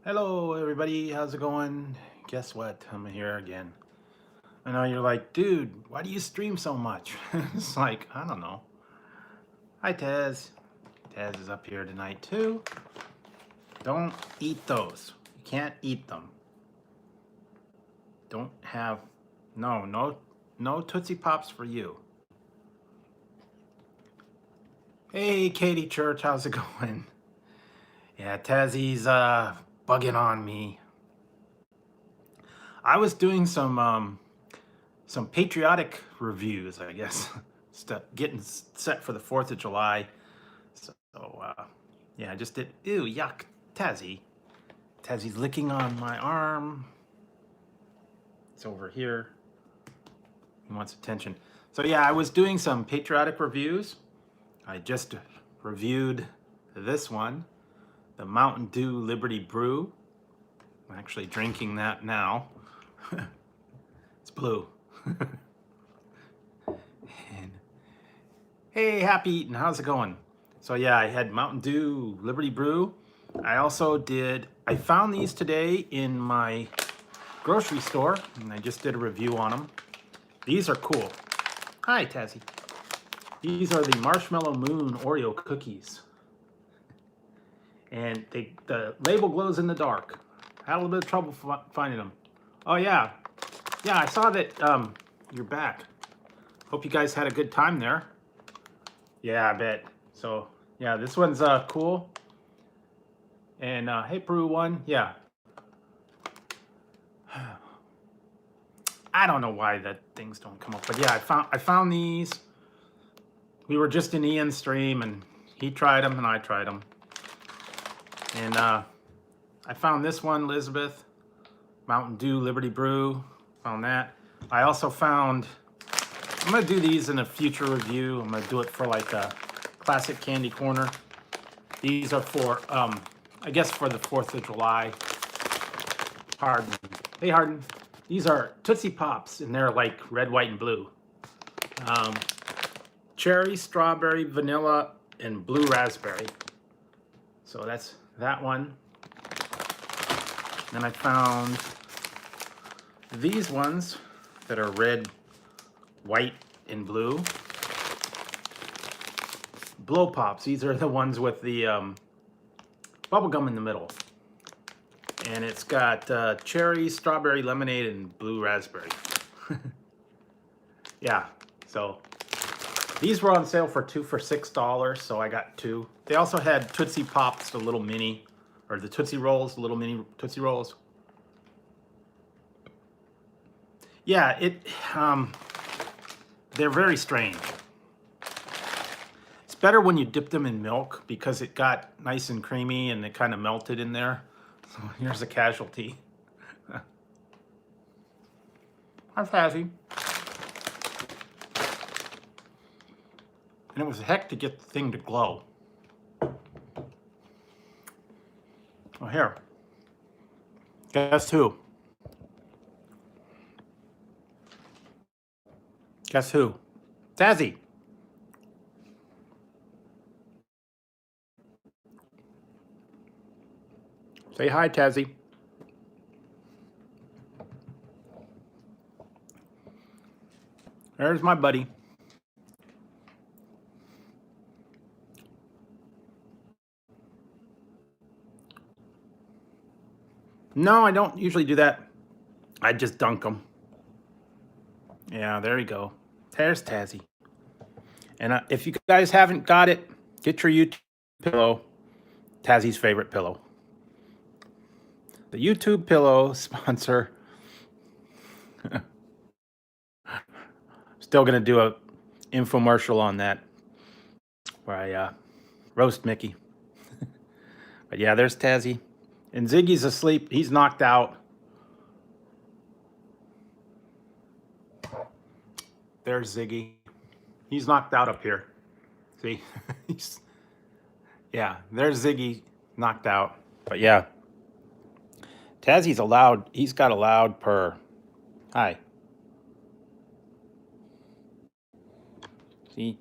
Hello, everybody. How's it going? Guess what? I'm here again. I know you're like, dude, why do you stream so much? It's like, I don't know. Hi, Taz. Taz is up here tonight, too. Don't eat those. You can't eat them. Don't have, no Tootsie Pops for you. Hey, Katie Church, how's it going? Yeah, Tazzy's bugging on me. I was doing some patriotic reviews, I guess. Getting set for the 4th of July. So, yeah, I just did. Ew, yuck, Tazzy. Tazzy's licking on my arm. It's over here. He wants attention. So, yeah, I was doing some patriotic reviews. I just reviewed this one, the Mountain Dew Liberty Brew. I'm actually drinking that now. It's blue. And hey, happy eating. How's it going? So yeah, I had Mountain Dew Liberty Brew. I found these today in my grocery store, and I just did a review on them. These are cool. Hi, Tazzy. These are the Marshmallow Moon Oreo cookies. And the label glows in the dark. Had a little bit of trouble finding them. Oh yeah. Yeah, I saw that you're back. Hope you guys had a good time there. Yeah, I bet. So, yeah, this one's cool. And hey, Peru one, yeah. I don't know why that things don't come up, but yeah, I found these. We were just in Ian's stream, and he tried them, and I tried them. And I found this one, Elizabeth, Mountain Dew Liberty Brew. Found that. I also found. I'm gonna do these in a future review. I'm gonna do it for like a classic candy corner. These are for, I guess, for the 4th of July. Harden. Hey, Harden. These are Tootsie Pops, and they're like red, white, and blue. Cherry, strawberry, vanilla, and blue raspberry. So that's that one. Then I found these ones that are red, white, and blue. Blow Pops. These are the ones with the bubble gum in the middle. And it's got cherry, strawberry, lemonade, and blue raspberry. Yeah, so these were on sale for 2 for $6, so I got 2. They also had Tootsie Pops, the little mini, or the Tootsie Rolls, the little mini Tootsie Rolls. Yeah, they're very strange. It's better when you dip them in milk because it got nice and creamy and it kind of melted in there. So here's a casualty. Hi, Fazzy. And it was a heck to get the thing to glow. Oh, here. Guess who? Guess who? Tazzy. Say hi, Tazzy. There's my buddy. No, I don't usually do that. I just dunk them. Yeah, there you go. There's Tazzy. And if you guys haven't got it, get your YouTube pillow. Tazzy's favorite pillow. The YouTube pillow sponsor. Still gonna do a infomercial on that where I roast Mickey. But yeah, there's Tazzy. And Ziggy's asleep. He's knocked out. There's Ziggy. He's knocked out up here. See? Yeah, there's Ziggy knocked out. But yeah. Tazzy's allowed. He's got a loud purr. Hi. See?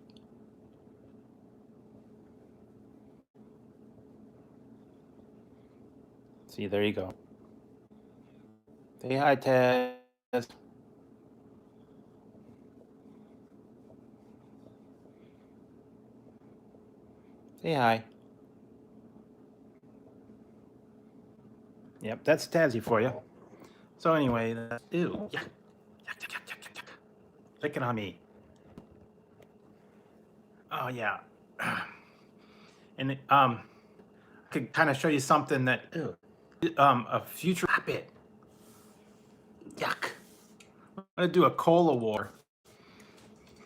See, there you go. Say hi, Taz. Say hi. Yep, that's Tazzy for you. So anyway, ew, yuck, yuck, yuck, yuck, yuck, yuck. Licking on me. Oh yeah. And I could kind of show you something that, ew, a future rabbit. Yuck. I'm gonna do a cola war,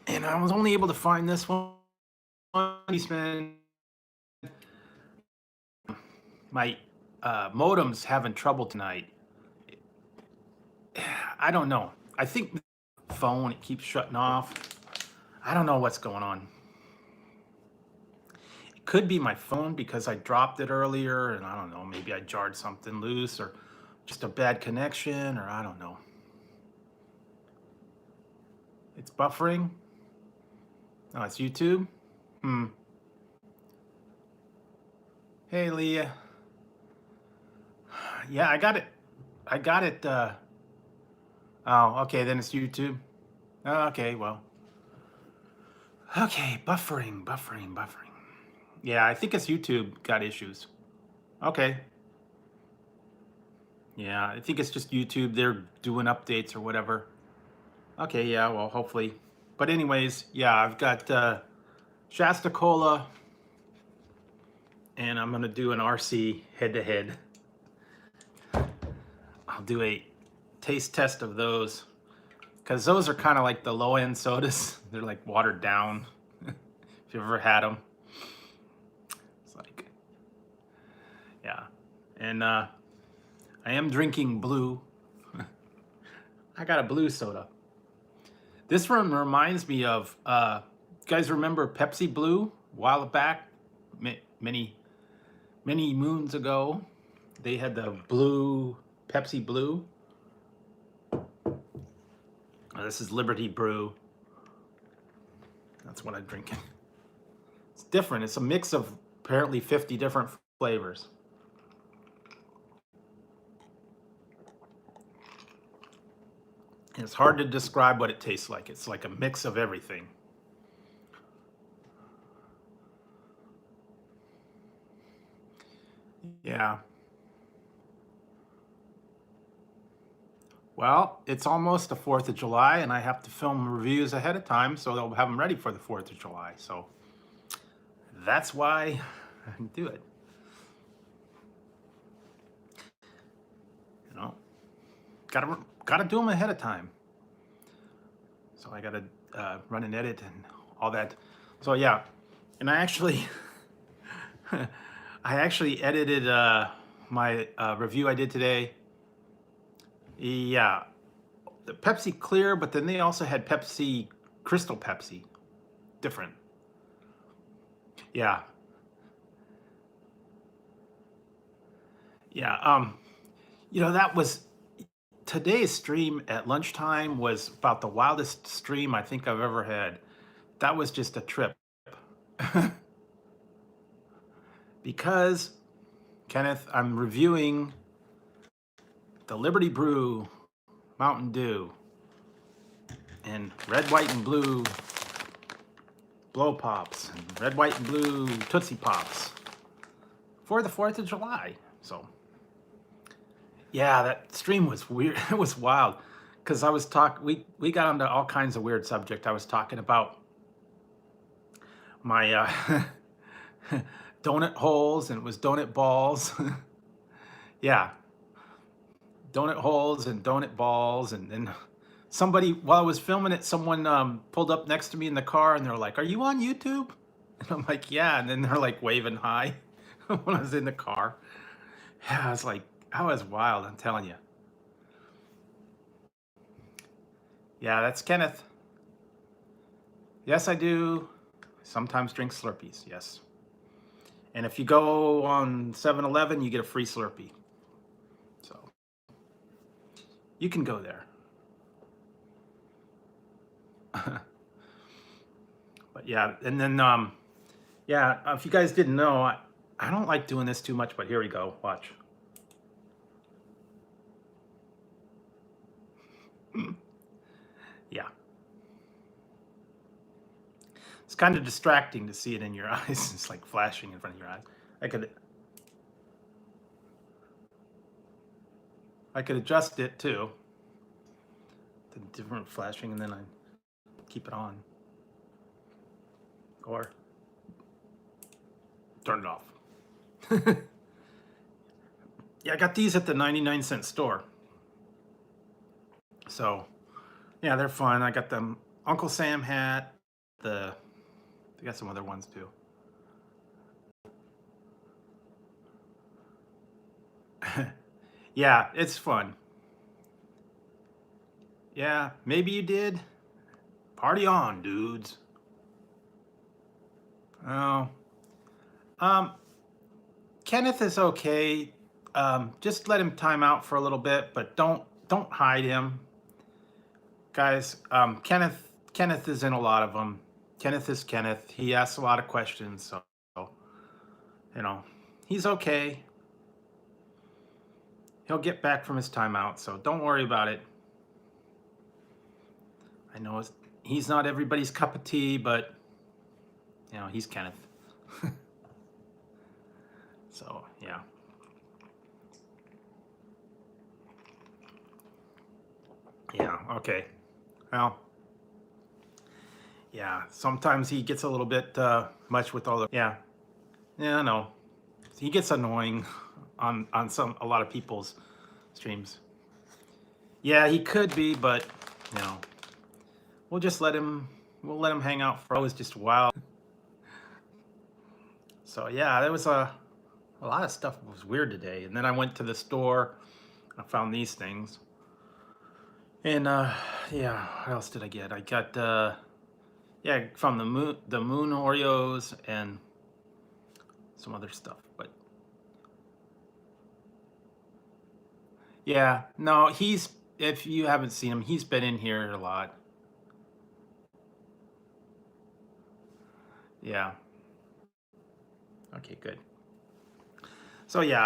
and I was only able to find this one. Policeman, my modem's having trouble tonight. I don't know. I think the phone, it keeps shutting off. I don't know what's going on. It could be my phone because I dropped it earlier, and I don't know, maybe I jarred something loose, or just a bad connection, or I don't know. It's buffering. Oh, it's YouTube. Hey, Leah. Yeah, I got it. Oh, okay, then it's YouTube. Oh, okay, well. Okay, buffering. Yeah, I think it's YouTube got issues. Okay. Yeah, I think it's just YouTube. They're doing updates or whatever. Okay, yeah, well, hopefully. But anyways, yeah, I've got Shasta Cola, and I'm going to do an RC head-to-head. I'll do a taste test of those, because those are kind of like the low-end sodas. They're like watered down, if you've ever had them. It's like, yeah. And I am drinking blue. I got a blue soda. This one reminds me of, you guys remember Pepsi Blue a while back? Many moons ago. They had the blue, Pepsi Blue. This is Liberty Brew. That's what I'm drinking. It's different. It's a mix of apparently 50 different flavors. And it's hard to describe what it tastes like. It's like a mix of everything. Yeah. Well, it's almost the 4th of July, and I have to film reviews ahead of time, so they'll have them ready for the 4th of July. So that's why I can do it. You know, gotta do them ahead of time. So I gotta run and edit and all that. So yeah, and I actually edited my review I did today. Yeah, the Pepsi Clear, but then they also had Pepsi Crystal Pepsi, different. Yeah. Yeah. You know, that was today's stream at lunchtime was about the wildest stream I think I've ever had. That was just a trip. Because, Kenneth, I'm reviewing the Liberty Brew Mountain Dew and red, white, and blue Blow Pops and red, white, and blue Tootsie Pops for the 4th of July. So, yeah, that stream was weird. It was wild because I was we got onto all kinds of weird subject. I was talking about my donut holes, and it was donut balls. Yeah, donut holes and donut balls, and then somebody, while I was filming it, someone pulled up next to me in the car, and they're like, "Are you on YouTube?" And I'm like, "Yeah," and then they're like waving hi when I was in the car. Yeah, I was like, I was wild, I'm telling you. Yeah, that's Kenneth. Yes, I do sometimes drink Slurpees, yes. And if you go on 7-Eleven, you get a free Slurpee. So you can go there. But yeah, and then yeah, if you guys didn't know, I don't like doing this too much, but here we go. Watch. kind of distracting to see it in your eyes. It's like flashing in front of your eyes. I could adjust it too, the different flashing, and then I keep it on, or turn it off. Yeah, I got these at the 99-cent store. So, yeah, they're fun. I got them Uncle Sam hat. They got some other ones too. Yeah, it's fun. Yeah, maybe you did. Party on, dudes. Oh, um, Kenneth is okay. Just let him time out for a little bit, but don't hide him, guys. Kenneth is in a lot of them. Kenneth is Kenneth. He asks a lot of questions, so you know he's okay. He'll get back from his timeout, so don't worry about it. I know he's not everybody's cup of tea, but he's Kenneth. So yeah. Yeah, okay. Well, yeah, sometimes he gets a little bit much with all the yeah, I know. He gets annoying on a lot of people's streams. Yeah, he could be, but you know, we'll just let him hang out for always just a while. So yeah, there was a lot of stuff was weird today. And then I went to the store, I found these things. And yeah, what else did I get? I got yeah, from the moon Oreos and some other stuff. But yeah, no, if you haven't seen him, he's been in here a lot. Yeah. Okay, good. So yeah,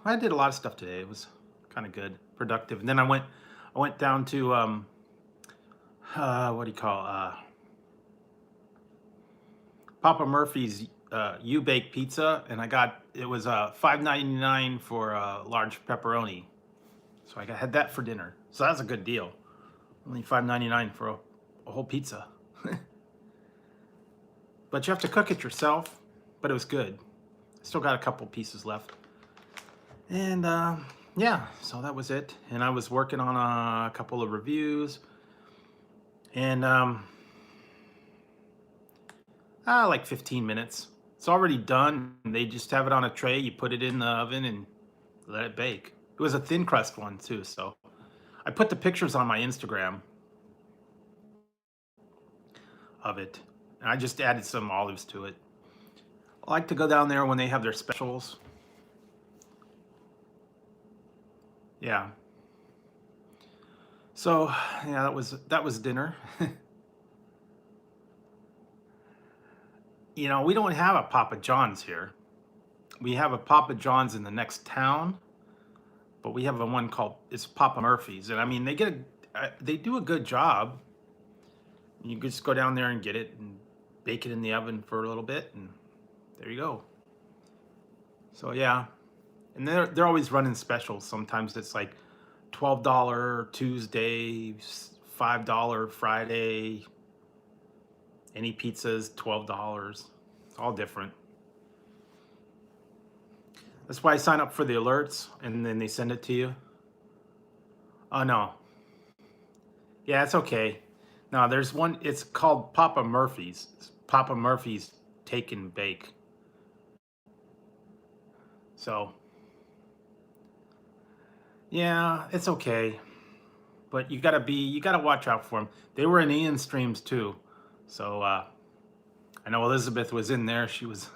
I did a lot of stuff today. It was kind of good, productive. And then I went down to what do you call Papa Murphy's U Bake Pizza, and it was $5.99 for a large pepperoni. So I had that for dinner. So that's a good deal. Only $5.99 for a whole pizza. But you have to cook it yourself. But it was good. Still got a couple pieces left. And yeah, so that was it. And I was working on a couple of reviews. And like 15 minutes. It's already done. They just have it on a tray. You put it in the oven and let it bake. It was a thin crust one too, so I put the pictures on my Instagram of it. And I just added some olives to it. I like to go down there when they have their specials. Yeah. So yeah, that was dinner. We don't have a Papa John's here. We have a Papa John's in the next town, but we have one called it's Papa Murphy's, and I mean they do a good job. You just go down there and get it and bake it in the oven for a little bit, and there you go. So yeah, and they're always running specials. Sometimes it's like $12 Tuesday, $5 Friday. Any pizzas, $12. It's all different. That's why I sign up for the alerts, and then they send it to you. Oh no. Yeah, it's okay. No, there's one. It's called Papa Murphy's. It's Papa Murphy's Take and Bake. So yeah, it's okay. But you gotta watch out for them. They were in Ian's streams too. So I know Elizabeth was in there. She was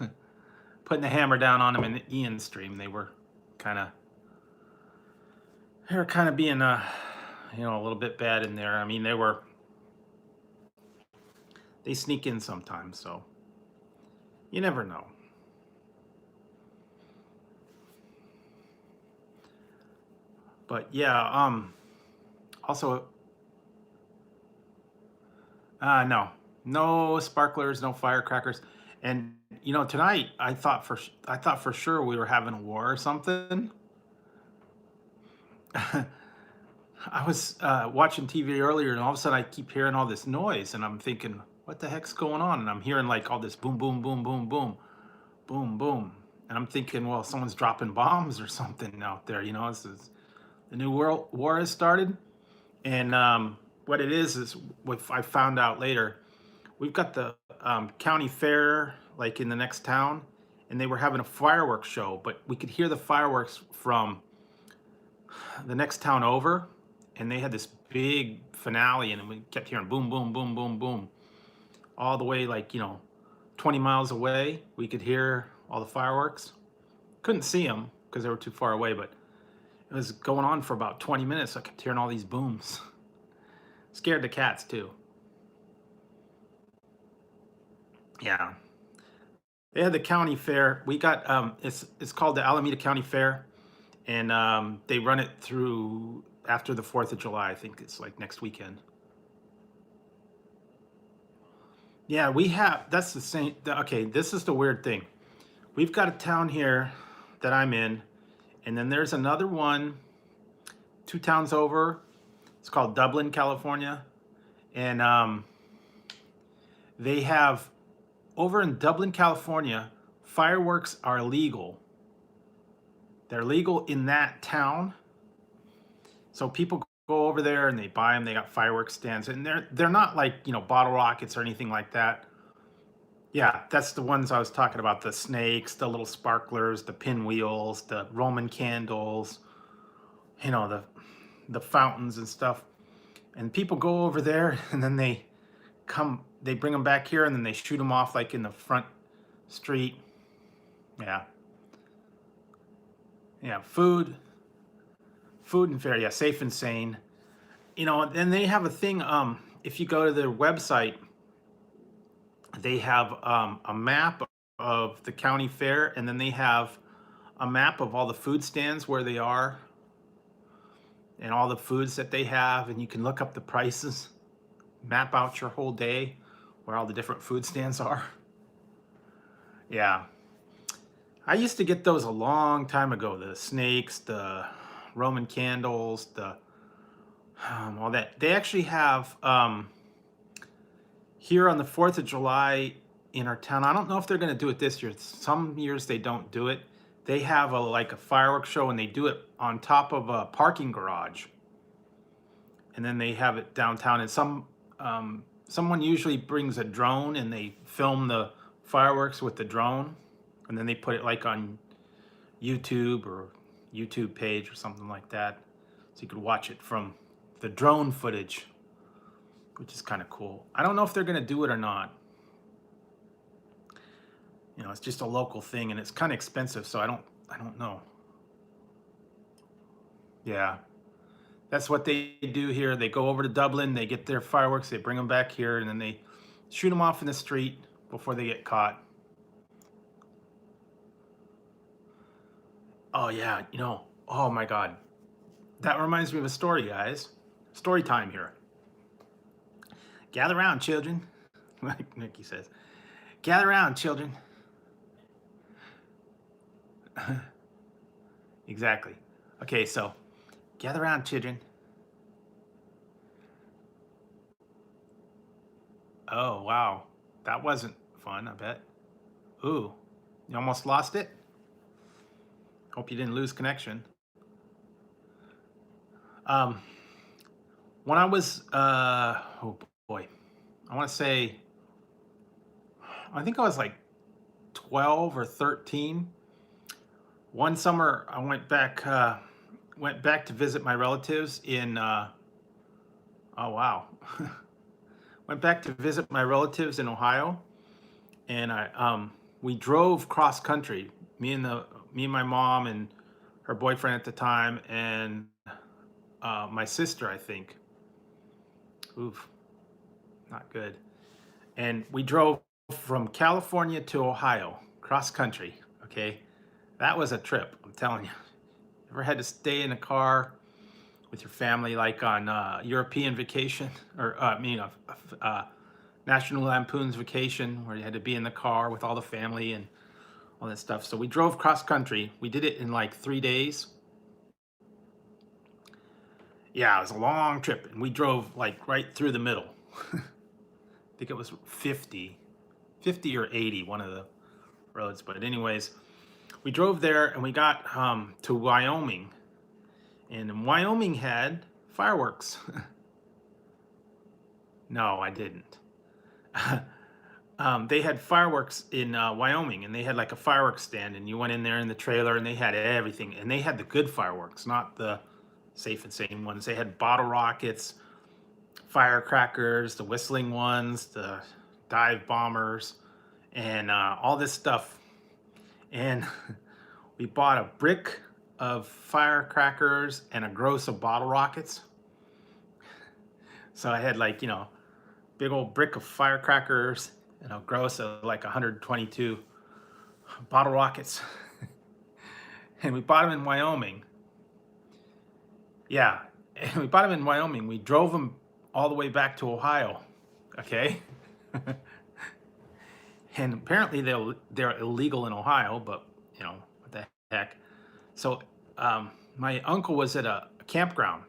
putting the hammer down on him in Ian's stream. They were kind of being a little bit bad in there. I mean, they sneak in sometimes, so you never know. But yeah, also no. No sparklers, no firecrackers. And tonight I thought for sure we were having a war or something. I was watching TV earlier, and all of a sudden I keep hearing all this noise, and I'm thinking, what the heck's going on? And I'm hearing like all this boom, boom, boom, boom, boom, boom, boom. And I'm thinking, well, someone's dropping bombs or something out there. This is the new world war has started. And what it is what I found out later. We've got the county fair like in the next town, and they were having a fireworks show, but we could hear the fireworks from the next town over, and they had this big finale, and we kept hearing boom, boom, boom, boom, boom, all the way like 20 miles away. We could hear all the fireworks. Couldn't see them because they were too far away, but it was going on for about 20 minutes. I kept hearing all these booms. Scared the cats too. Yeah, they had the county fair. We got it's called the Alameda County Fair, and they run it through after the 4th of July. I think it's like next weekend. Yeah, we have. That's the same. Okay, this is the weird thing. We've got a town here that I'm in, and then there's another one 2 towns over. It's called Dublin, California, and they have over in Dublin, California, fireworks are legal. They're legal in that town. So people go over there and they buy them. They got fireworks stands, and they're not like bottle rockets or anything like that. Yeah, that's the ones I was talking about: the snakes, the little sparklers, the pinwheels, the Roman candles, the fountains and stuff. And people go over there, and then they bring them back here, and then they shoot them off like in the front street. Yeah, yeah, food and fair. Yeah, safe and sane. Then they have a thing. If you go to their website, they have a map of the county fair, and then they have a map of all the food stands where they are, and all the foods that they have, and you can look up the prices, map out your whole day where all the different food stands are. Yeah, I used to get those a long time ago. The snakes, the Roman candles, the all that. They actually have here on the 4th of July in our town. I don't know if they're going to do it this year. Some years they don't do it. They have like a fireworks show, and they do it on top of a parking garage, and then they have it downtown. And someone usually brings a drone, and they film the fireworks with the drone, and then they put it like on YouTube or YouTube page or something like that, so you could watch it from the drone footage, which is kind of cool. I don't know if they're going to do it or not. It's just a local thing, and it's kind of expensive, so I don't know. Yeah, that's what they do here. They go over to Dublin, they get their fireworks, they bring them back here, and then they shoot them off in the street before they get caught. Oh yeah, oh my God. That reminds me of a story, guys. Story time here. Gather round, children. Like Nikki says. Gather round, children. Exactly. Okay, so gather round, children. Oh, wow. That wasn't fun, I bet. Ooh, you almost lost it? Hope you didn't lose connection. Um, when I was, oh boy, I want to say, I think I was like 12 or 13. One summer, I went back to visit my relatives in. Oh wow, went back to visit my relatives in Ohio, and we drove cross country. Me and my mom and her boyfriend at the time, and my sister, I think. Oof, not good. And we drove from California to Ohio, cross country. Okay, that was a trip. I'm telling you. Ever had to stay in a car with your family, like on European vacation, or National Lampoon's Vacation, where you had to be in the car with all the family and all that stuff. So we drove cross country. We did it in like 3 days. Yeah, it was a long trip, and we drove like right through the middle. I think it was 50 or 80, one of the roads. But anyways, we drove there and we got to Wyoming, and Wyoming had fireworks. No, I didn't. They had fireworks in Wyoming, and they had like a fireworks stand, and you went in there in the trailer, and they had everything, and they had the good fireworks, not the safe and sane ones. They had bottle rockets, firecrackers, the whistling ones, the dive bombers, and all this stuff. And we bought a brick of firecrackers and a gross of bottle rockets. So I had like, big old brick of firecrackers and a gross of like 122 bottle rockets. And we bought them in Wyoming. Yeah, and we bought them in Wyoming. We drove them all the way back to Ohio. Okay. And apparently they're illegal in Ohio, but what the heck. So my uncle was at a campground.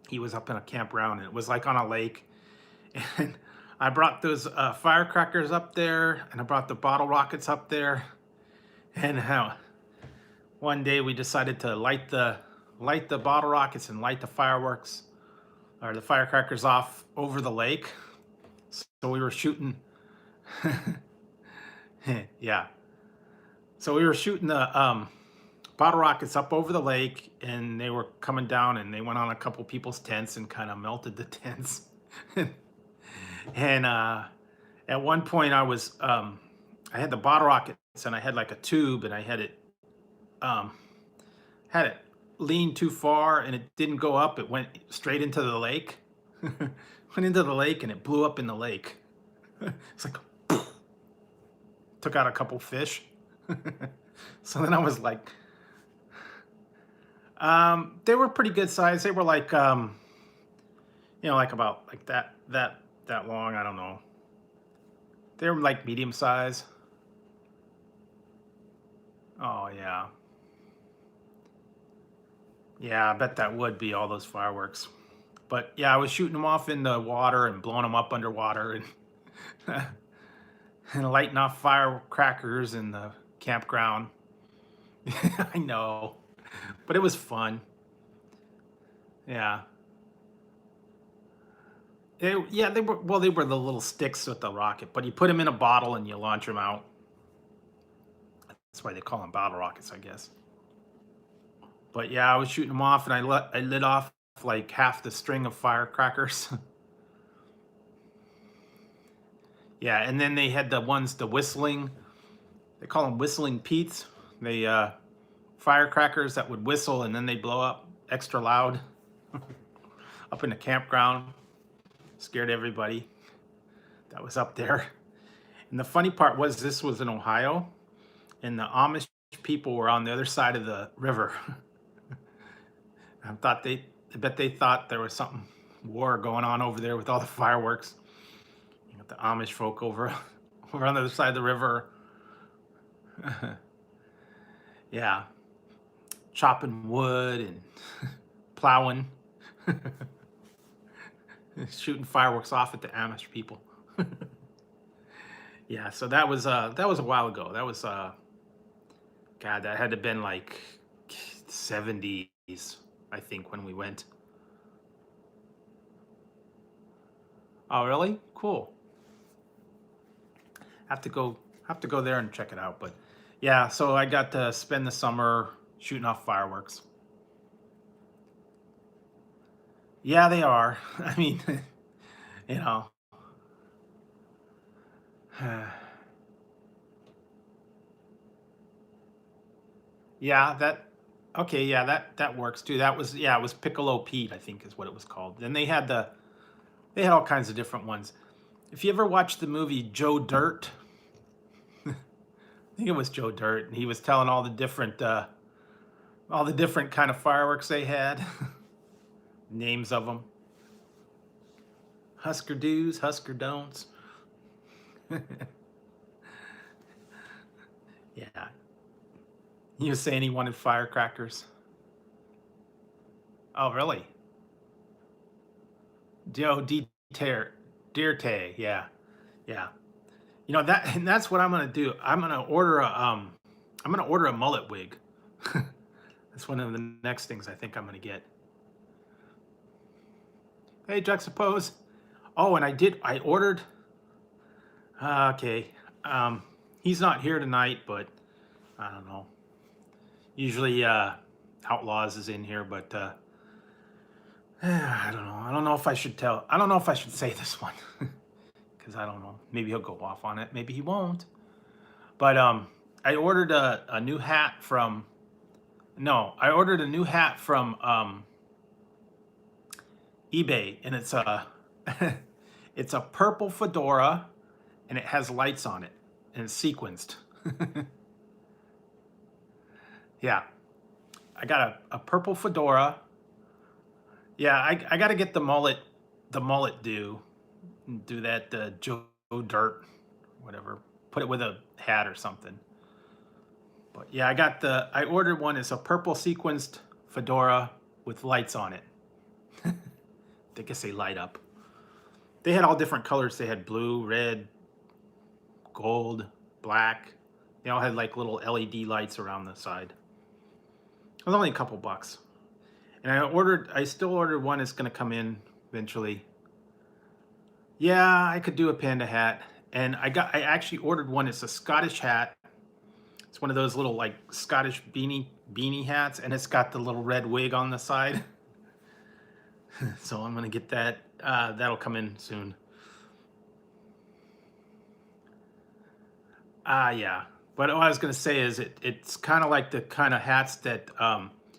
He was up in a campground, and it was like on a lake. And I brought those firecrackers up there, and I brought the bottle rockets up there. And one day we decided to light the bottle rockets and light the fireworks or the firecrackers off over the lake. So we were shooting. Yeah. So we were shooting the bottle rockets up over the lake, and they were coming down, and they went on a couple people's tents and kind of melted the tents. And at one point I had the bottle rockets, and I had like a tube, and I had it leaned too far, and it didn't go up. It went straight into the lake. Went into the lake, and it blew up in the lake. It's like took out a couple fish. So then I was like, they were pretty good size. They were like like about like that long. I don't know. They were like medium size. Oh yeah. Yeah, I bet that would be all those fireworks. But yeah, I was shooting them off in the water and blowing them up underwater, and and lighting off firecrackers in the campground. I know, but it was fun. Yeah. They were, well, they were the little sticks with the rocket, but you put them in a bottle and you launch them out. That's why they call them bottle rockets, I guess. But yeah, I was shooting them off, and I lit off like half the string of firecrackers. Yeah, and then they had the whistling. They call them whistling Pete's. They firecrackers that would whistle, and then they blow up extra loud up in the campground. Scared everybody that was up there. And the funny part was, this was in Ohio, and the Amish people were on the other side of the river. I bet they thought there was something war going on over there with all the fireworks. You got the Amish folk over on the other side of the river. Yeah, chopping wood and plowing, shooting fireworks off at the Amish people. Yeah, so that was a while ago. That was God, that had to have been like 70s, I think, when we went. Oh, really? Cool. Have to go there and check it out. But yeah, so I got to spend the summer shooting off fireworks. Yeah, they are. I mean, you know. Yeah, okay, yeah, that works too. That was, yeah, it was Piccolo Pete, I think is what it was called. Then they had all kinds of different ones. If you ever watched the movie Joe Dirt, I think it was Joe Dirt, and he was telling all the different kind of fireworks they had, names of them. Husker do's, Husker don'ts. Yeah. He was saying he wanted firecrackers. Oh, really? Joe D. Dirte. Yeah. Yeah. You know that, and that's what I'm gonna do. I'm gonna order a mullet wig. That's one of the next things I think I'm gonna get. Hey, Juxtapose. Oh, and I ordered. Okay. Um, he's not here tonight, but I don't know. Usually, Outlaws is in here, but I don't know. I don't know if I should tell. I don't know if I should say this one because I don't know. Maybe he'll go off on it. Maybe he won't. But I ordered a new hat from. No, I ordered a new hat from eBay, and it's a it's a purple fedora, and it has lights on it, and it's sequenced. Yeah, I got a purple fedora. Yeah, I got to get the mullet do that Joe Dirt, whatever. Put it with a hat or something. But yeah, I ordered one. It's a purple sequenced fedora with lights on it. I guess they light up. They had all different colors. They had blue, red, gold, black. They all had like little LED lights around the side. It was only a couple bucks. And I still ordered one. It's gonna come in eventually. Yeah, I could do a panda hat. And I actually ordered one. It's a Scottish hat. It's one of those little like Scottish beanie hats, and it's got the little red wig on the side. So I'm gonna get that. That'll come in soon. Yeah. But what I was gonna say is it's kind of like the kind of hats that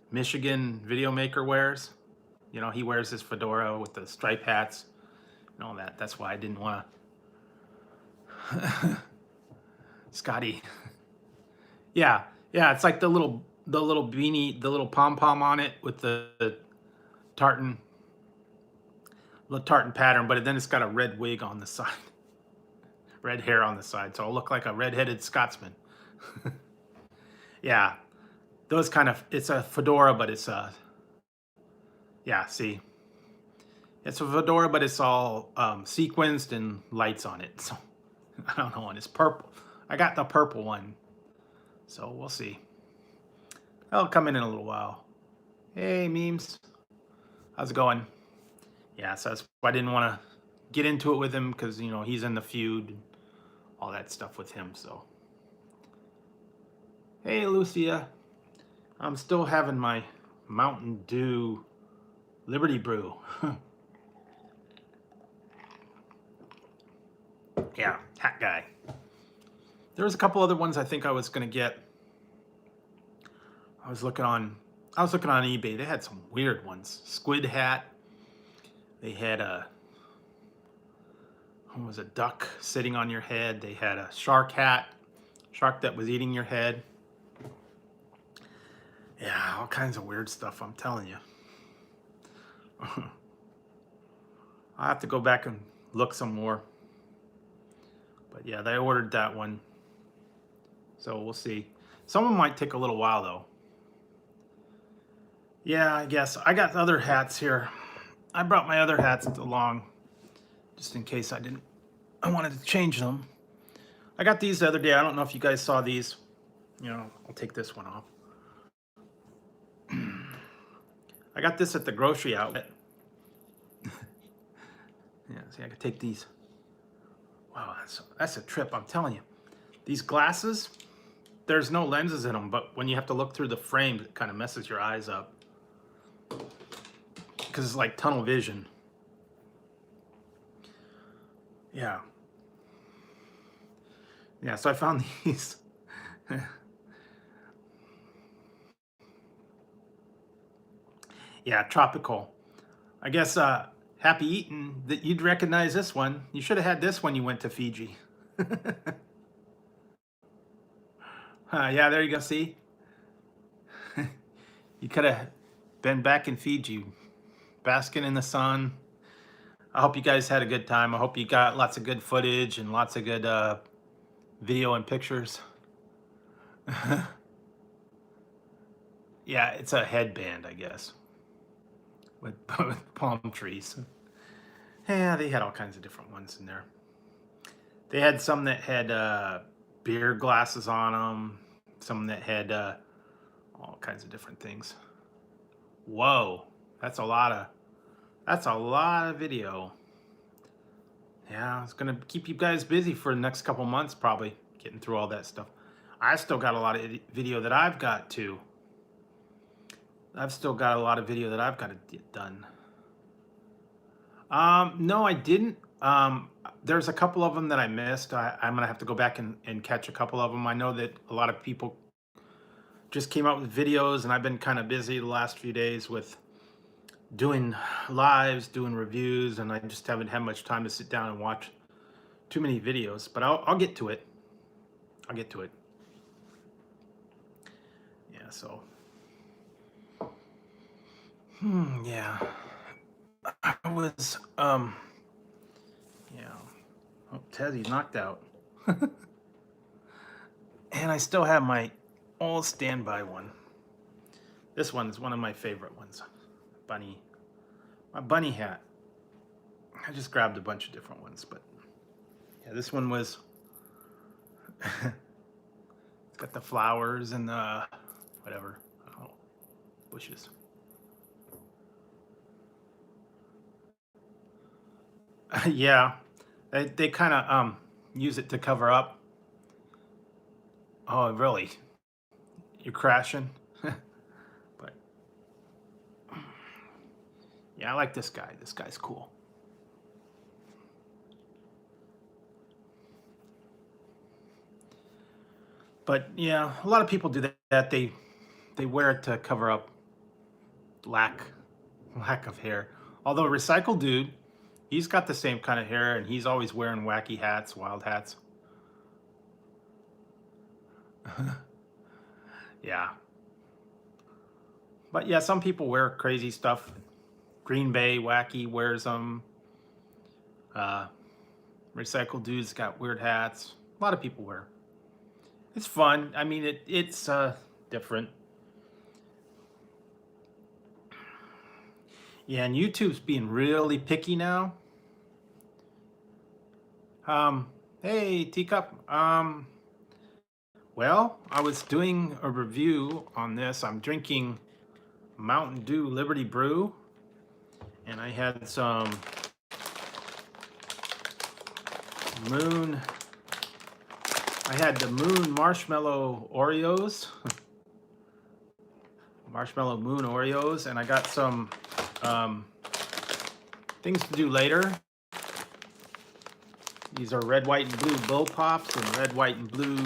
Michigan video maker wears. You know, he wears his fedora with the stripe hats and all that. That's why I didn't want to. Scotty. Yeah, yeah. It's like the little beanie, the little pom pom on it with the tartan pattern, but then it's got a red wig on the side, red hair on the side, so I'll look like a red-headed Scotsman. Yeah, those kind of. It's a fedora, but it's a. Yeah, see, it's a fedora, but it's all sequenced and lights on it. So I don't know, and it's purple. I got the purple one, so we'll see. That'll come in a little while. Hey, memes, how's it going? Yeah, so that's why I didn't want to get into it with him because you know he's in the feud, and all that stuff with him. So, hey, Lucia, I'm still having my Mountain Dew Liberty Brew. Yeah, hat guy. There was a couple other ones I think I was gonna get. I was looking on eBay. They had some weird ones. Squid hat. They had a duck sitting on your head. They had a shark hat, shark that was eating your head. Yeah, all kinds of weird stuff, I'm telling you. I'll have to go back and look some more. But yeah, they ordered that one. So we'll see. Some of them might take a little while though. Yeah, I guess. I got other hats here. I brought my other hats along just in case I wanted to change them. I got these the other day. I don't know if you guys saw these. You know, I'll take this one off. I got this at the grocery outlet. Yeah, see, I could take these. Wow, that's a trip, I'm telling you. These glasses, there's no lenses in them, but when you have to look through the frame, it kind of messes your eyes up. Because it's like tunnel vision. Yeah. Yeah, so I found these. Yeah, tropical. I guess happy eating, that you'd recognize this one. You should have had this when you went to Fiji. Yeah, there you go, see? You could have been back in Fiji, basking in the sun. I hope you guys had a good time. I hope you got lots of good footage and lots of good video and pictures. Yeah, it's a headband, I guess, with, with palm trees. Yeah, they had all kinds of different ones in there. They had some that had beer glasses on them, some that had all kinds of different things. Whoa, that's a lot of video. Yeah, it's gonna keep you guys busy for the next couple months, probably getting through all that stuff. I still got a lot of video that I've got to. I've still got a lot of video that I've got to get done. No, I didn't. There's a couple of them that I missed. I'm gonna have to go back and catch a couple of them. I know that a lot of people just came out with videos, and I've been kind of busy the last few days with doing lives, doing reviews, and I just haven't had much time to sit down and watch too many videos. But I'll get to it. I'll get to it. Yeah. So. Yeah. I was yeah. Oh, Teddy's knocked out. And I still have my old standby one. This one is one of my favorite ones. My bunny hat. I just grabbed a bunch of different ones, but yeah, this one was it's got the flowers and the whatever, I don't know, bushes. Yeah, they kind of use it to cover up. Oh, really? You're crashing? But yeah, I like this guy. This guy's cool. But yeah, a lot of people do that. They wear it to cover up lack of hair. Although Recycle Dude, he's got the same kind of hair, and he's always wearing wacky hats, wild hats. Yeah. But yeah, some people wear crazy stuff. Green Bay Wacky wears them. Recycle Dude's got weird hats. A lot of people wear. It's fun. I mean, it's different. Yeah, and YouTube's being really picky now. Hey, Teacup. Well, I was doing a review on this. I'm drinking Mountain Dew Liberty Brew, and I had some Moon. I had the Moon Marshmallow Oreos, Marshmallow Moon Oreos, and I got some things to do later. These are red, white, and blue Bull Pops and red, white, and blue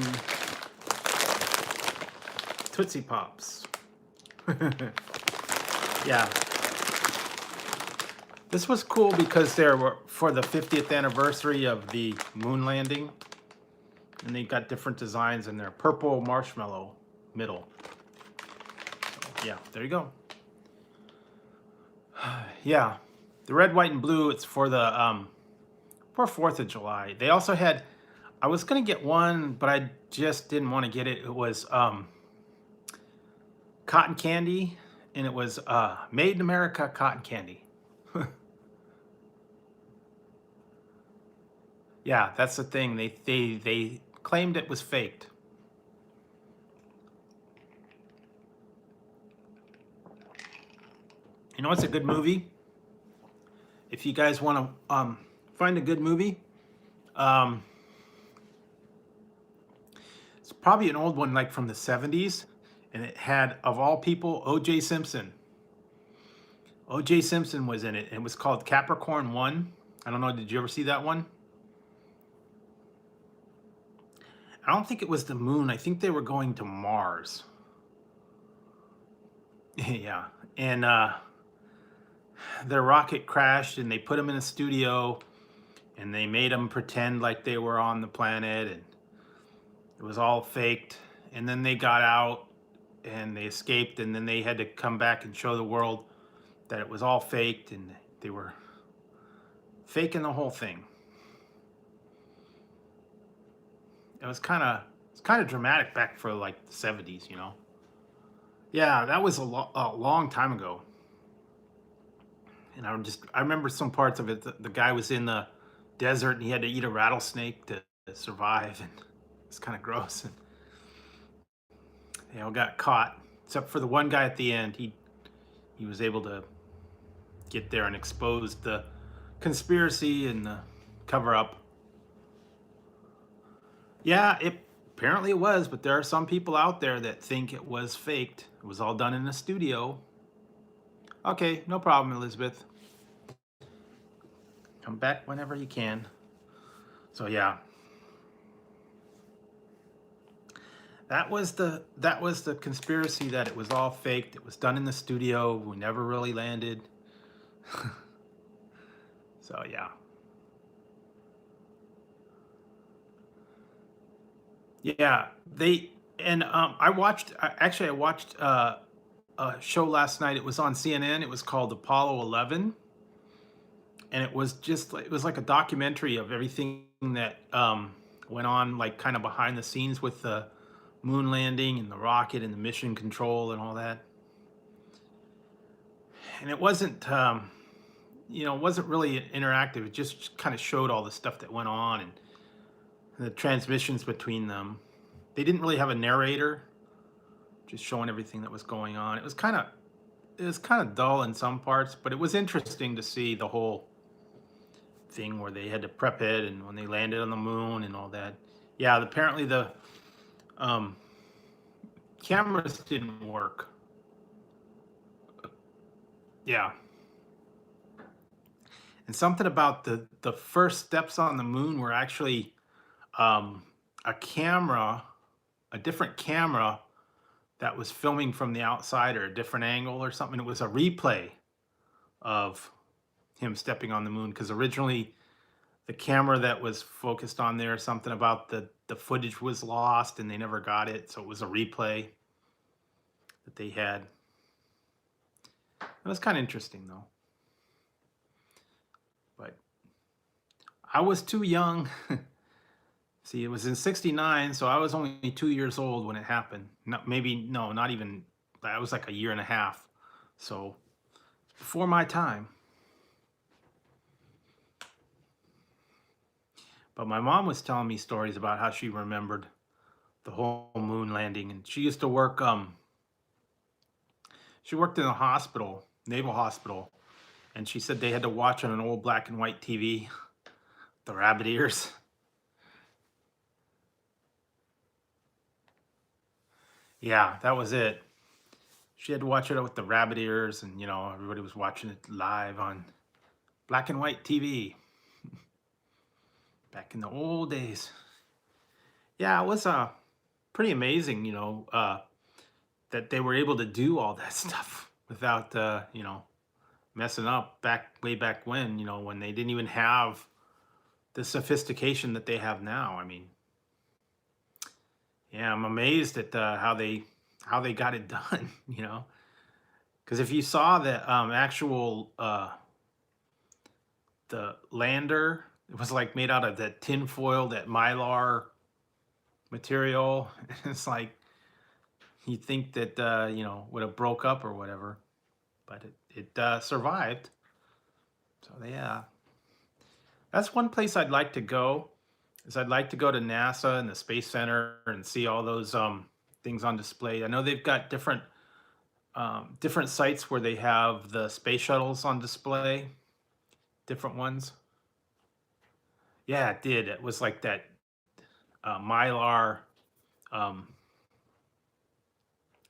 Tootsie Pops. Yeah. This was cool because they were for the 50th anniversary of the moon landing. And they got different designs in there. Purple marshmallow middle. So, yeah, there you go. Yeah. The red, white, and blue, it's for the for 4th of July. They also had, I was gonna get one, but I just didn't want to get it. It was cotton candy, and it was made in America cotton candy. Yeah, that's the thing. They claimed it was faked. You know, it's a good movie. If you guys want to find a good movie, it's probably an old one, like from the 70s, and it had, of all people, O.J. Simpson. O.J. Simpson was in it. It was called Capricorn 1. I don't know, did you ever see that one? I don't think it was the moon. I think they were going to Mars. Yeah. And their rocket crashed, and they put them in a studio, and they made them pretend like they were on the planet, and it was all faked. And then they got out, and they escaped, and then they had to come back and show the world that it was all faked, and they were faking the whole thing. It was kind of dramatic back for like the 70s, you know. Yeah, that was a long time ago. And I remember some parts of it. The guy was in the desert and he had to eat a rattlesnake to survive, and it's kind of gross. And they all got caught, except for the one guy at the end. He was able to get there and expose the conspiracy and the cover up. Yeah, it apparently it was, but there are some people out there that think it was faked. It was all done in a studio. Okay, no problem, Elizabeth. Come back whenever you can. So yeah, that was the conspiracy, that it was all faked. It was done in the studio. We never really landed. So yeah. Yeah, they and I watched a show last night. It was on CNN. It was called Apollo 11, and it was like a documentary of everything that went on, like kind of behind the scenes with the moon landing and the rocket and the mission control and all that. And it wasn't it wasn't really interactive. It just kind of showed all the stuff that went on and the transmissions between them. They didn't really have a narrator, just showing everything that was going on. It was kind of dull in some parts, but it was interesting to see the whole thing where they had to prep it and when they landed on the moon and all that. Yeah, apparently the um, cameras didn't work. Yeah, and something about the first steps on the moon were actually um, a camera, a different camera that was filming from the outside or a different angle or something. It was a replay of him stepping on the moon, because originally the camera that was focused on there, something about the footage was lost and they never got it, so it was a replay that they had. It was kind of interesting though, but I was too young. See, it was in '69, so I was only 2 years old when it happened. Not maybe no, not even. I was like a year and a half, so before my time. But my mom was telling me stories about how she remembered the whole moon landing, and she used to work. She worked in a hospital, naval hospital, and she said they had to watch on an old black and white TV, the rabbit ears. Yeah, that was it. She had to watch it with the rabbit ears, and everybody was watching it live on black and white TV back in the old days. Yeah, it was pretty amazing, that they were able to do all that stuff without messing up way back when, when they didn't even have the sophistication that they have now. I mean, yeah, I'm amazed at how they got it done, because if you saw the actual the lander, it was like made out of that tin foil, that mylar material. It's like you'd think that would have broke up or whatever, but it survived. So yeah, that's one place I'd like to go. Is I'd like to go to NASA and the Space Center and see all those things on display. I know they've got different sites where they have the space shuttles on display, different ones. Yeah, it did. It was like that mylar, um,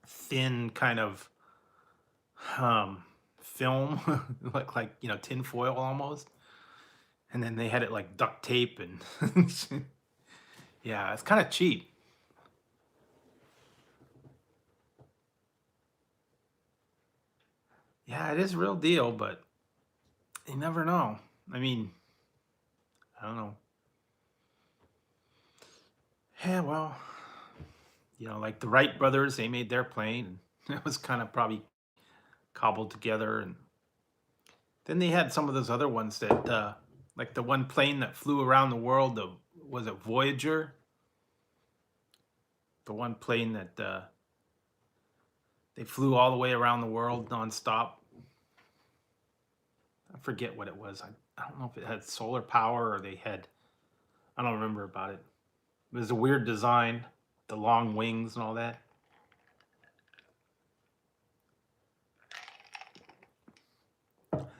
thin kind of film, like tin foil almost, and then they had it like duct tape and yeah, it's kind of cheap. Yeah, it is real deal, but you never know. I mean, I don't know. Yeah, well, like the Wright brothers, they made their plane, and it was kind of probably cobbled together. And then they had some of those other ones that, Like the one plane that flew around the world, was it Voyager? The one plane that they flew all the way around the world nonstop. I forget what it was. I don't know if it had solar power or they had, I don't remember about it. It was a weird design, the long wings and all that.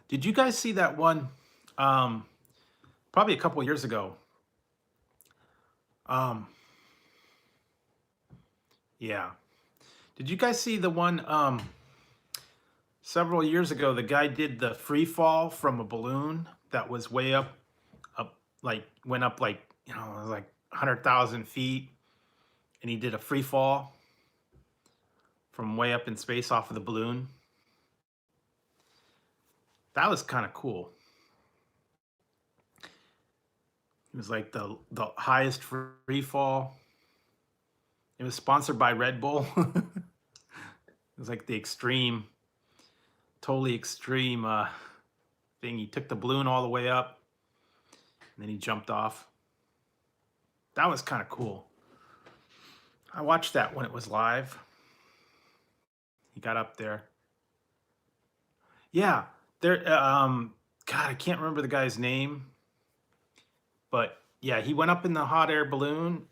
Did you guys see that one? Probably a couple years ago. Um, yeah. Did you guys see the one several years ago? The guy did the free fall from a balloon that was way up, like went up like, it was like 100,000 feet, and he did a free fall from way up in space off of the balloon. That was kind of cool. It was like the highest free fall. It was sponsored by Red Bull. It was like the extreme, totally extreme thing. He took the balloon all the way up, and then he jumped off. That was kind of cool. I watched that when it was live. He got up there. Yeah, there. God, I can't remember the guy's name, but yeah, he went up in the hot air balloon.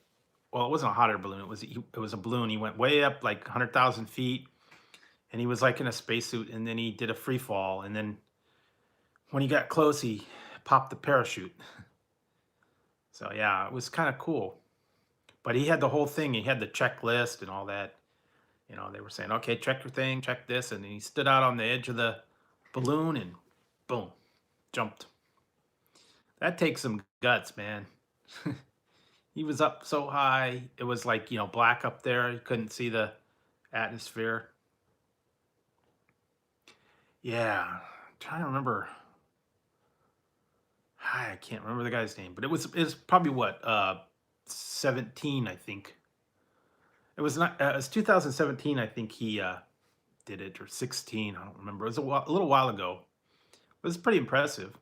Well, it wasn't a hot air balloon. It was a balloon. He went way up, like 100,000 feet, and he was like in a spacesuit. And then he did a free fall. And then when he got close, he popped the parachute. So yeah, it was kind of cool. But he had the whole thing. He had the checklist and all that. They were saying, okay, check your thing, check this. And he stood out on the edge of the balloon and boom, jumped. That takes some guts, man. He was up so high. It was like, black up there. You couldn't see the atmosphere. Yeah. I'm trying to remember. I can't remember the guy's name, but it was probably what, 17, I think. It was not. It was 2017, I think he did it, or 16. I don't remember. It was a little while ago. It was pretty impressive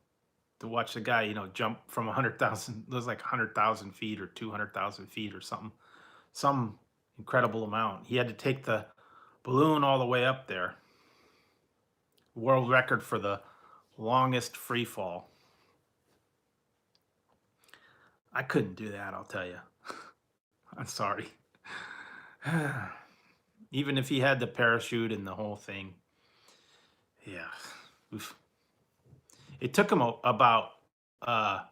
to watch the guy, jump from 100,000. It was like 100,000 feet or 200,000 feet or something, some incredible amount. He had to take the balloon all the way up there. World record for the longest free fall. I couldn't do that, I'll tell you. I'm sorry. Even if he had the parachute and the whole thing. Yeah. Oof. It took him about a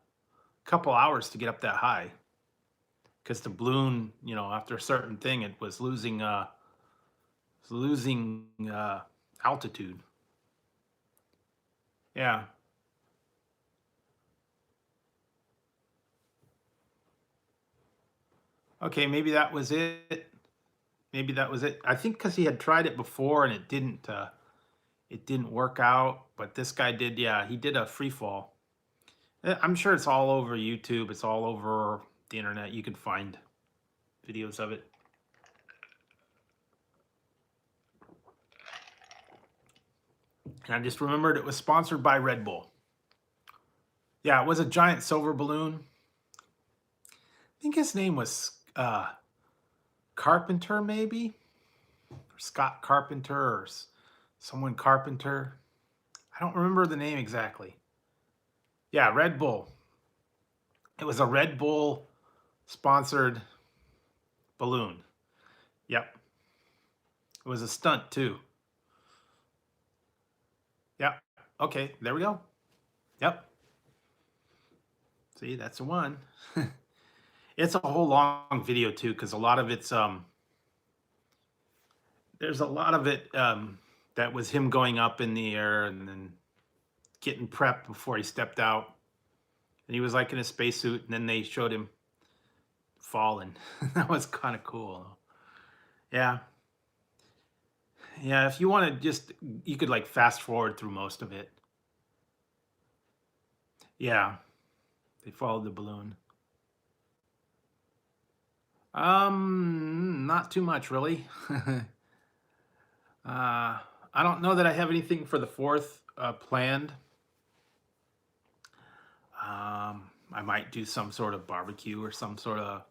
couple hours to get up that high. Because the balloon, after a certain thing, it was losing altitude. Yeah. Okay, maybe that was it. Maybe that was it. I think because he had tried it before and it didn't work out. But this guy did. Yeah, he did a free fall. I'm sure it's all over YouTube. It's all over the internet. You can find videos of it. And I just remembered it was sponsored by Red Bull. Yeah, it was a giant silver balloon. I think his name was Carpenter, maybe? Or Scott Carpenter, or someone Carpenter. I don't remember the name exactly. Yeah, Red Bull. It was a Red Bull sponsored balloon. Yep. It was a stunt too. Yep. Okay, there we go. Yep. See, that's the one. It's a whole long video too, because a lot of it's there's a lot of it that was him going up in the air and then getting prepped before he stepped out. And he was like in a spacesuit, and then they showed him falling. That was kind of cool. Yeah. Yeah, if you want to you could like fast forward through most of it. Yeah, they followed the balloon. Not too much really. I don't know that I have anything for the 4th planned. I might do some sort of barbecue or some sort of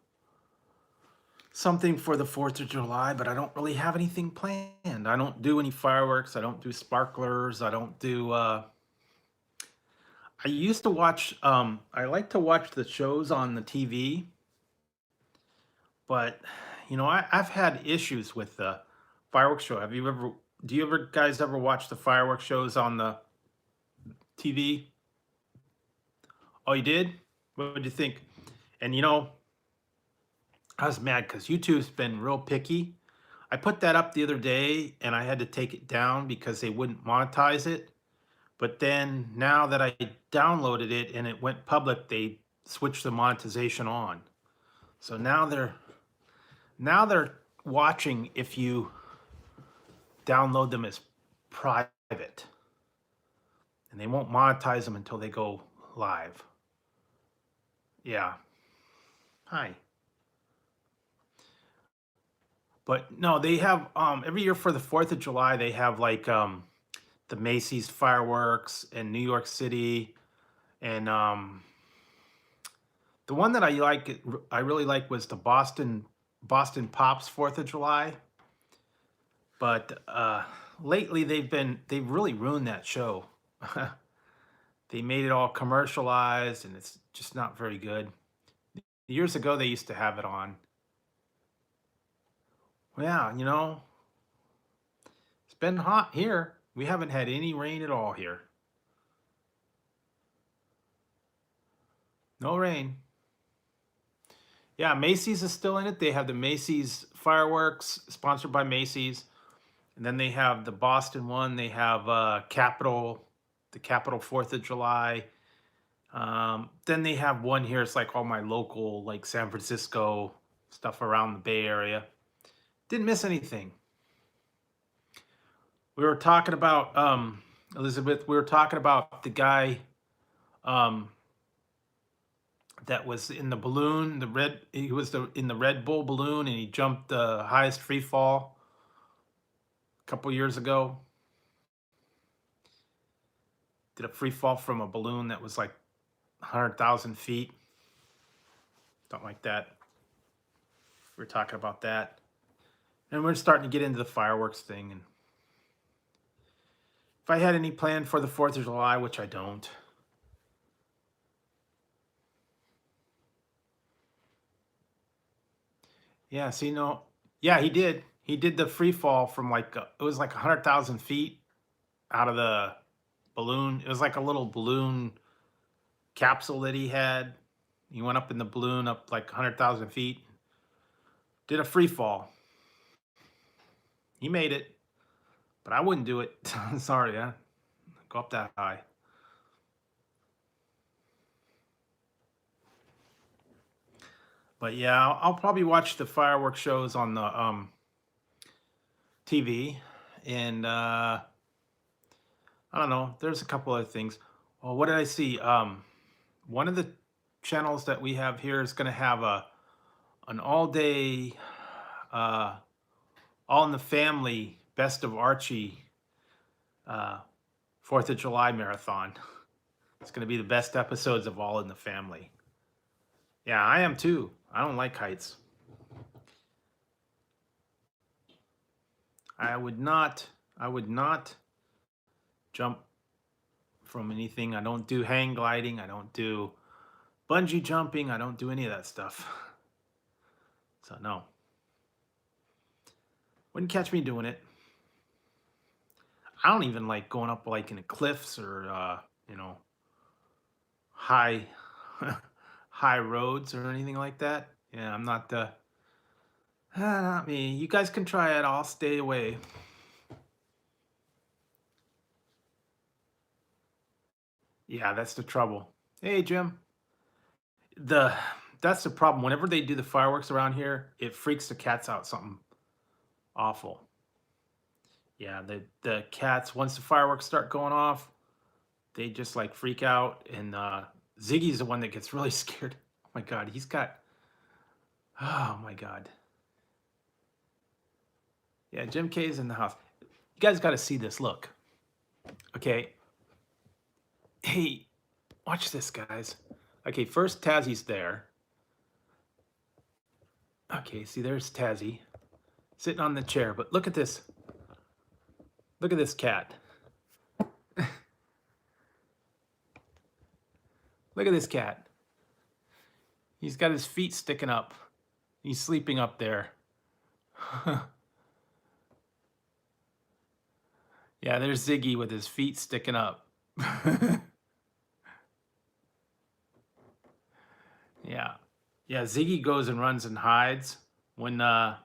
something for the 4th of July, but I don't really have anything planned. I don't do any fireworks. I don't do sparklers. I don't do, I used to watch, I like to watch the shows on the TV, but, I've had issues with the fireworks show. Do you ever guys ever watch the fireworks shows on the TV? Oh, you did? What did you think? And I was mad because YouTube's been real picky. I put that up the other day and I had to take it down because they wouldn't monetize it. But then now that I downloaded it and it went public, they switched the monetization on. So now they're watching if you download them as private. And they won't monetize them until they go live. Yeah. Hi. But no, they have every year for the 4th of July, they have like the Macy's fireworks in New York City. And the one that I really like was the Boston Pops 4th of July. But lately they've really ruined that show. They made it all commercialized and it's just not very good. Years ago they used to have it on. Yeah, it's been hot here. We haven't had any rain at all here. No rain. Yeah, Macy's is still in it. They have the Macy's fireworks sponsored by Macy's. And then they have the Boston one. They have the Capitol 4th of July. Then they have one here. It's like all my local, like San Francisco stuff around the Bay Area. Didn't miss anything. We were talking about, Elizabeth, we were talking about the guy that was in the balloon, he was in the Red Bull balloon and he jumped the highest free fall a couple years ago. Did a free fall from a balloon that was like 100,000 feet. Something like that. We were talking about that. And we're starting to get into the fireworks thing. And if I had any plan for the 4th of July, which I don't. Yeah, see, no. Yeah, he did. He did the free fall from it was like 100,000 feet out of the balloon. It was like a little balloon capsule that he had. He went up in the balloon up like 100,000 feet. Did a free fall. He made it, but I wouldn't do it. Sorry, go up that high. But yeah, I'll probably watch the fireworks shows on the TV, and I don't know. There's a couple other things. Well, what did I see? One of the channels that we have here is going to have an all-day, all in the family best of Archie 4th of July marathon. It's going to be the best episodes of All in the Family. Yeah, I am too. I don't like heights. I would not jump from anything. I don't do hang gliding. I don't do bungee jumping. I don't do any of that stuff. So no. Wouldn't catch me doing it. I don't even like going up like in the cliffs or high high roads or anything like that. Yeah, I'm not not me. You guys can try it. I'll stay away. Yeah, that's the trouble. Hey, Jim. That's the problem. Whenever they do the fireworks around here, it freaks the cats out something awful. Yeah, the cats, once the fireworks start going off, they just like freak out. And Ziggy's the one that gets really scared. Oh my God, oh my God. Yeah, Jim K's in the house. You guys got to see this. Look. Okay. Hey, watch this, guys. Okay, first Tazzy's there. Okay, see, there's Tazzy sitting on the chair. But look at this. Look at this cat. Look at this cat. He's got his feet sticking up. He's sleeping up there. Yeah, there's Ziggy with his feet sticking up. Yeah. Yeah, Ziggy goes and runs and hides when the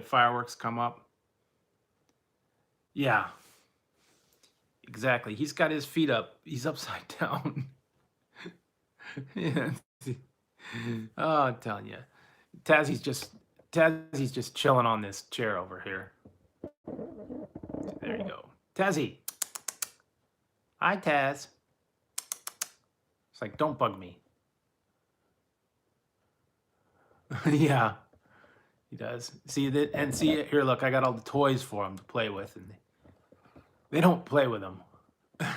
fireworks come up. Yeah, exactly. He's got his feet up. He's upside down. Yeah. Oh, I'm telling you. Tazzy's just chilling on this chair over here. There you go. Tazzy. Hi, Taz. It's like, don't bug me. Yeah, he does. See that, and see here. Look, I got all the toys for him to play with, and they don't play with them. Yeah,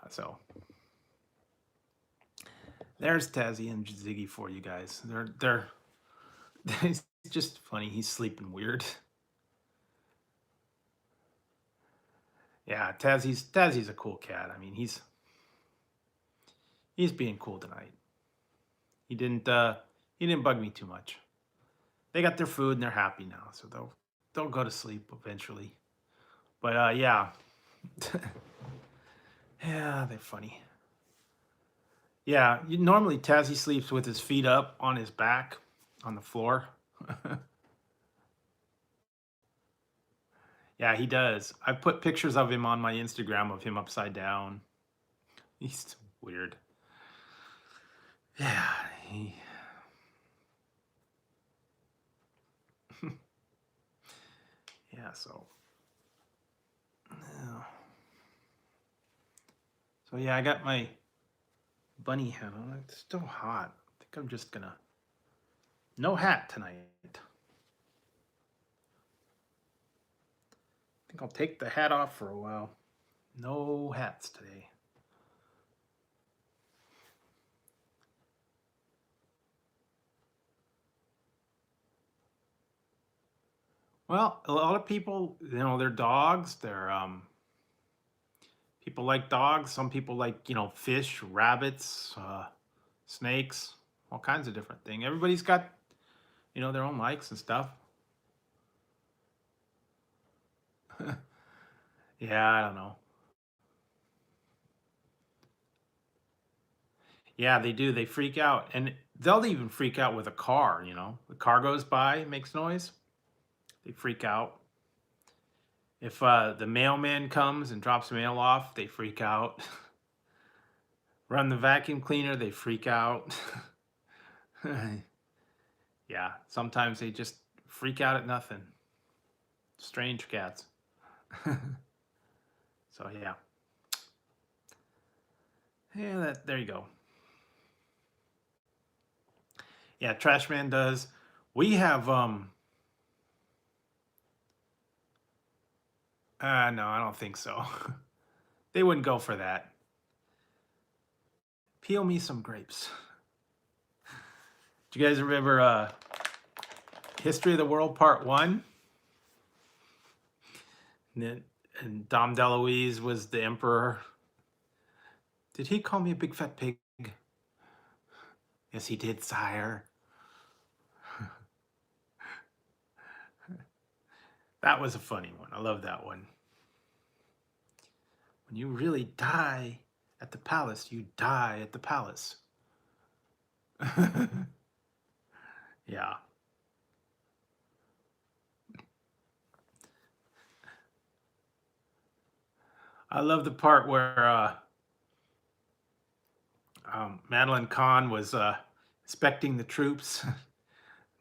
so there's Tazzy and Ziggy for you guys. They're it's just funny. He's sleeping weird. Yeah, Tazzy's a cool cat. I mean, he's being cool tonight. He didn't bug me too much. They got their food and they're happy now, so they'll go to sleep eventually. But yeah. Yeah, they're funny. Yeah, normally Tazzy sleeps with his feet up on his back on the floor. Yeah, he does. I put pictures of him on my Instagram of him upside down. He's weird. Yeah, yeah, so. So yeah, I got my bunny hat on. It's still hot. I think I'm just gonna no hat tonight. I think I'll take the hat off for a while. No hats today. Well, a lot of people, they're dogs. They're people like dogs. Some people like, fish, rabbits, snakes, all kinds of different things. Everybody's got, their own likes and stuff. Yeah, I don't know. Yeah, they do. They freak out. And they'll even freak out with a car, The car goes by, makes noise. They freak out. If the mailman comes and drops mail off, they freak out. Run the vacuum cleaner, they freak out. Yeah, sometimes they just freak out at nothing. Strange cats. So yeah. Yeah, there you go. Yeah, Trash Man does. We have no, I don't think so. They wouldn't go for that. Peel me some grapes. Do you guys remember History of the World Part 1? And Dom DeLuise was the emperor. Did he call me a big fat pig? Yes, he did, sire. That was a funny one. I love that one. When you really die at the palace, you die at the palace. Yeah. I love the part where Madeline Kahn was inspecting the troops.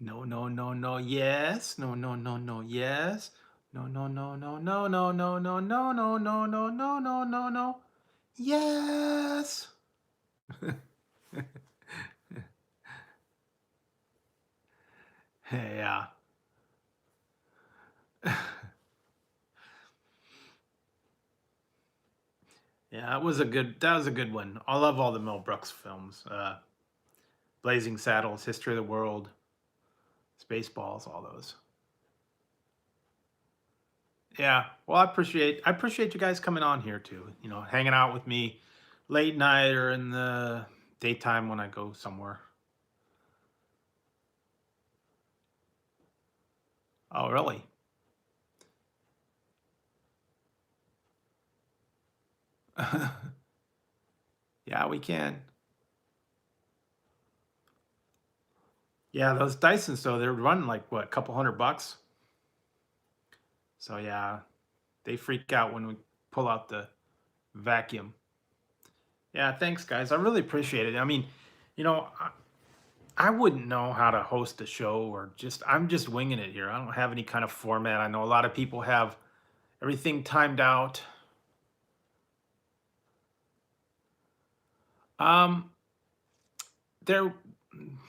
No, no, no, no, yes. No, no, no, no, yes. No, no, no, no, no, no, no, no, no, no, no, no, no, no, no, no. Yes. Yeah. Yeah, that was a good one. I love all the Mel Brooks films. Blazing Saddles, History of the World, Spaceballs, all those. Yeah. Well, I appreciate you guys coming on here too. You know, hanging out with me late night or in the daytime when I go somewhere. Oh, really? Yeah, we can. Yeah, those Dysons though, they're running like what, a couple $100. So yeah, they freak out when we pull out the vacuum. Yeah, thanks guys. I really appreciate it. I mean, you know, I wouldn't know how to host a show or just I'm just winging it here. I don't have any kind of format. I know a lot of people have everything timed out. Um there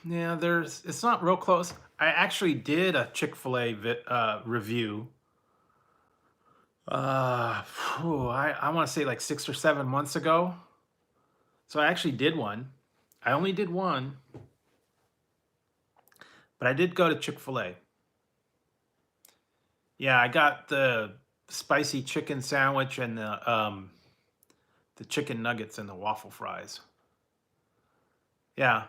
yeah, there's it's not real close. I actually did a Chick-fil-A review. I want to say like 6 or 7 months ago. So I actually did one. I only did one, but I did go to Chick-fil-A. Yeah, I got the spicy chicken sandwich and the chicken nuggets and the waffle fries. Yeah.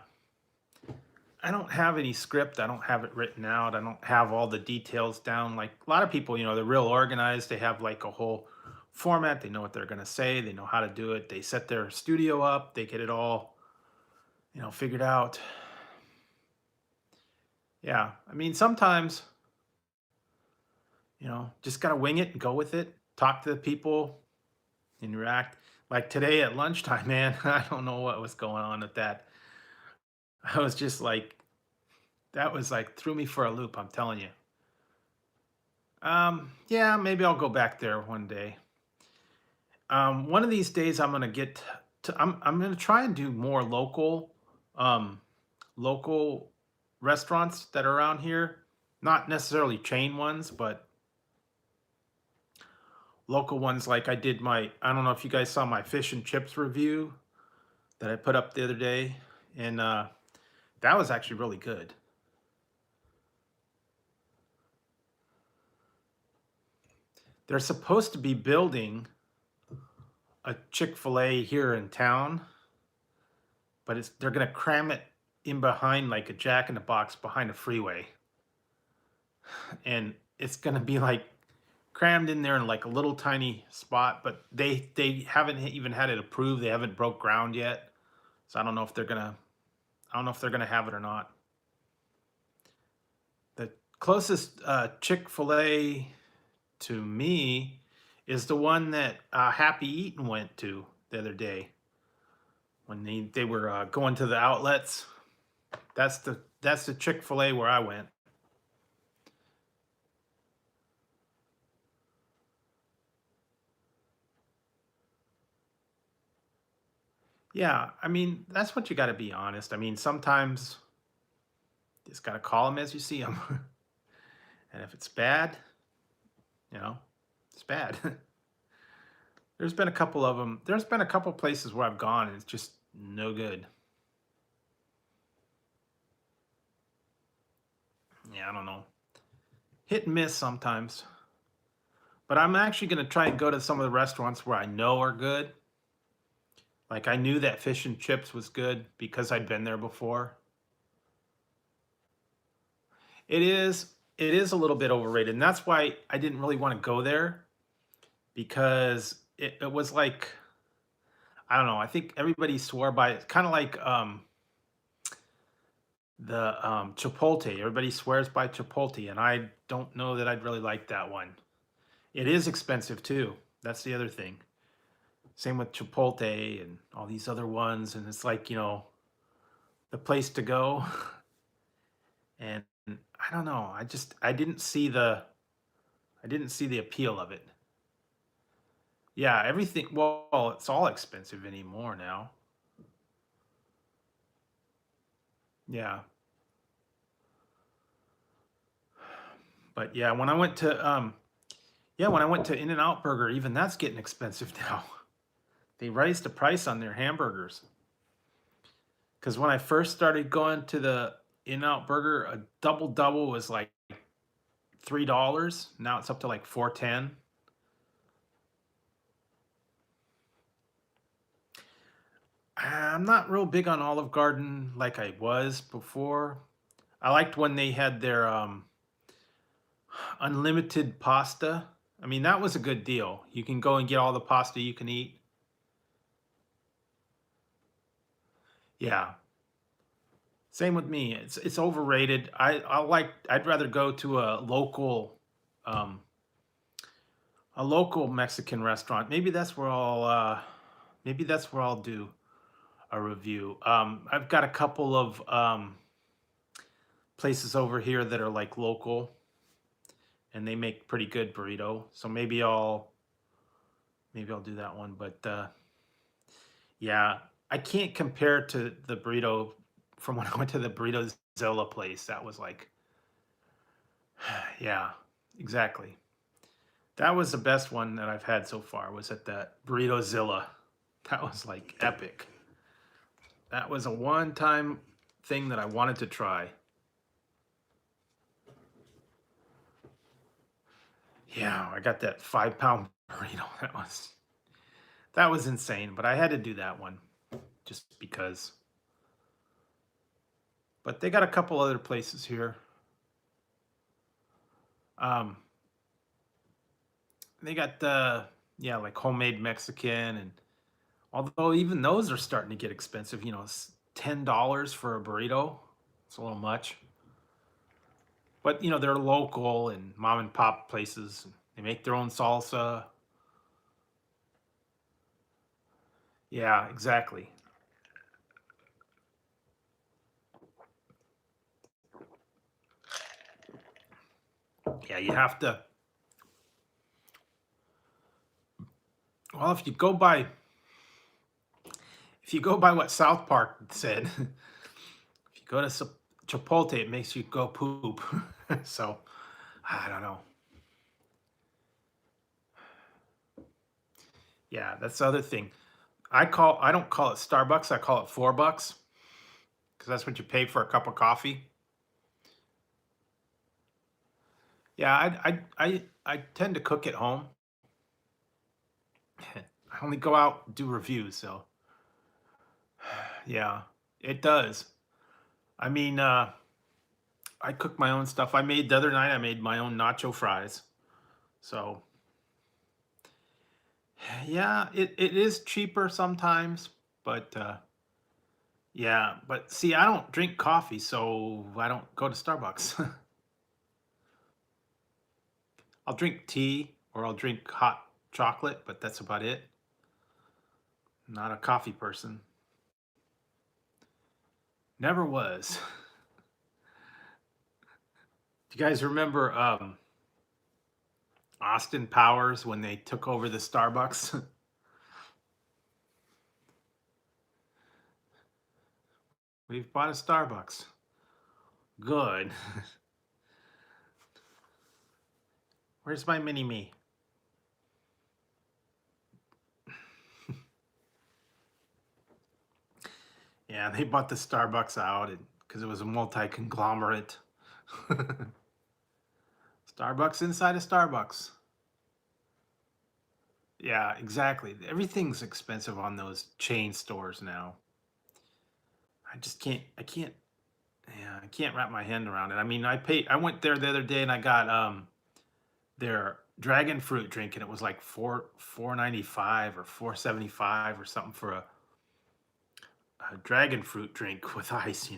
I don't have any script. I don't have it written out. I don't have all the details down. Like a lot of people, you know, they're real organized. They have like a whole format. They know what they're going to say. They know how to do it. They set their studio up. They get it all, you know, figured out. Yeah. I mean, sometimes, you know, just got to wing it and go with it. Talk to the people, interact. Like today at lunchtime, man, I don't know what was going on with that. I was just like, that was like threw me for a loop. I'm telling you. Yeah, maybe I'll go back there one day. One of these days, I'm gonna get to. I'm gonna try and do more um, local restaurants that are around here. Not necessarily chain ones, but local ones. Like I did my. I don't know if you guys saw my fish and chips review that I put up the other day, and that was actually really good. They're supposed to be building a Chick-fil-A here in town, but they're gonna cram it in behind like a Jack in the Box behind a freeway, and it's gonna be like crammed in there in like a little tiny spot. But they haven't even had it approved. They haven't broke ground yet, so I don't know if they're gonna have it or not. The closest Chick-fil-A to me is the one that Happy Eatin' went to the other day when they were going to the outlets. That's the Chick-fil-A where I went. Yeah, I mean that's what you got to be honest. I mean sometimes you just got to call them as you see them, and if it's bad, you know, it's bad. There's been a couple of them. There's been a couple places where I've gone and it's just no good. Yeah, I don't know. Hit and miss sometimes. But I'm actually going to try and go to some of the restaurants where I know are good. Like I knew that fish and chips was good because I'd been there before. It is a little bit overrated, and that's why I didn't really want to go there because it was like I don't know. I think everybody swore by it. Kind of like the Chipotle. Everybody swears by Chipotle, and I don't know that I'd really like that one. It is expensive too. That's the other thing. Same with Chipotle and all these other ones, and it's like, you know, the place to go. And I don't know. I didn't see the appeal of it. Yeah, everything. Well, it's all expensive anymore now. Yeah, but yeah, when I went to In and Out Burger, even that's getting expensive now. They raised the price on their hamburgers. Because when I first started going to the In-N-Out Burger, a double double was like $3. Now it's up to like 4.10. I'm not real big on Olive Garden like I was before. I liked when they had their unlimited pasta. I mean, that was a good deal. You can go and get all the pasta you can eat. Yeah. Same with me. It's overrated. I'd rather go to um a local Mexican restaurant. Maybe that's where I'll do a review. I've got a couple of places over here that are like local and they make pretty good burrito. So maybe I'll do that one, but yeah, I can't compare to the burrito from when I went to the Burrito Zilla place. That was like yeah, exactly. That was the best one that I've had so far was at that Burrito Zilla. That was like epic. That was a one-time thing that I wanted to try. Yeah, I got that 5-pound burrito. That was insane, but I had to do that one just because. But they got a couple other places here. Um, they got the yeah, like homemade Mexican, and although even those are starting to get expensive, it's $10 for a burrito. It's a little much. But they're local and mom and pop places. They make their own salsa. Yeah, exactly. Yeah, you have to. Well, if you go by what South Park said, if you go to Chipotle, it makes you go poop. So I don't know. Yeah, that's the other thing. I don't call it Starbucks. I call it $4 because that's what you pay for a cup of coffee. Yeah, I tend to cook at home. I only go out and do reviews, so yeah, it does. I mean, I cook my own stuff. The other night I made my own nacho fries. So yeah, it is cheaper sometimes, but yeah, but see, I don't drink coffee, so I don't go to Starbucks. I'll drink tea or I'll drink hot chocolate, but that's about it. Not a coffee person. Never was. Do you guys remember Austin Powers when they took over the Starbucks? We've bought a Starbucks. Good. Where's my mini me? Yeah, they bought the Starbucks out because it was a multi-conglomerate. Starbucks inside a Starbucks. Yeah, exactly. Everything's expensive on those chain stores now. I can't wrap my hand around it. I mean, I went there the other day and I got their dragon fruit drink and it was like 4.95 or 4.75 or something for a dragon fruit drink with ice.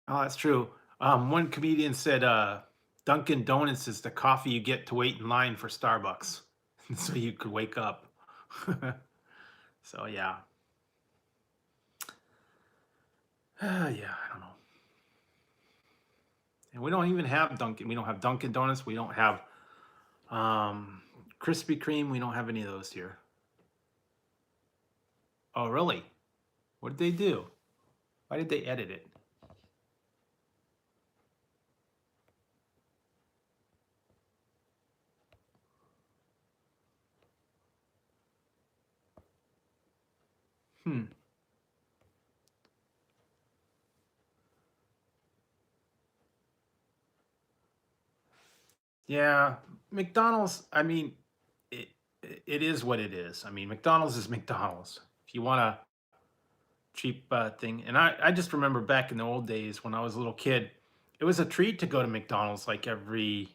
Oh, that's true. One comedian said Dunkin' Donuts is the coffee you get to wait in line for Starbucks, so you could wake up. So yeah, yeah, I don't know. And we don't even have Dunkin'. We don't have Dunkin' Donuts. We don't have um, Krispy Kreme. We don't have any of those here. Oh, really? What did they do? Why did they edit it? Hmm. Yeah, McDonald's, I mean, it it is what it is. I mean, McDonald's is McDonald's. If you want a cheap thing, and I just remember back in the old days when I was a little kid, it was a treat to go to McDonald's like every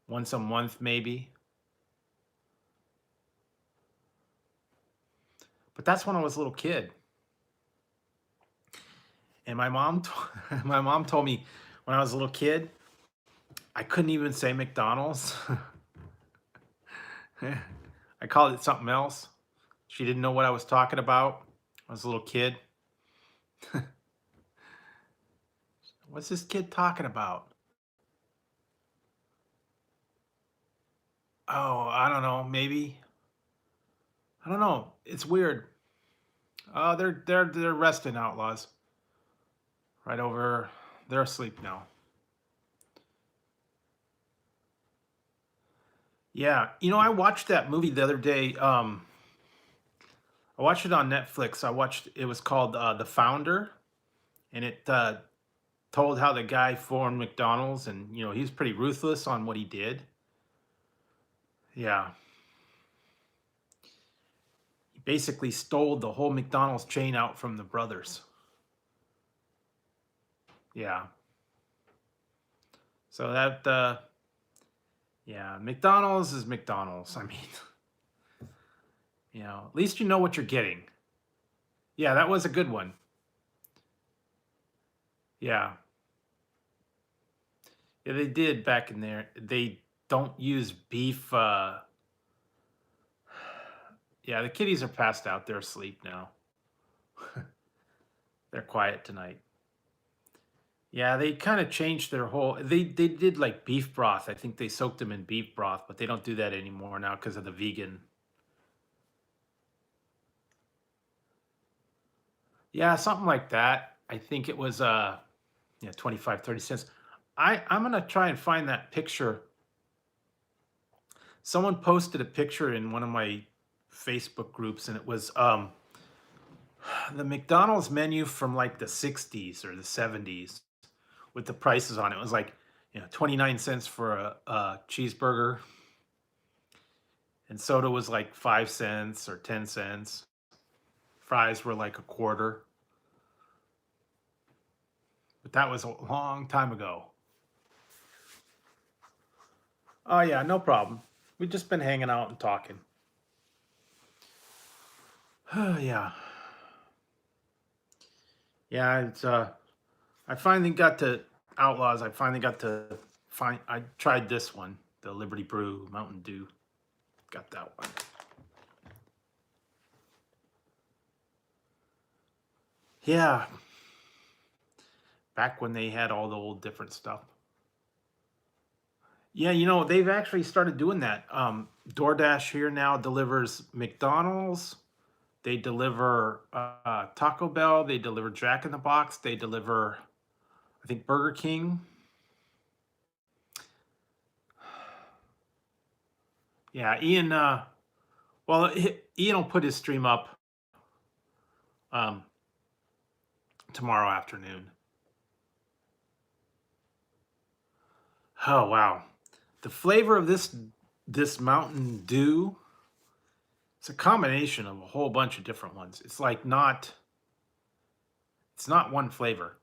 once a month maybe. But that's when I was a little kid, and my mom told me when I was a little kid I couldn't even say McDonald's. I called it something else. She didn't know what I was talking about. I was a little kid. What's this kid talking about? Oh, I don't know. Maybe. I don't know. It's weird. Oh, they're resting, outlaws. Right over. They're asleep now. Yeah, I watched that movie the other day. I watched it on Netflix. I watched. It was called The Founder, and it told how the guy formed McDonald's, and he was pretty ruthless on what he did. Yeah, he basically stole the whole McDonald's chain out from the brothers. Yeah. So that yeah, McDonald's is McDonald's. I mean, at least you know what you're getting. Yeah, that was a good one. Yeah. Yeah, they did back in there. They don't use beef. Yeah, the kitties are passed out. They're asleep now. They're quiet tonight. Yeah, they kind of changed their whole. They did like beef broth. I think they soaked them in beef broth, but they don't do that anymore now because of the vegan. Yeah, something like that. I think it was 25, 30 cents. I'm gonna try and find that picture. Someone posted a picture in one of my Facebook groups, and it was the McDonald's menu from like the 60s or the 70s with the prices on it. It was like 29 cents for a cheeseburger, and soda was like 5 cents or 10 cents. Fries were like a quarter, but that was a long time ago. Oh yeah, no problem. We've just been hanging out and talking. Yeah. Yeah, it's I finally got to Outlaws. I finally got to find I tried this one, the Liberty Brew Mountain Dew. Got that one. Yeah, back when they had all the old different stuff. Yeah, they've actually started doing that. DoorDash here now delivers McDonald's. They deliver Taco Bell. They deliver Jack in the Box. They deliver, I think, Burger King. Yeah, Ian. Well, Ian will put his stream up um, tomorrow afternoon. Oh wow, the flavor of this Mountain Dew. It's a combination of a whole bunch of different ones. It's like not. It's not one flavor.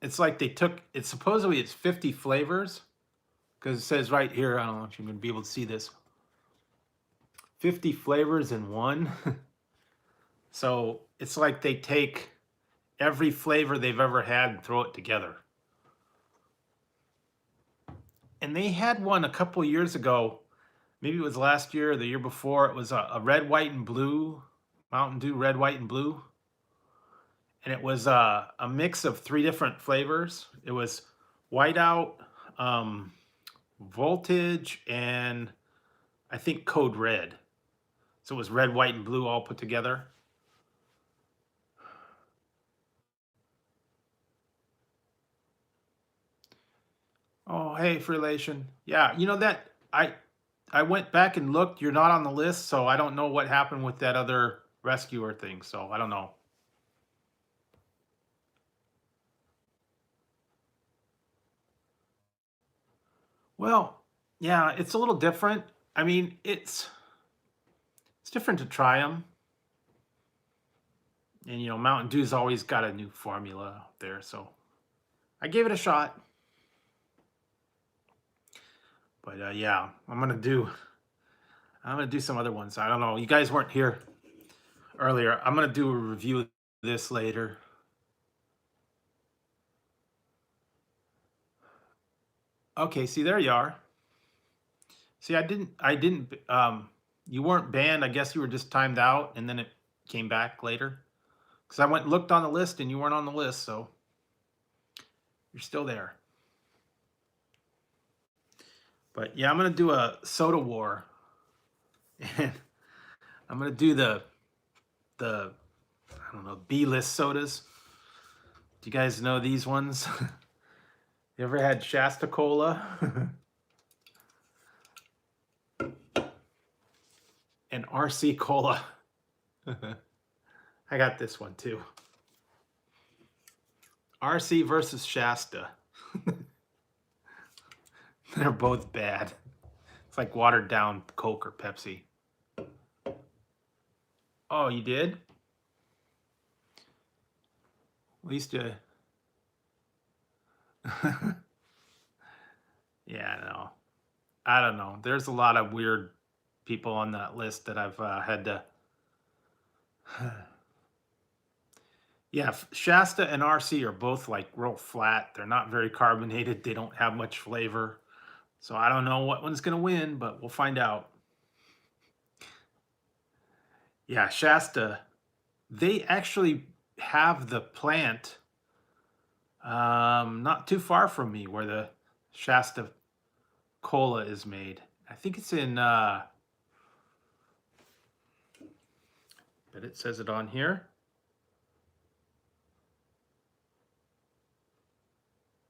It's like they took. It's supposedly it's 50 flavors because it says right here. I don't know if you're going to be able to see this. 50 flavors in one. So it's like they take every flavor they've ever had and throw it together. And they had one a couple years ago. Maybe it was last year or the year before. It was a red, white, and blue Mountain Dew, red, white, and blue. And it was a mix of three different flavors. It was whiteout, voltage, and I think code red. So it was red, white, and blue all put together. Oh, hey, Relation. Yeah, that I went back and looked. You're not on the list, so I don't know what happened with that other. rescuer thing. So I don't know. Well, yeah, it's a little different. I mean, it's different to try them, and Mountain Dew's always got a new formula out there, so I gave it a shot. But yeah, I'm gonna do some other ones. I don't know. You guys weren't here earlier. I'm gonna do a review of this later. Okay, see, there you are. See, I didn't. You weren't banned. I guess you were just timed out, and then it came back later. Because I went and looked on the list, and you weren't on the list, so you're still there. But yeah, I'm gonna do a soda war, and I'm gonna do the I don't know, B-list sodas. Do you guys know these ones? You ever had Shasta Cola and RC Cola? I got this one too. RC versus Shasta. They're both bad. It's like watered down Coke or Pepsi. Oh, you did? At least you. Yeah, no. I don't know. There's a lot of weird people on that list that I've had to. Yeah, Shasta and RC are both like real flat. They're not very carbonated. They don't have much flavor. So I don't know what one's going to win, but we'll find out. Yeah, Shasta, they actually have the plant not too far from me where the Shasta Cola is made. I think it's in, but it says it on here.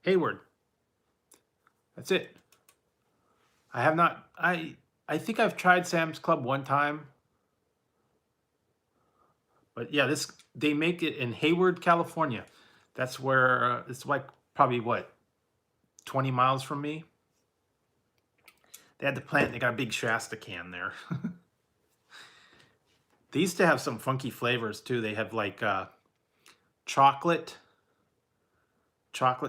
Hayward. That's it. I have not, I think I've tried Sam's Club one time. But yeah, they make it in Hayward, California. That's where it's like probably what 20 miles from me. They had the plant. They got a big Shasta can there. They used to have some funky flavors too. They have like chocolate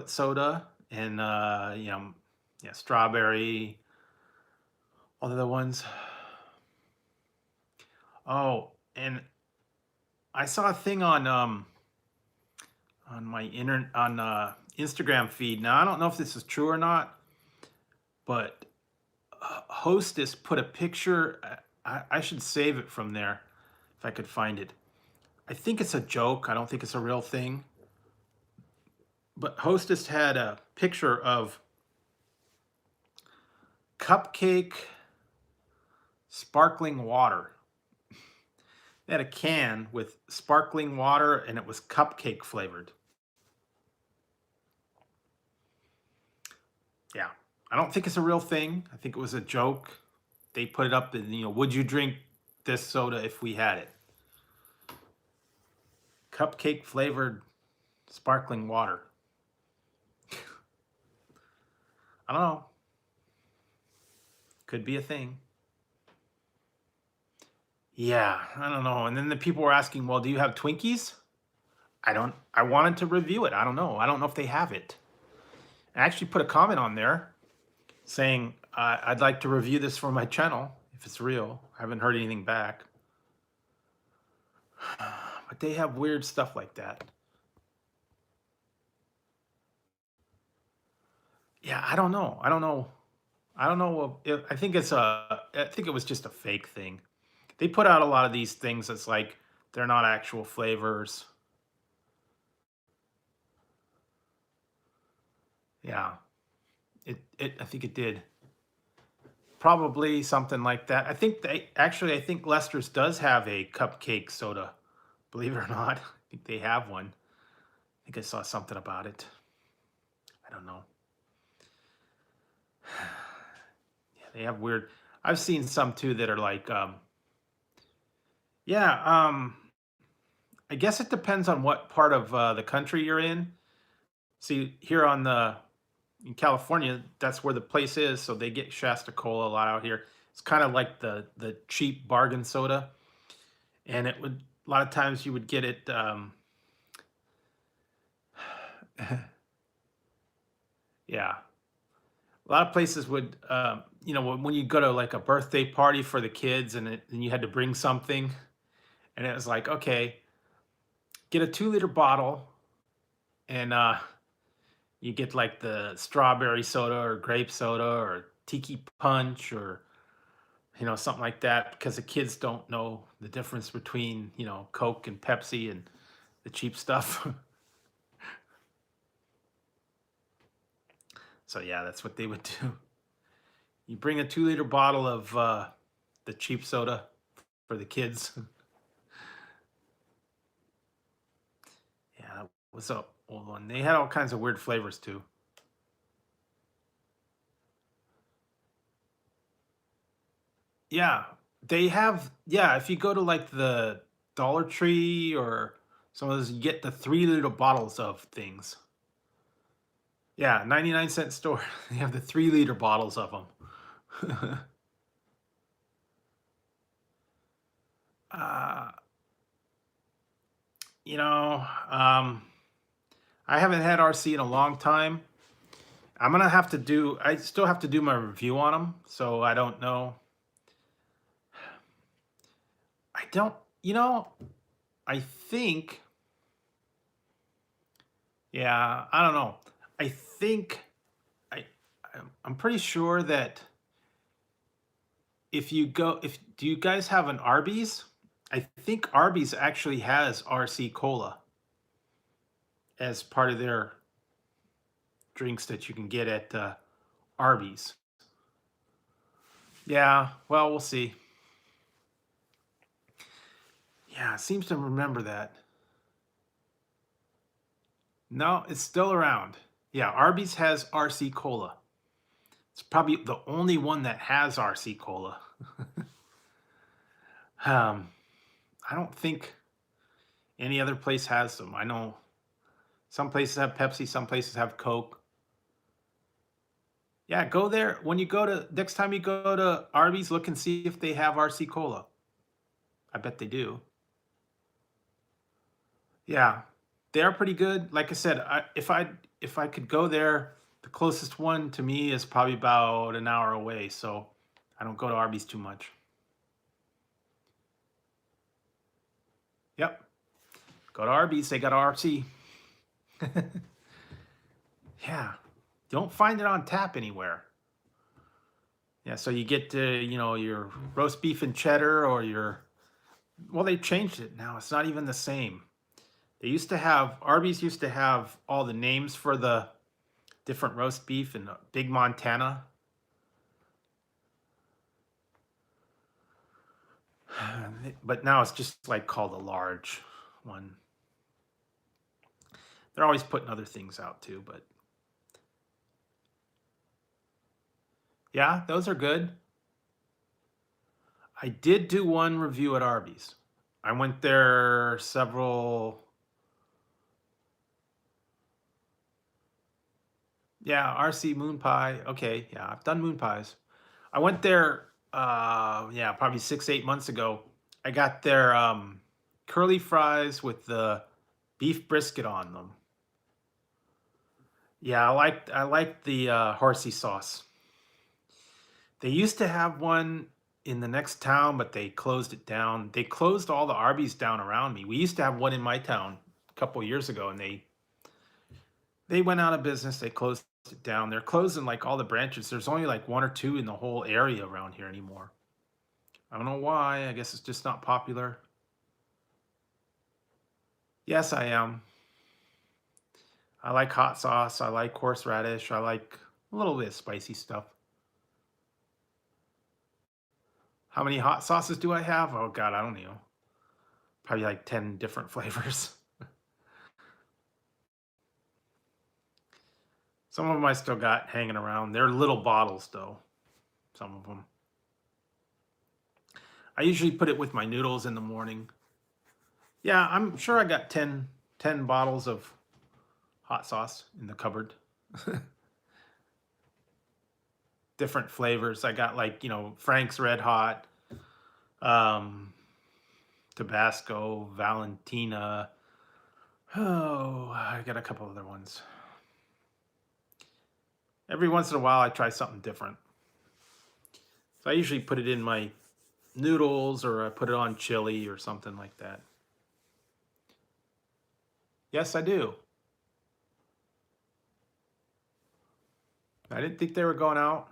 soda and yeah, strawberry. Other ones. Oh, and I saw a thing on my Instagram feed. Now I don't know if this is true or not, but Hostess put a picture. I should save it from there if I could find it. I think it's a joke. I don't think it's a real thing. But Hostess had a picture of cupcake sparkling water. They had a can with sparkling water and it was cupcake flavored. Yeah. I don't think it's a real thing. I think it was a joke. They put it up and, would you drink this soda if we had it? Cupcake flavored sparkling water. I don't know. Could be a thing. Yeah, I don't know. And then the people were asking, well, do you have Twinkies? I wanted to review it. I don't know. I don't know if they have it. I actually put a comment on there saying, I'd like to review this for my channel if it's real. I haven't heard anything back. But they have weird stuff like that. Yeah, I don't know. I don't know. I don't know. I think I think it was just a fake thing. They put out a lot of these things that's like they're not actual flavors. Yeah, I think it did. Probably something like that. I think Lester's does have a cupcake soda. Believe it or not, I think they have one. I think I saw something about it. I don't know. Yeah, they have weird. I've seen some too that are like Yeah, I guess it depends on what part of the country you're in. See, here in California, that's where the place is, so they get Shasta Cola a lot out here. It's kind of like the cheap bargain soda, and it would a lot of times you would get it. Yeah, a lot of places would, when you go to like a birthday party for the kids, and you had to bring something, and it was like, okay, get a 2 liter bottle, and you get like the strawberry soda or grape soda or tiki punch or something like that because the kids don't know the difference between Coke and Pepsi and the cheap stuff. So yeah, that's what they would do. You bring a 2 liter bottle of the cheap soda for the kids. Yeah, that was a old one. They had all kinds of weird flavors too. Yeah, they have. Yeah, if you go to like the Dollar Tree or some of those, you get the 3 liter bottles of things. Yeah, 99-cent store. They have the 3 liter bottles of them. uh, you know, I haven't had RC in a long time. I still have to do my review on them, so I don't know. I don't, you know, I think, yeah, I don't know. I think I'm pretty sure that if do you guys have an Arby's? I think Arby's actually has RC Cola as part of their drinks that you can get at Arby's. Yeah, well, we'll see. Yeah, it seems to remember that. No, it's still around. Yeah, Arby's has RC Cola. It's probably the only one that has RC Cola. um, I don't think any other place has them. I know some places have Pepsi, some places have Coke. Yeah, go there. When you go to next time you go to Arby's, look and see if they have RC Cola. I bet they do. Yeah, they are pretty good. Like I said, if I could go there, the closest one to me is probably about an hour away. So I don't go to Arby's too much. Yep, go to Arby's. They got RC. Yeah, don't find it on tap anywhere. Yeah, so you get your roast beef and cheddar or well, they changed it now. It's not even the same. Arby's used to have all the names for the different roast beef and Big Montana. But now it's just like called a large one. They're always putting other things out too, but yeah, those are good. I did do one review at Arby's. I went there several. Yeah, RC Moon Pie. Okay, yeah, I've done moon pies. I went there yeah, probably 6, 8 months ago. I got their curly fries with the beef brisket on them. Yeah, I like the horsey sauce. They used to have one in the next town, but they closed it down. They closed all the Arby's down around me. We used to have one in my town a couple years ago, and they went out of business. They closed it down. They're closing like all the branches. There's only like one or two in the whole area around here anymore. I don't know why. I guess it's just not popular. Yes, I am. I like hot sauce. I like horseradish. I like a little bit of spicy stuff. How many hot sauces do I have? Oh God, I don't know. Probably like 10 different flavors. Some of them I still got hanging around. They're little bottles though. Some of them. I usually put it with my noodles in the morning. Yeah, I'm sure I got 10 bottles of hot sauce in the cupboard. Different flavors. I got like, Frank's Red Hot, um, Tabasco, Valentina. Oh, I got a couple other ones. Every once in a while, I try something different. So I usually put it in my noodles or I put it on chili or something like that. Yes, I do. I didn't think they were going out.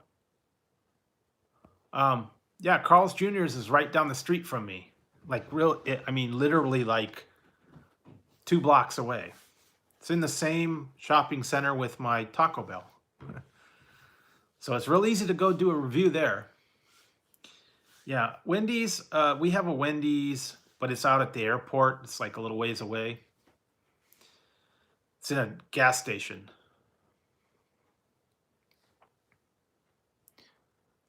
Yeah, Carl's Jr.'s is right down the street from me. Like I mean, literally like 2 blocks away. It's in the same shopping center with my Taco Bell. So it's real easy to go do a review there. Yeah, Wendy's, we have a Wendy's, but it's out at the airport. It's like a little ways away. It's in a gas station.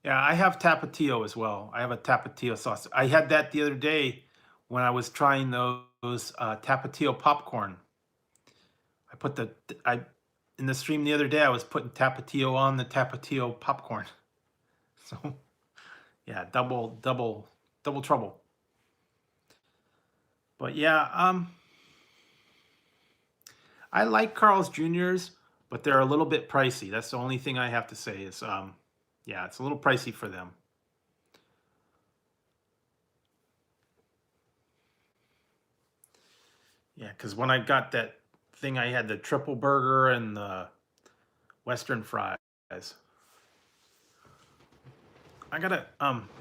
Yeah, I have Tapatio as well. I have a Tapatio sauce. I had that the other day when I was trying those Tapatio popcorn. I put I in the stream the other day. I was putting Tapatio on the Tapatio popcorn. So yeah, double trouble. But yeah, I like Carl's Jr.'s, but they're a little bit pricey. That's the only thing I have to say is, yeah, it's a little pricey for them. Yeah, because when I got that thing, I had the triple burger and the Western fries. I gotta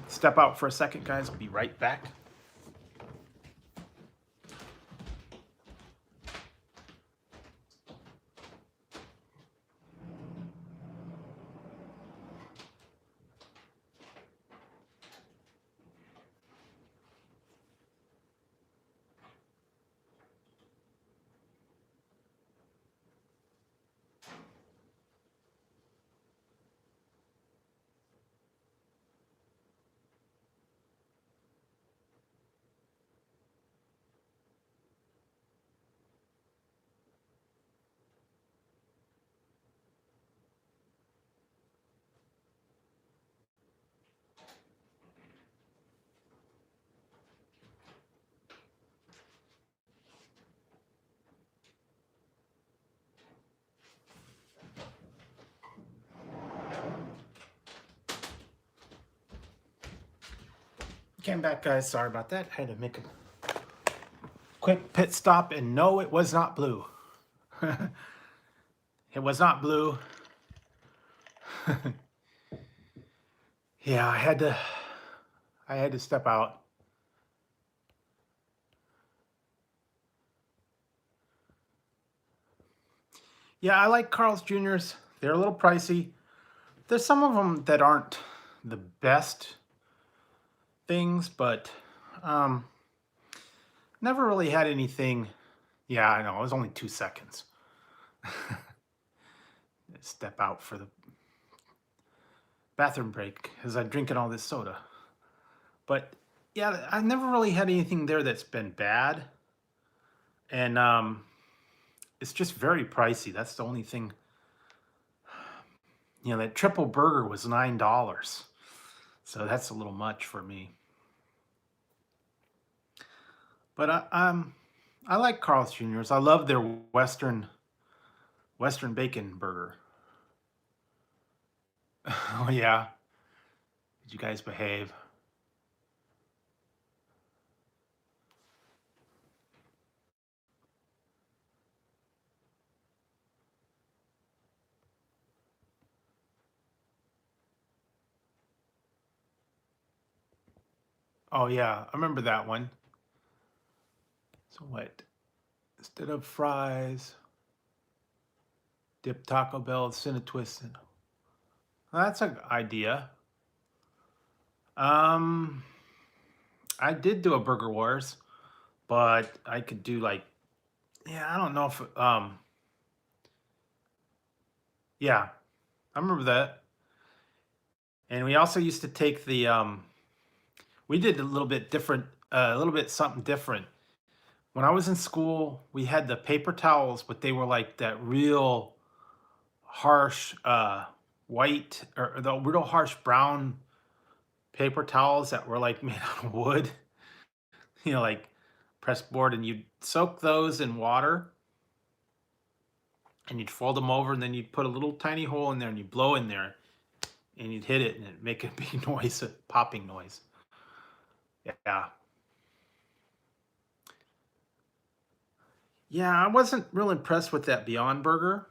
step out for a second, guys. I'll be right back. Came back, guys. Sorry about that. I had to make a quick pit stop, and no, it was not blue. It was not blue. Yeah, I had to step out. Yeah, I like Carl's Jr.'s. They're a little pricey. There's some of them that aren't the best things, but never really had anything. Yeah, I know. It was only 2 seconds. Step out for the bathroom break as I'm drinking all this soda. But yeah, I've never really had anything there that's been bad. And it's just very pricey. That's the only thing. That triple burger was $9. So that's a little much for me. But I like Carl's Jr.'s. I love their Western bacon burger. Oh yeah. Did you guys behave? Oh yeah, I remember that one. So what? Instead of fries, dip Taco Bell, Cinna Twist. Well, that's an idea. Um, I did do a Burger Wars, but I could do like, yeah, I don't know if, yeah, I remember that. And we also used to take We did a little bit different, a little bit something different. When I was in school, we had the paper towels, but they were like that real harsh white or the real harsh brown paper towels that were like made out of wood, like pressed board, and you'd soak those in water and you'd fold them over, and then you'd put a little tiny hole in there and you'd blow in there and you'd hit it and it'd make a big noise, a popping noise. Yeah. Yeah, I wasn't real impressed with that Beyond Burger.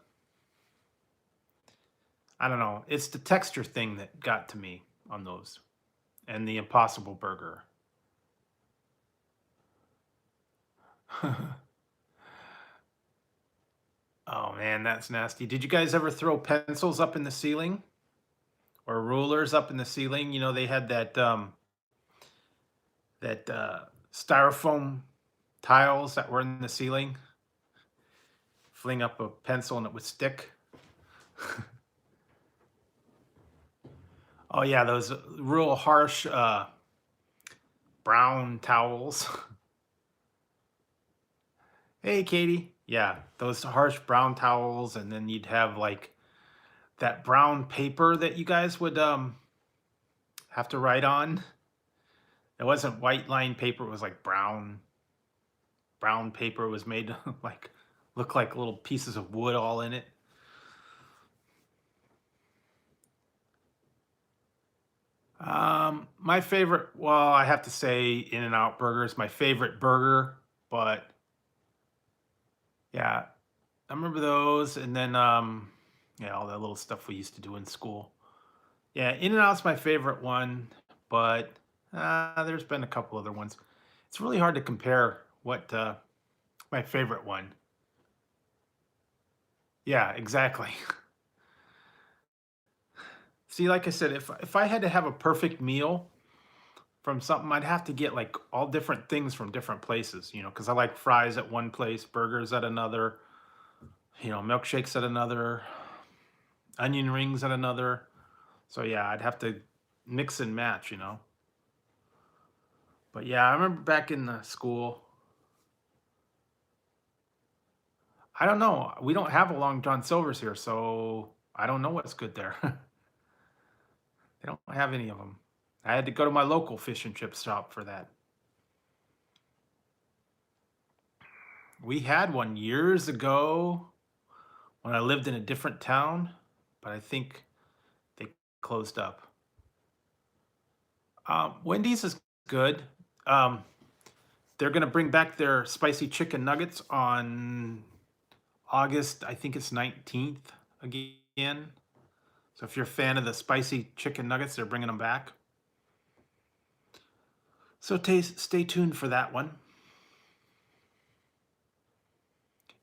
I don't know. It's the texture thing that got to me on those, and the Impossible Burger. Oh man, that's nasty. Did you guys ever throw pencils up in the ceiling or rulers up in the ceiling? They had that styrofoam tiles that were in the ceiling. Fling up a pencil and it would stick. Oh yeah, those real harsh brown towels. Hey, Katie. Yeah, those harsh brown towels, and then you'd have like that brown paper that you guys would have to write on. It wasn't white line paper, it was like brown paper. It was made like look like little pieces of wood all in it. My favorite, well, I have to say In-N-Out Burger is my favorite burger, but yeah, I remember those, and then yeah, all that little stuff we used to do in school. Yeah, In-N-Out's my favorite one, but there's been a couple other ones. It's really hard to compare what my favorite one. Yeah, exactly. See, like I said, if I had to have a perfect meal from something, I'd have to get like all different things from different places, because I like fries at one place, burgers at another, milkshakes at another, onion rings at another. So yeah, I'd have to mix and match. But yeah, I remember back in the school, I don't know. We don't have a Long John Silver's here, so I don't know what's good there. They don't have any of them. I had to go to my local fish and chip shop for that. We had one years ago when I lived in a different town, but I think they closed up. Wendy's is good. Um, they're going to bring back their spicy chicken nuggets on August, I think it's 19th again. So if you're a fan of the spicy chicken nuggets, they're bringing them back. So stay tuned for that one.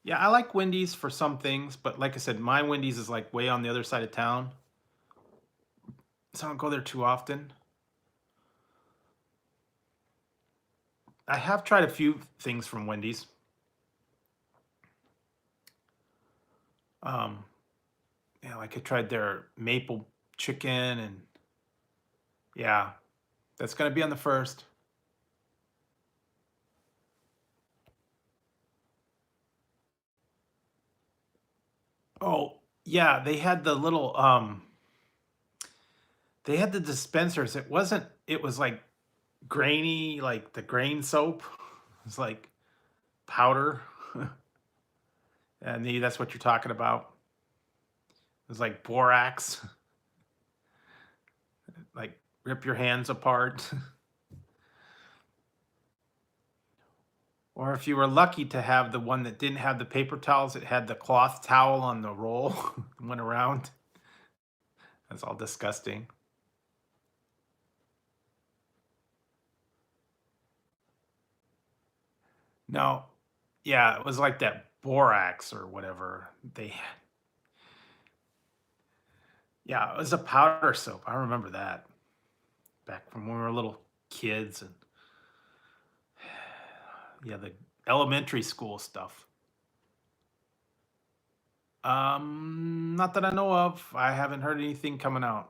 Yeah, I like Wendy's for some things, but like I said, my Wendy's is like way on the other side of town. So I don't go there too often. I have tried a few things from Wendy's. Um, like I tried their maple chicken, and yeah, that's gonna be on the first. Oh, yeah, they had the dispensers. It was like grainy, like the grain soap. It's like powder. And maybe that's what you're talking about. It was like borax, like rip your hands apart. Or if you were lucky to have the one that didn't have the paper towels, it had the cloth towel on the roll, went around. That's all disgusting. No, yeah, it was like that borax or whatever. Yeah, it was a powder soap. I remember that back from when we were little kids, and yeah, the elementary school stuff. Not that I know of. I haven't heard anything coming out.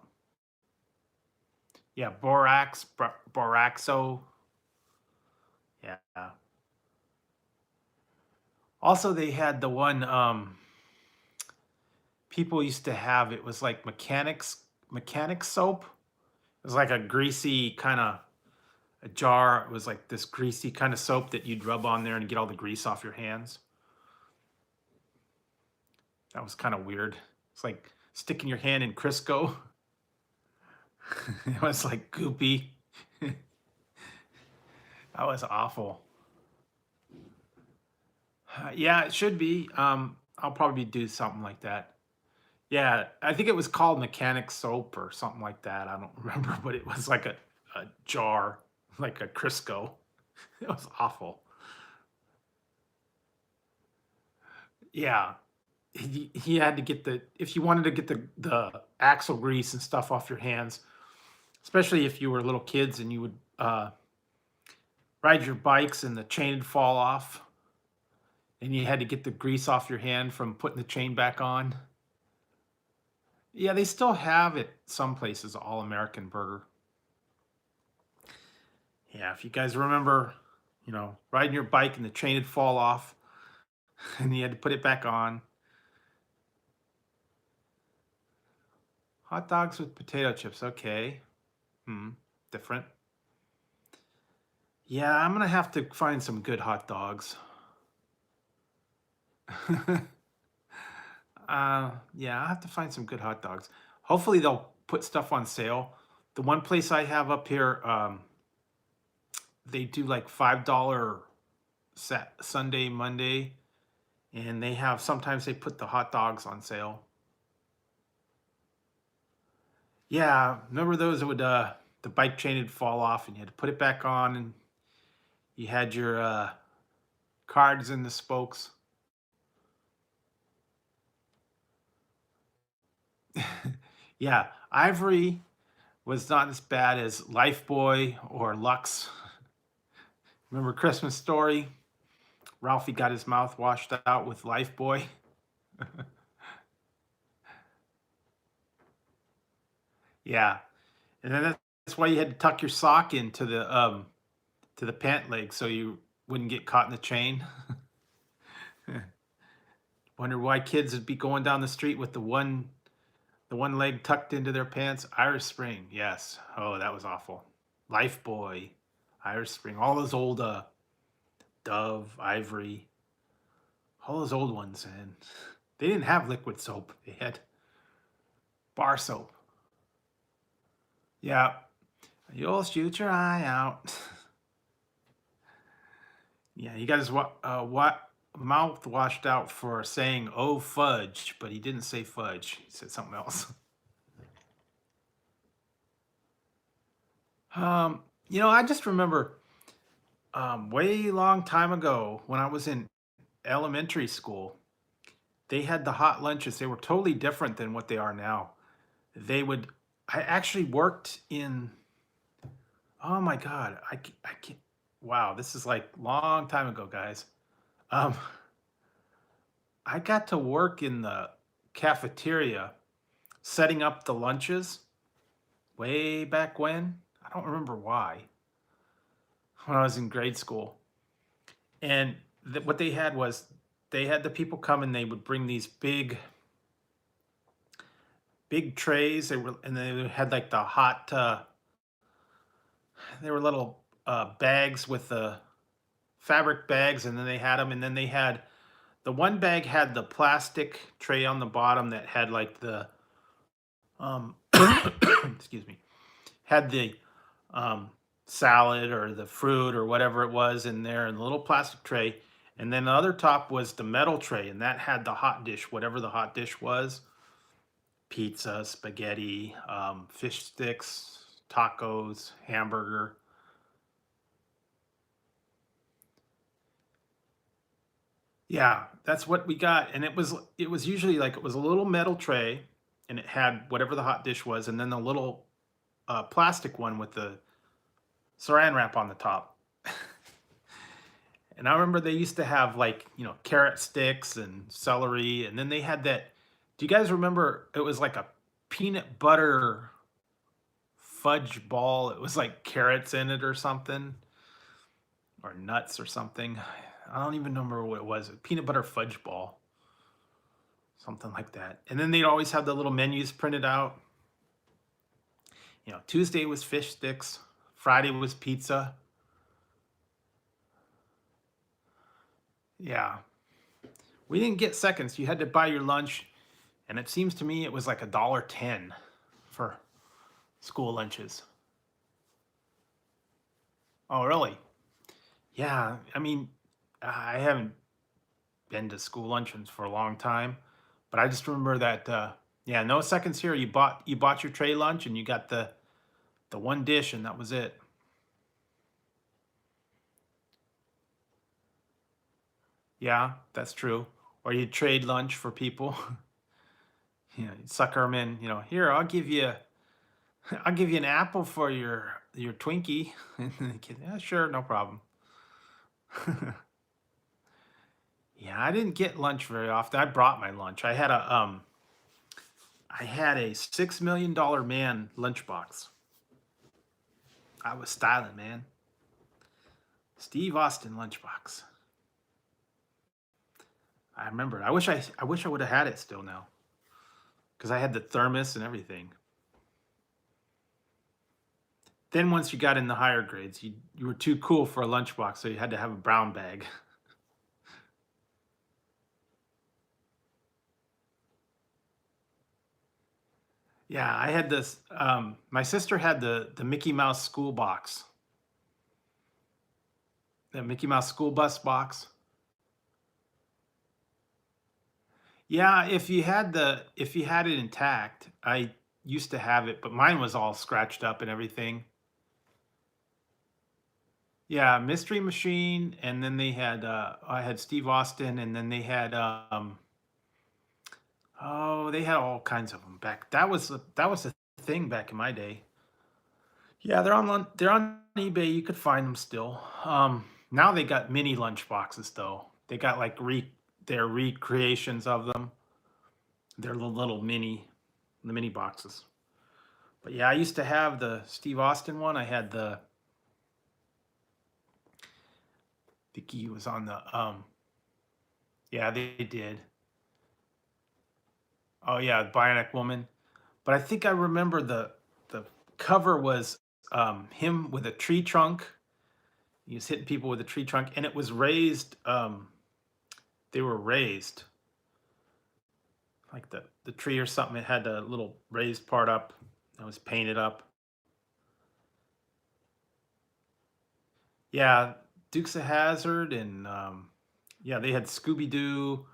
Yeah, Boraxo. Yeah. Also, they had the one people used to have. It was like mechanic soap. It was like a greasy kind of a jar. It was like this greasy kind of soap that you'd rub on there and get all the grease off your hands. That was kind of weird. It's like sticking your hand in Crisco. It was like goopy. That was awful. Yeah, it should be. I'll probably do something like that. Yeah, I think it was called mechanic soap or something like that. I don't remember, but it was like a jar, like a Crisco. It was awful. Yeah, he had to get the if you wanted to get the axle grease and stuff off your hands, especially if you were little kids and you would ride your bikes and the chain would fall off, and you had to get the grease off your hand from putting the chain back on. Yeah, they still have it some places, All American Burger. Yeah, if you guys remember, riding your bike and the chain would fall off and you had to put it back on. Hot dogs with potato chips. Okay. Different. Yeah, I'm gonna have to find some good hot dogs. Yeah, I have to find some good hot dogs. Hopefully they'll put stuff on sale. The one place I have up here, they do like $5 Sunday, Monday, and they have sometimes they put the hot dogs on sale. Yeah, remember those that would the bike chain would fall off and you had to put it back on and you had your cards in the spokes. Yeah, Ivory was not as bad as Lifebuoy or Lux. Remember Christmas Story? Ralphie got his mouth washed out with Lifebuoy. Yeah, and then that's why you had to tuck your sock into the pant leg so you wouldn't get caught in the chain. Wonder why kids would be going down the street with the one leg tucked into their pants. Irish Spring, yes. Oh, that was awful. Lifebuoy, Irish Spring, all those old Dove, Ivory, all those old ones, and they didn't have liquid soap. They had bar soap. Yeah, you'll shoot your eye out. Yeah, you got his what mouth washed out for saying "oh fudge," but he didn't say fudge. He said something else. I just remember way long time ago when I was in elementary school, they had the hot lunches. They were totally different than what they are now. They would. I actually worked in. Oh my God, I can't. Wow, this is like long time ago, guys. Um, I got to work in the cafeteria setting up the lunches way back when. I don't remember why. When I was in grade school. And what they had was they had the people come and they would bring these big trays. They had like the hot they were little bags with the fabric bags, and then they had them, and then they had the one bag had the plastic tray on the bottom that had like the um excuse me, had the um salad or the fruit or whatever it was in there in the little plastic tray, and then the other top was the metal tray, and that had the hot dish, whatever the hot dish was: pizza, spaghetti, fish sticks, tacos, hamburger. Yeah, that's what we got, and it was usually like it was a little metal tray, and it had whatever the hot dish was, and then the little plastic one with the saran wrap on the top. And I remember they used to have like carrot sticks and celery, and then they had that. Do you guys remember? It was like a peanut butter fudge ball. It was like carrots in it or something, or nuts or something. I don't even remember what it was. Peanut butter fudge ball, something like that. And then they'd always have the little menus printed out. Tuesday was fish sticks, Friday was pizza. Yeah, we didn't get seconds. You had to buy your lunch, and it seems to me it was like $1.10 for school lunches. Oh, really? Yeah, I mean, I haven't been to school luncheons for a long time, but I just remember that. Yeah, no seconds here. You bought your tray lunch, and you got the one dish, and that was it. Yeah, that's true. Or you trade lunch for people. You sucker them in. Here, I'll give you an apple for your Twinkie. And the kid, yeah, sure, no problem. Yeah, I didn't get lunch very often. I brought my lunch. I had a $6 million man lunchbox. I was styling, man. Steve Austin lunchbox. I remember. I wish I would have had it still now, because I had the thermos and everything. Then once you got in the higher grades, you were too cool for a lunchbox, so you had to have a brown bag. Yeah, I had this. My sister had the Mickey Mouse school box, the Mickey Mouse school bus box. Yeah, if you had it intact, I used to have it, but mine was all scratched up and everything. Yeah, Mystery Machine, and then I had Steve Austin, and then they had oh, they had all kinds of them back. That was a thing back in my day. Yeah, they're on eBay. You could find them still. Now they got mini lunch boxes though. They got like their recreations of them. They're the mini boxes. But yeah, I used to have the Steve Austin one. I had the Vicky was on the yeah, they did. Oh yeah, Bionic Woman. But I think I remember the cover was him with a tree trunk. He was hitting people with a tree trunk, and it was raised. They were raised like the tree or something. It had a little raised part up that was painted up. Yeah, Dukes of Hazard, and yeah, they had Scooby Doo.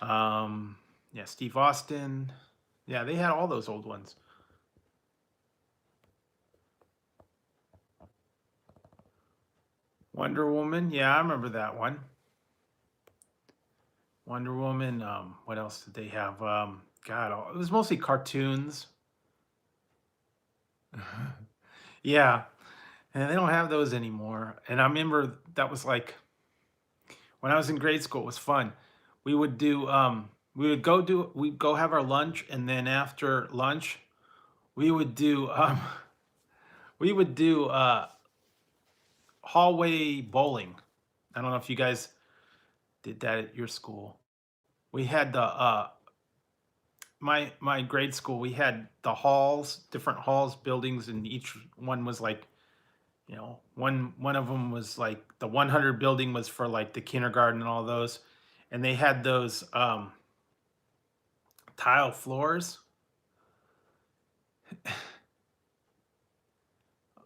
Yeah, Steve Austin. Yeah, they had all those old ones. Wonder Woman. Yeah, I remember that one. Wonder Woman. What else did they have? God, it was mostly cartoons. Yeah, and they don't have those anymore. And I remember that was like when I was in grade school. It was fun. We'd go have our lunch, and then after lunch, we would do we would do hallway bowling. I don't know if you guys did that at your school. We had my grade school. We had the halls, different halls, buildings, and each one was like, one of them was like the 100 building was for like the kindergarten and all those, and they had those tile floors.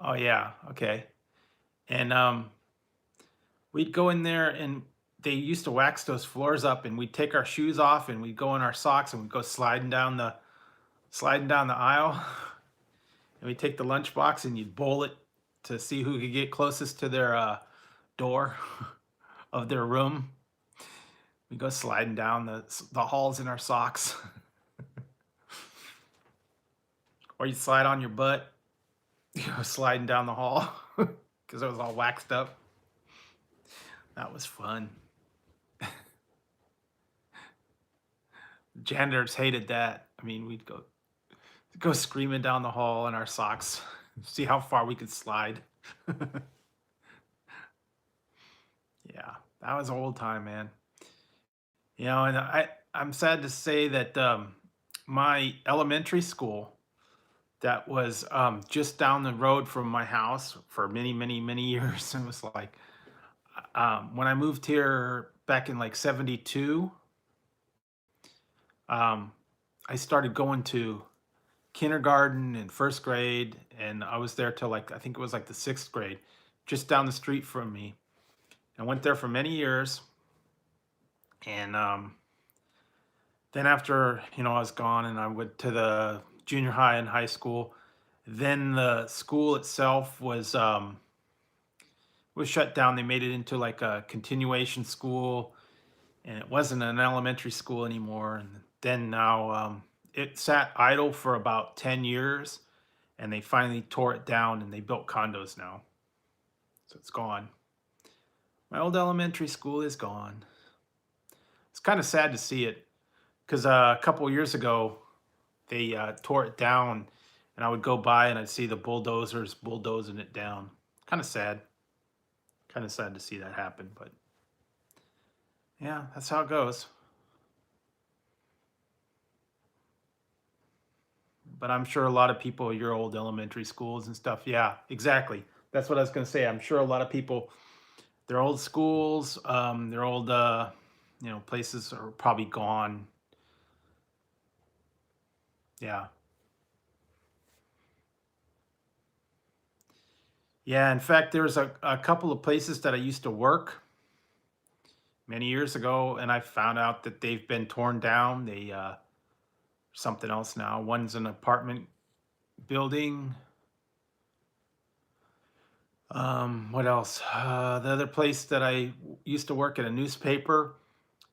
Oh yeah, okay. And we'd go in there, and they used to wax those floors up, and we'd take our shoes off, and we'd go in our socks, and we'd go sliding down the aisle. And we'd take the lunchbox, and you'd bowl it to see who could get closest to their door of their room. We go sliding down the halls in our socks. Or you slide on your butt, sliding down the hall because it was all waxed up. That was fun. Janitors hated that. I mean, we'd go screaming down the hall in our socks. See how far we could slide. Yeah, that was old time, man. And I'm sad to say that my elementary school that was just down the road from my house for many, many, many years. It was like when I moved here back in like '72, um, I started going to kindergarten and first grade, and I was there till like I think it was like the sixth grade, just down the street from me. I went there for many years, and then after I was gone, and I went to the junior high and high school. Then the school itself was shut down. They made it into like a continuation school, and it wasn't an elementary school anymore. And then now it sat idle for about 10 years, and they finally tore it down and they built condos now. So it's gone. My old elementary school is gone. It's kind of sad to see it because a couple of years ago they tore it down, and I would go by and I'd see the bulldozers bulldozing it down. Kind of sad. Kind of sad to see that happen, but yeah, that's how it goes. But I'm sure a lot of people, your old elementary schools and stuff. Yeah, exactly. That's what I was going to say. I'm sure a lot of people, their old schools, their old, places are probably gone. Yeah. Yeah. In fact, there's a couple of places that I used to work many years ago, and I found out that they've been torn down. They, something else now. One's an apartment building. What else? The other place that I used to work at a newspaper,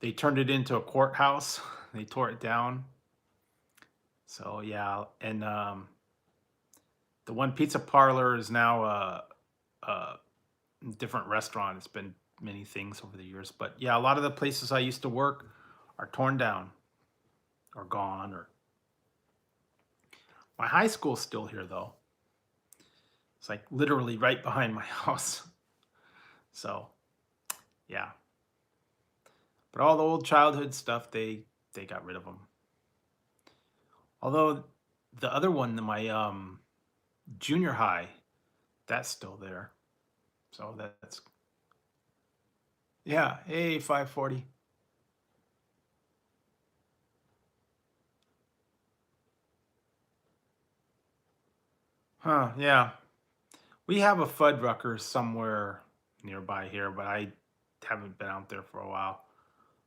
they turned it into a courthouse. They tore it down. So yeah, and the one pizza parlor is now a different restaurant. It's been many things over the years, but yeah, a lot of the places I used to work are torn down or gone. Or my high school's still here though. It's like literally right behind my house. So yeah, but all the old childhood stuff they got rid of them. Although the other one, my junior high, that's still there. So that's yeah. Hey, 540. Huh? Yeah. We have a Fuddruckers somewhere nearby here, but I haven't been out there for a while.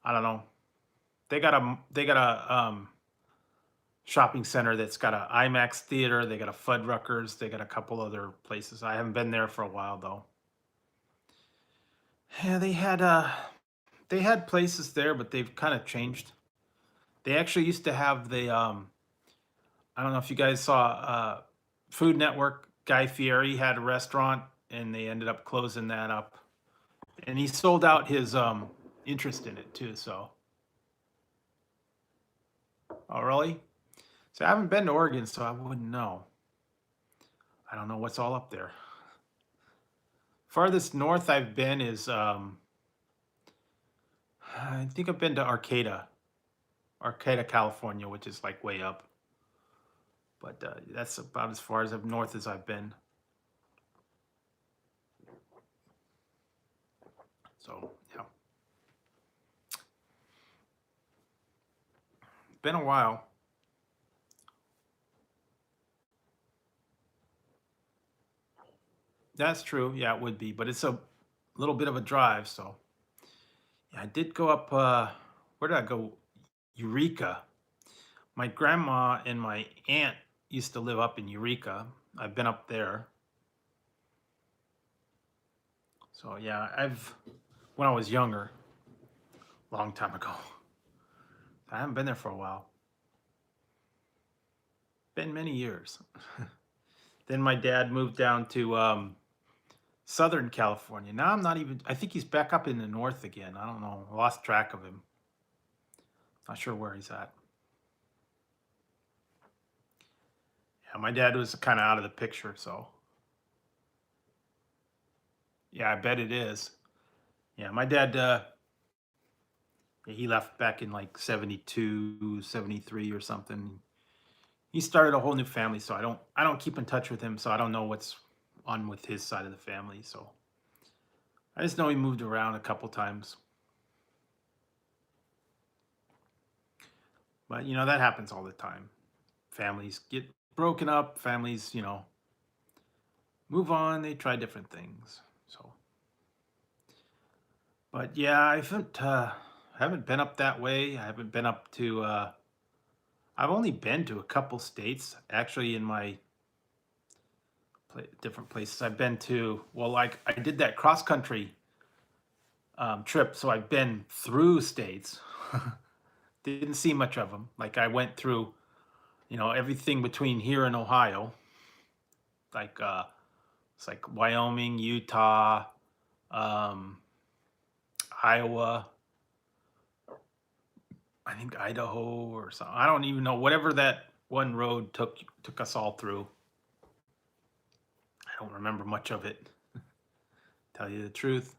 I don't know. They got a shopping center that's got a IMAX theater. They got a Fuddruckers. They got a couple other places. I haven't been there for a while though. Yeah, they had places there, but they've kind of changed. They actually used to have the I don't know if you guys saw Food Network. Guy Fieri had a restaurant, and they ended up closing that up. And he sold out his interest in it too. So, oh really? So I haven't been to Oregon, so I wouldn't know. I don't know what's all up there. Farthest north I've been is I think I've been to Arcata, California, which is like way up. But that's about as far as up north as I've been. So yeah, been a while. That's true. Yeah, it would be, but it's a little bit of a drive. So yeah, I did go up. Where did I go? Eureka. My grandma and my aunt used to live up in Eureka. I've been up there. So yeah, I've when I was younger, long time ago. I haven't been there for a while. Been many years. Then my dad moved down to Southern California. Now I'm not even. I think he's back up in the north again. I don't know. I lost track of him. Not sure where he's at. Yeah, my dad was kind of out of the picture, so yeah, I bet it is. Yeah, my dad, he left back in like 72, 73 or something. He started a whole new family, so I don't keep in touch with him, so I don't know what's on with his side of the family. So I just know he moved around a couple times. But that happens all the time. Families get broken up, families, move on, they try different things. So but yeah, I haven't been up that way. I haven't been up to I've only been to a couple states actually in my different places. I've been to, well, like I did that cross country trip, so I've been through states. Didn't see much of them. Like I went through, everything between here and Ohio, like it's like Wyoming, Utah, um, Iowa, I think Idaho or something. I don't even know. Whatever that one road took us all through. I don't remember much of it. Tell you the truth.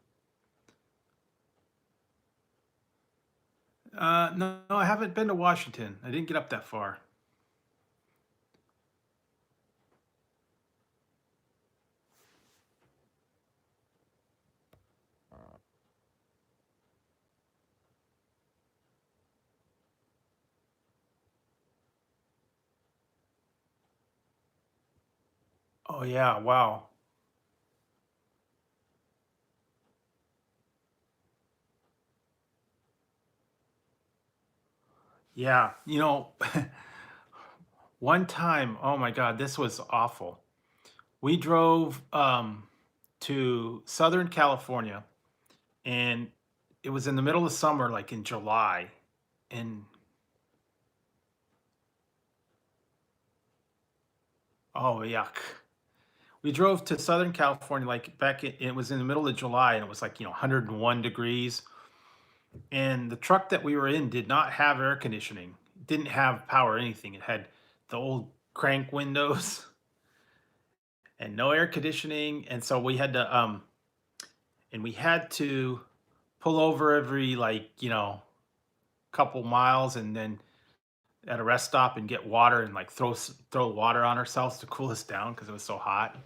No, no, I haven't been to Washington. I didn't get up that far. Oh yeah, wow. Yeah, one time, oh my God, this was awful. We drove to Southern California, and it was in the middle of summer, like in July. And oh, yuck. We drove to Southern California, like it was in the middle of July, and it was like, 101 degrees. And the truck that we were in did not have air conditioning, didn't have power or anything. It had the old crank windows and no air conditioning. And so we had to pull over every like, couple miles, and then at a rest stop and get water and like throw water on ourselves to cool us down because it was so hot.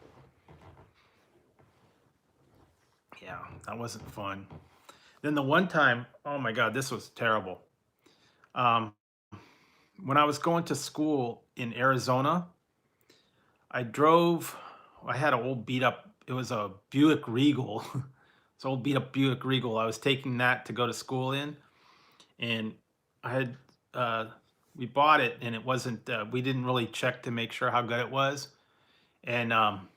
Yeah, that wasn't fun. Then the one time, oh my God, this was terrible. Um, when I was going to school in Arizona, I drove. I had an old beat up. It was a Buick Regal. It's an old beat up Buick Regal. I was taking that to go to school in, and I had we bought it, and it wasn't. We didn't really check to make sure how good it was, and on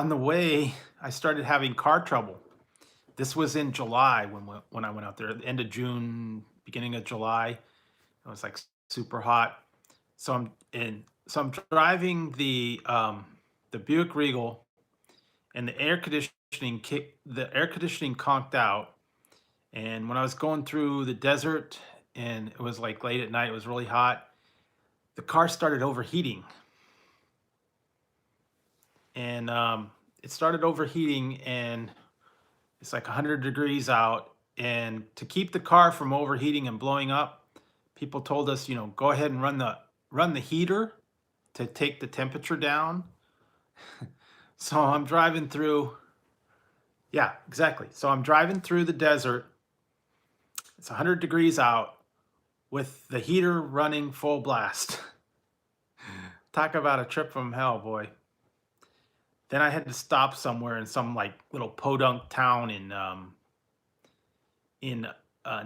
the way, I started having car trouble. This was in July when I went out there, at the end of June, beginning of July. It was like super hot. So I'm driving the Buick Regal, and the air conditioning conked out. And when I was going through the desert, and it was like late at night, it was really hot. The car started overheating, and it started overheating, and it's like 100 degrees out. And to keep the car from overheating and blowing up, people told us, go ahead and run the heater to take the temperature down. So I'm driving through, yeah, exactly. So I'm driving through the desert. It's 100 degrees out with the heater running full blast. Talk about a trip from hell, boy. Then I had to stop somewhere in some like little podunk town in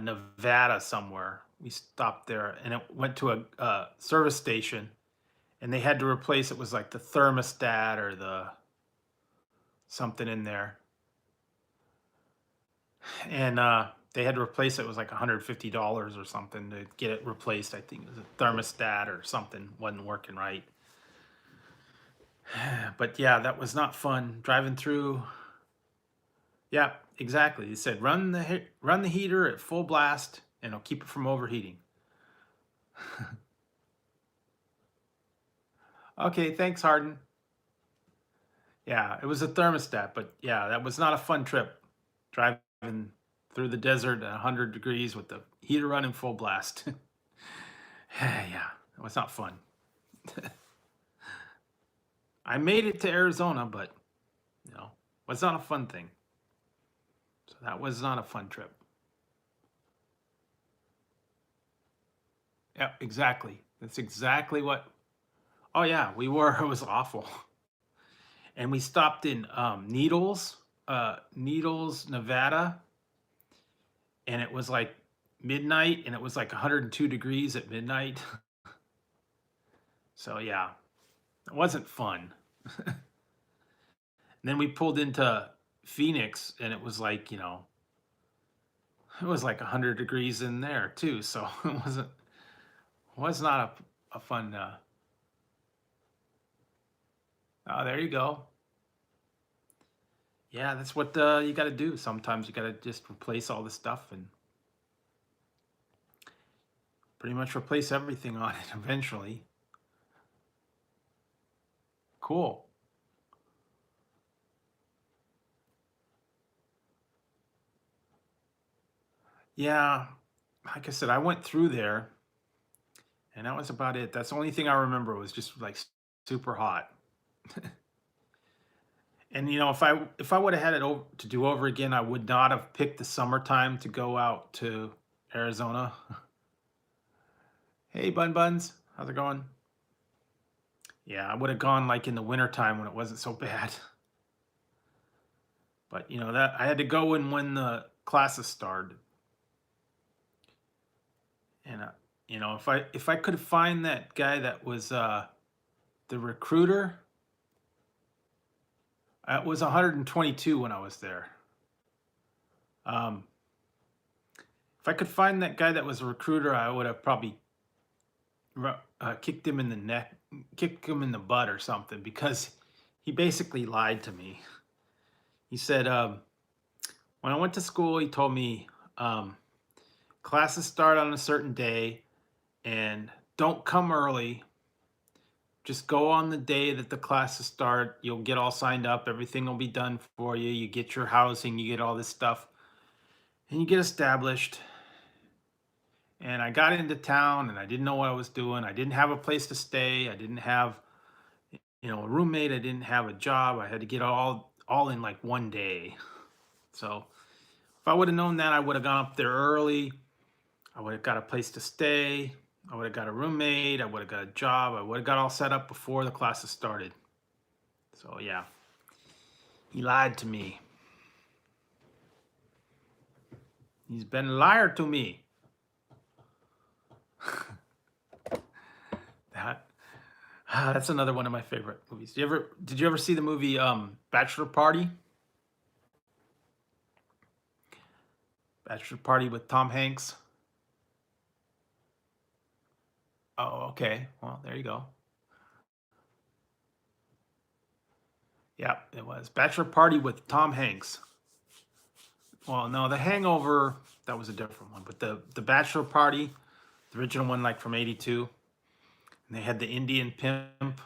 Nevada somewhere. We stopped there, and it went to a service station, and they had to replace, it was like the thermostat or the something in there, and they had to replace it. It was like $150 or something to get it replaced. I think it was a thermostat or something wasn't working right. But yeah, that was not fun driving through. Yeah, exactly. They said run the heater at full blast, and it'll keep it from overheating. Okay, thanks, Harden. Yeah, it was a thermostat, but yeah, that was not a fun trip. Driving through the desert at 100 degrees with the heater running full blast. Yeah, it was not fun. I made it to Arizona, but was not a fun thing. So that was not a fun trip. Yeah, exactly. That's exactly what. Oh yeah, we were. It was awful. And we stopped in Needles, Nevada, and it was like midnight, and it was like 102 degrees at midnight. So yeah, it wasn't fun. And then we pulled into Phoenix, and it was like it was like 100 degrees in there too. So it was not a fun. Oh, there you go. Yeah, that's what you got to do. Sometimes you got to just replace all the stuff and pretty much replace everything on it eventually. Cool. Yeah, like I said, I went through there, and that was about it. That's the only thing I remember was just like super hot. And if I would have had it to do over again, I would not have picked the summertime to go out to Arizona. Hey, Bun Buns, how's it going? Yeah, I would have gone like in the wintertime when it wasn't so bad. But that I had to go in when the classes started, and if I could find that guy that was the recruiter, it was 122 when I was there. Um, if I could find that guy that was a recruiter, I would have probably kicked him in the neck, kicked him in the butt or something, because he basically lied to me. He said when I went to school, he told me classes start on a certain day and don't come early. Just go on the day that the classes start. You'll get all signed up. Everything will be done for you. You get your housing. You get all this stuff. And you get established. And I got into town and I didn't know what I was doing. I didn't have a place to stay. I didn't have, a roommate. I didn't have a job. I had to get all in like one day. So if I would have known that, I would have gone up there early. I would have got a place to stay. I would have got a roommate. I would have got a job. I would have got all set up before the classes started. So yeah, he lied to me. He's been a liar to me. That that's another one of my favorite movies. Did you ever see the movie Bachelor Party? Bachelor Party with Tom Hanks. Oh, okay. Well, there you go. Yeah, it was Bachelor Party with Tom Hanks. Well, no, The Hangover, that was a different one, but the Bachelor Party, the original one, like from '82, and they had the Indian pimp.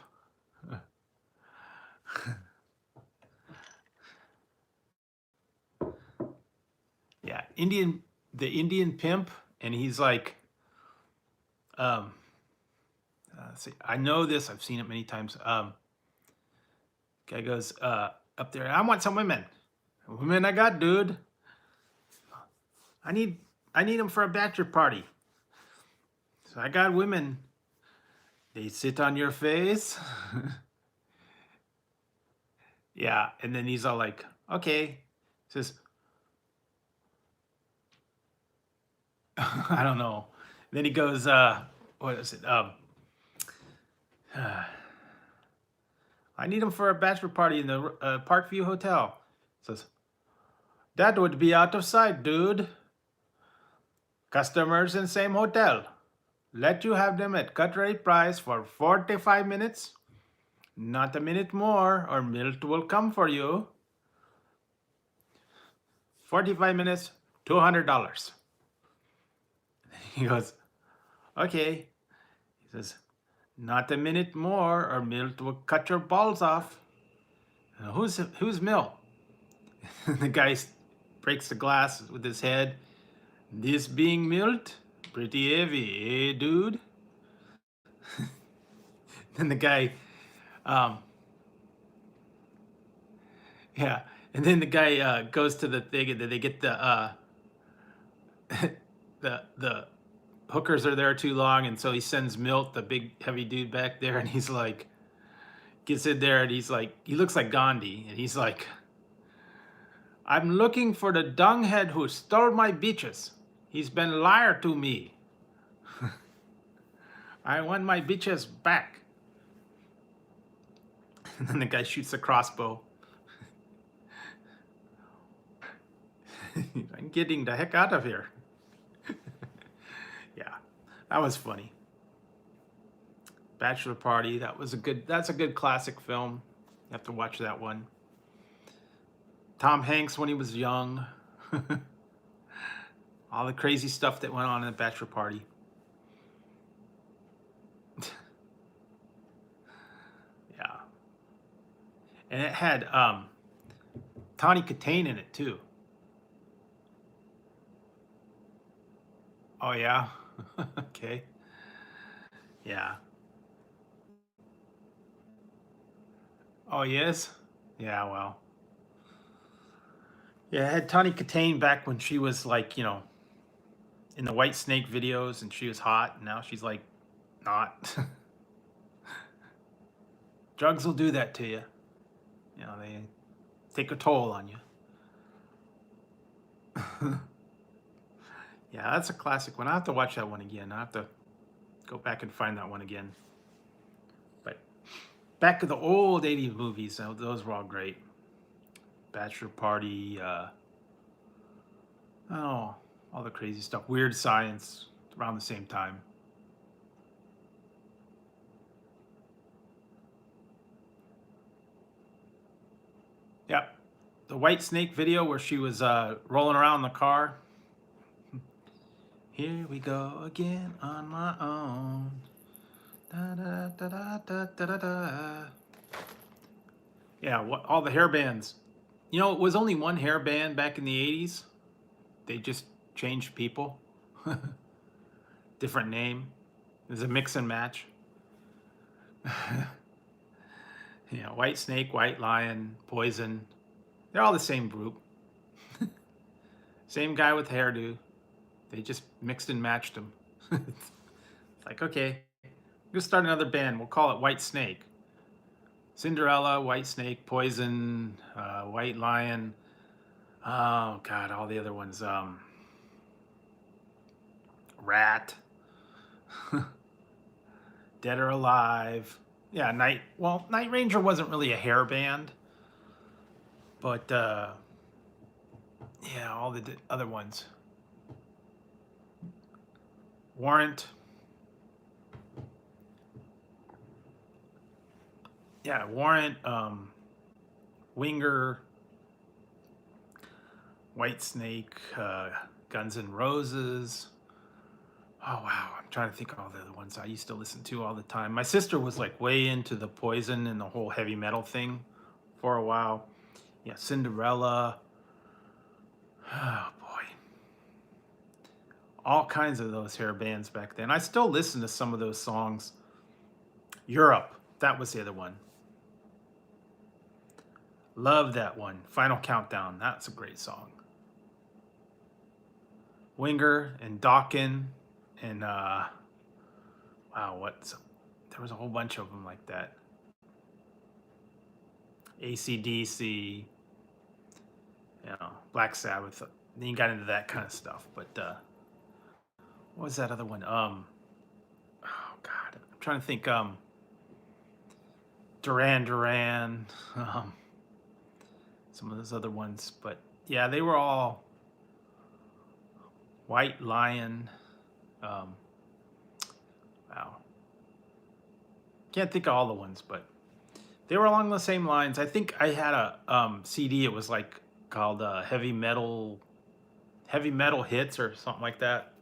Yeah, the Indian pimp, and he's like, um, let's see, I know this, I've seen it many times. Guy goes up there, I want some women. Women I got, dude. I need I need them for a bachelor party. So I got women. They sit on your face. Yeah, and then he's all like, okay. Says, I don't know. Then he goes, what is it? I need them for a bachelor party in the Parkview Hotel. Says, that would be out of sight, dude. Customers in same hotel. Let you have them at cut rate price for 45 minutes. Not a minute more, or Milt will come for you. 45 minutes, $200. He goes, okay. He says, Not a minute more, or Milt will cut your balls off. Who's Milt? The guy breaks the glass with his head. This being Milt, pretty heavy, eh, dude? Then the guy, um, yeah, and then the guy goes to the thing, and then they get the the hookers are there too long, and so he sends Milt, the big heavy dude, back there, and he's like, gets in there, and he's like, he looks like Gandhi, and he's like, I'm looking for the dunghead who stole my bitches. He's been liar to me. I want my bitches back. And then the guy shoots a crossbow. I'm getting the heck out of here. Yeah, that was funny. Bachelor Party, that's a good classic film. You have to watch that one. Tom Hanks when he was young. All the crazy stuff that went on in the Bachelor Party. Yeah. And it had Tawny Katane in it too. Oh yeah? Okay. Yeah. Oh yes? Yeah, well. Yeah, I had Tawny Katane back when she was like, in the White Snake videos and she was hot, and now she's like not. Drugs will do that to you. They take a toll on you. Yeah, that's a classic one. I have to watch that one again. I have to go back and find that one again. But back to the old 80s movies, those were all great. Bachelor Party, all the crazy stuff. Weird Science, around the same time. Yep. The White Snake video where she was rolling around in the car. Here we go again on my own. Da, da, da, da, da, da, da, da. Yeah, all the hair bands. It was only one hair band back in the 80s. They just changed people. Different name. It was a mix and match. White Snake, White Lion, Poison. They're all the same group. Same guy with hairdo. They just mixed and matched them. It's like, okay, we'll start another band. We'll call it White Snake. Cinderella, White Snake, Poison, White Lion. Oh God, all the other ones. Rat. Dead or Alive. Yeah, Night Ranger wasn't really a hair band, but yeah, all the other ones. Warrant. Yeah, Warrant, Winger, White Snake, Guns N' Roses. Oh wow, I'm trying to think of all the other ones I used to listen to all the time. My sister was like way into the Poison and the whole heavy metal thing for a while. Yeah, Cinderella. Oh boy. All kinds of those hair bands back then. I still listen to some of those songs. Europe, that was the other one. Love that one. Final Countdown, that's a great song. Winger and Dawkins and wow, there was a whole bunch of them like that. AC/DC, Black Sabbath. Then you got into that kind of stuff. But what was that other one? Oh God, I'm trying to think. Duran Duran, some of those other ones. But yeah, they were all White Lion. Wow. Can't think of all the ones, but they were along the same lines. I think I had a CD. It was like called Heavy Metal Hits or something like that.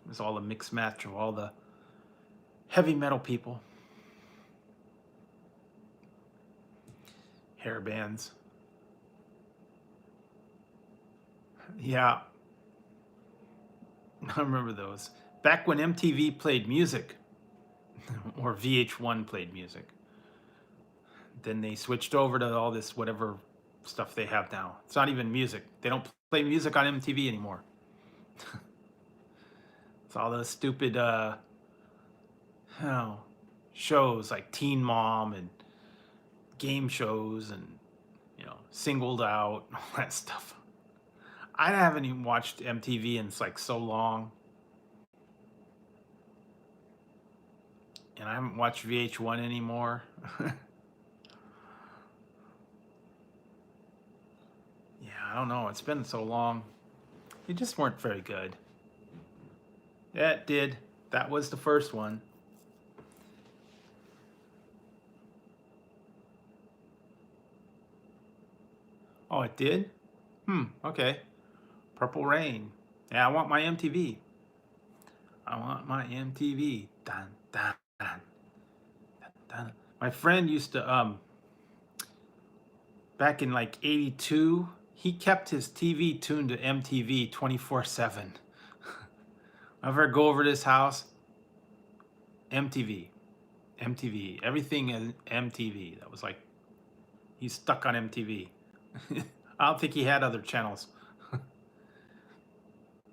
It was all a mix match of all the Heavy metal people, hair bands. Yeah, I remember those. Back when MTV played music, or VH1 played music. Then they switched over to all this whatever stuff they have now. It's not even music. They don't play music on MTV anymore. It's all those stupid you know, shows like Teen Mom and game shows and Singled Out, all that stuff. I haven't even watched MTV in like so long. And I haven't watched VH1 anymore. Yeah, I don't know. It's been so long. They just weren't very good. Yeah, it did. That was the first one. Oh, it did? Okay. Purple Rain. Yeah, I want my MTV. I want my MTV. Dun, dun, dun, dun, dun. My friend used to, back in like 82, he kept his TV tuned to MTV 24/7. Whenever I go over to his house, MTV. MTV. Everything is MTV. That was like, he's stuck on MTV. I don't think he had other channels.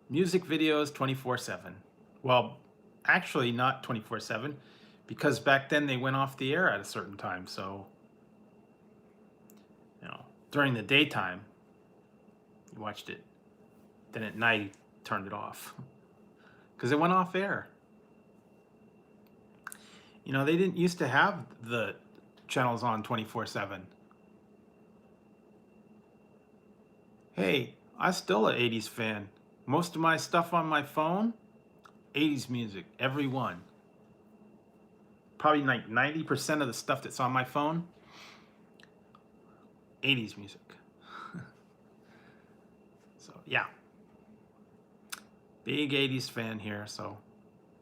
Music videos 24/7. Well, actually not 24/7 because back then they went off the air at a certain time. So, during the daytime, you watched it. Then at night, you turned it off because it went off air. They didn't used to have the channels on 24/7. Hey, I'm still an 80s fan. Most of my stuff on my phone, 80s music, every one. Probably like 90% of the stuff that's on my phone, 80s music. So, yeah. Big 80s fan here, so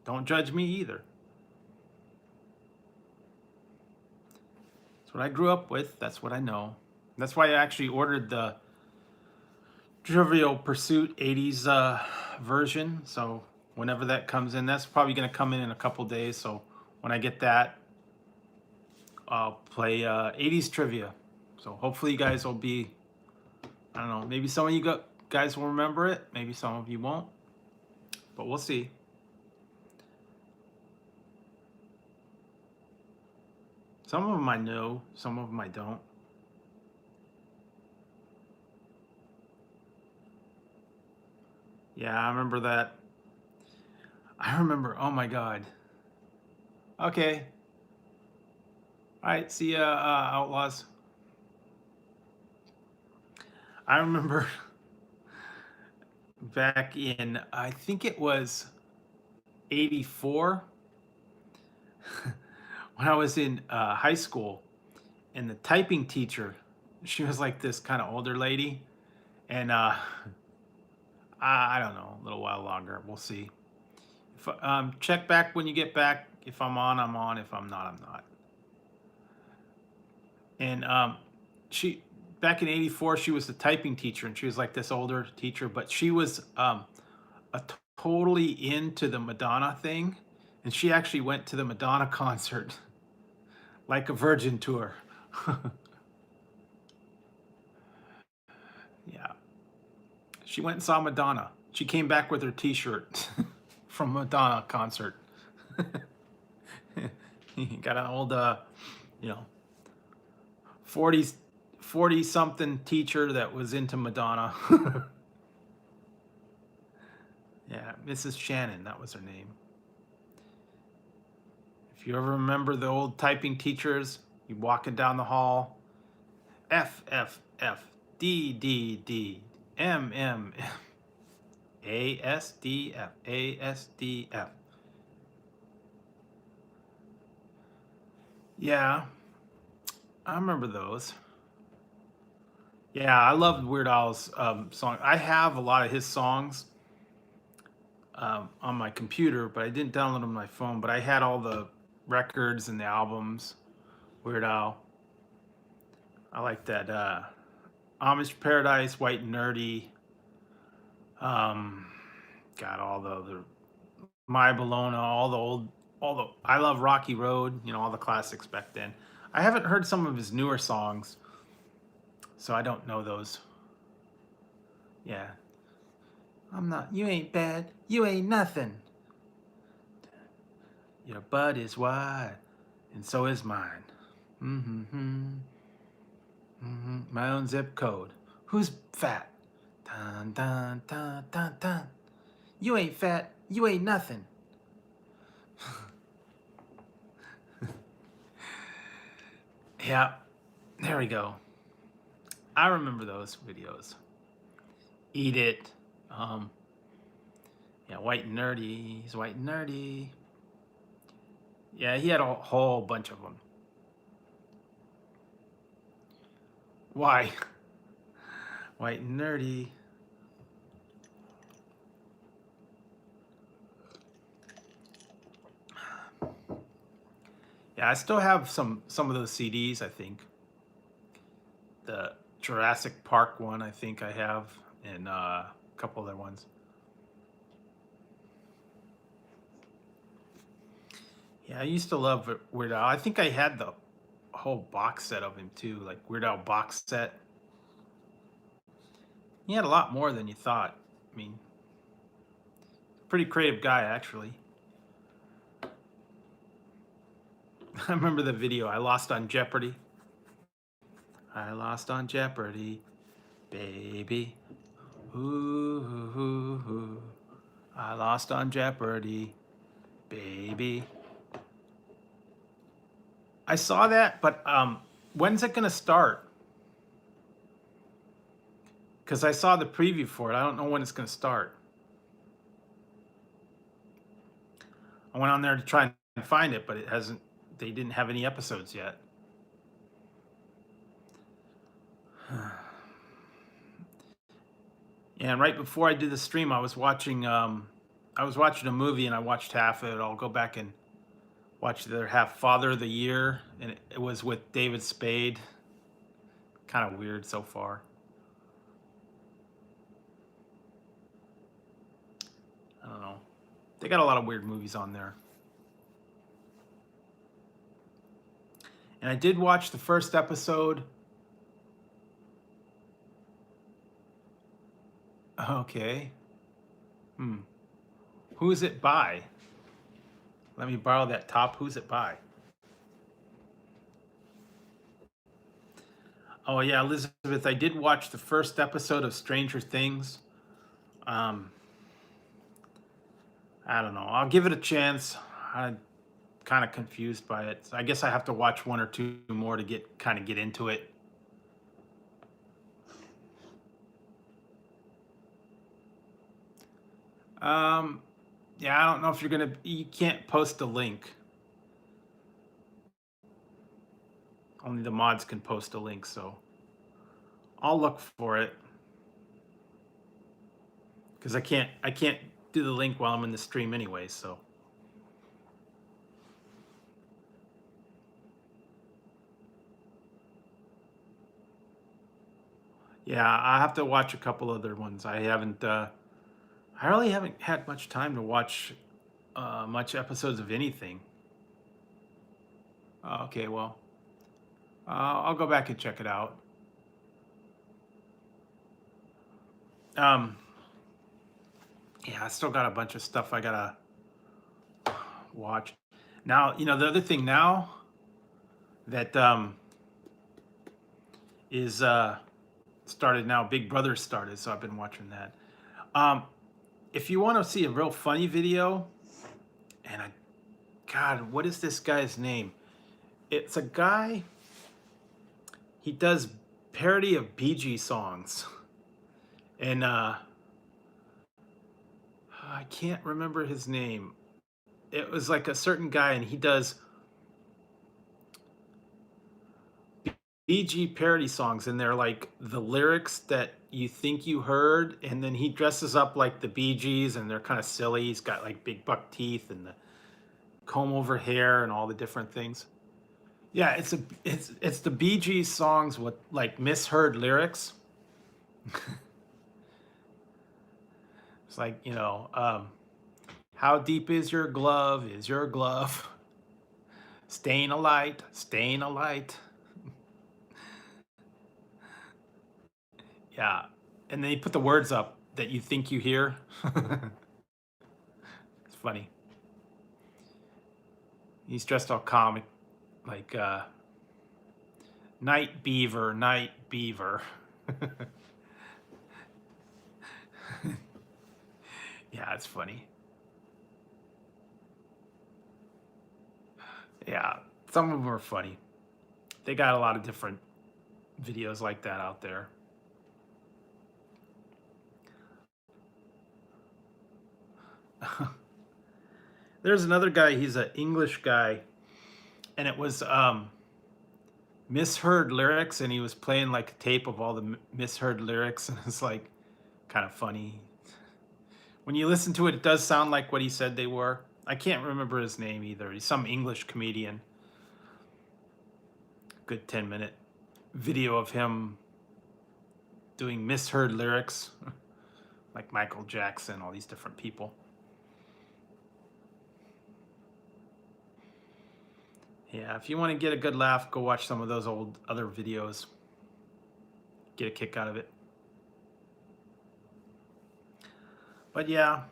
don't judge me either. That's what I grew up with. That's what I know. That's why I actually ordered the Trivial Pursuit 80s version. So whenever that comes in, that's probably going to come in a couple days. So when I get that, I'll play 80s trivia. So hopefully you guys will be, I don't know, maybe some of you guys will remember it. Maybe some of you won't. But we'll see. Some of them I know, some of them I don't. Yeah, I remember that. I remember, oh my God. Okay. All right, see ya, Outlaws. I remember back in, I think it was 84, when I was in high school, and the typing teacher, she was like this kind of older lady, and I don't know, a little while longer. We'll see. If, check back when you get back. If I'm on, I'm on. If I'm not, I'm not. And she, back in 84, she was the typing teacher, and she was like this older teacher, but she was totally into the Madonna thing, and she actually went to the Madonna concert, like a Virgin tour. Yeah. She went and saw Madonna. She came back with her T-shirt from Madonna concert. Got an old, 40 something teacher that was into Madonna. Yeah, Mrs. Shannon, that was her name. If you ever remember the old typing teachers, you walking down the hall, F, F, F, D, D, D, M, M, M, A, S, D, F, A, S, D, F. Yeah, I remember those. Yeah, I loved Weird Al's song. I have a lot of his songs, on my computer, but I didn't download them on my phone. But I had all the records and the albums. Weird Al. I like that. Amish Paradise, White and Nerdy. Um, got all the My Bologna, all the. I love Rocky Road. You know, all the classics back then. I haven't heard some of his newer songs, so I don't know those. Yeah, I'm not. You ain't bad. You ain't nothing. Your butt is wide, and so is mine. Mm-hmm. Mm-hmm. My own zip code. Who's fat? Dun dun dun dun dun. You ain't fat. You ain't nothing. Yeah, there we go. I remember those videos. Eat it. Um, yeah, White and Nerdy. He's White and Nerdy. Yeah, he had a whole bunch of them. Why? White and Nerdy. Yeah, I still have some of those CDs, I think. The Jurassic Park one, I think I have, and a couple other ones. Yeah, I used to love Weird Al. I think I had the whole box set of him too, like Weird Al box set. He had a lot more than you thought. I mean, pretty creative guy actually. I remember the video. I lost on Jeopardy. I lost on Jeopardy, baby. Ooh, ooh, ooh, ooh. I lost on Jeopardy, baby. I saw that, but when's it gonna start? Because I saw the preview for it. I don't know when it's gonna start. I went on there to try and find it, but it hasn't. They didn't have any episodes yet. And right before I did the stream, I was watching a movie and I watched half of it. I'll go back and watch the other half. Father of the Year, and it was with David Spade. Kind of weird so far. I don't know. They got a lot of weird movies on there. And I did watch the first episode. Okay. Who is it by? Let me borrow that top. Who's it by? Oh yeah, Elizabeth. I did watch the first episode of Stranger Things. I don't know. I'll give it a chance. I'm kind of confused by it. I guess I have to watch one or two more to get into it. Yeah, I don't know if you can't post a link. Only the mods can post a link, so I'll look for it. Because I can't do the link while I'm in the stream anyway, so. Yeah, I have to watch a couple other ones. I really haven't had much time to watch much episodes of anything. Okay, well, I'll go back and check it out. Yeah, I still got a bunch of stuff I gotta watch. Now, the other thing now that is started now, Big Brother started, so I've been watching that. If you want to see a real funny video, and God, what is this guy's name? It's a guy. He does parody of Bee Gees songs, and I can't remember his name. It was like a certain guy, and he does Bee Gee parody songs, and they're like the lyrics that you think you heard, and then he dresses up like the Bee Gees, and they're kind of silly. He's got like big buck teeth and the comb over hair and all the different things. Yeah, it's the Bee Gees songs with like misheard lyrics. It's like, how deep is your glove? Is your glove staying alight? Staying alight. Yeah, and then he put the words up that you think you hear. It's funny. He's dressed all comic, like night beaver, night beaver. Yeah, it's funny. Yeah, some of them are funny. They got a lot of different videos like that out there. There's another guy, he's an English guy, and it was misheard lyrics, and he was playing like a tape of all the misheard lyrics, and it's like kind of funny. When you listen to it, it does sound like what he said they were. I can't remember his name either. He's some English comedian. Good 10-minute video of him doing misheard lyrics, like Michael Jackson, all these different people. Yeah, if you want to get a good laugh, go watch some of those old other videos. Get a kick out of it. But yeah.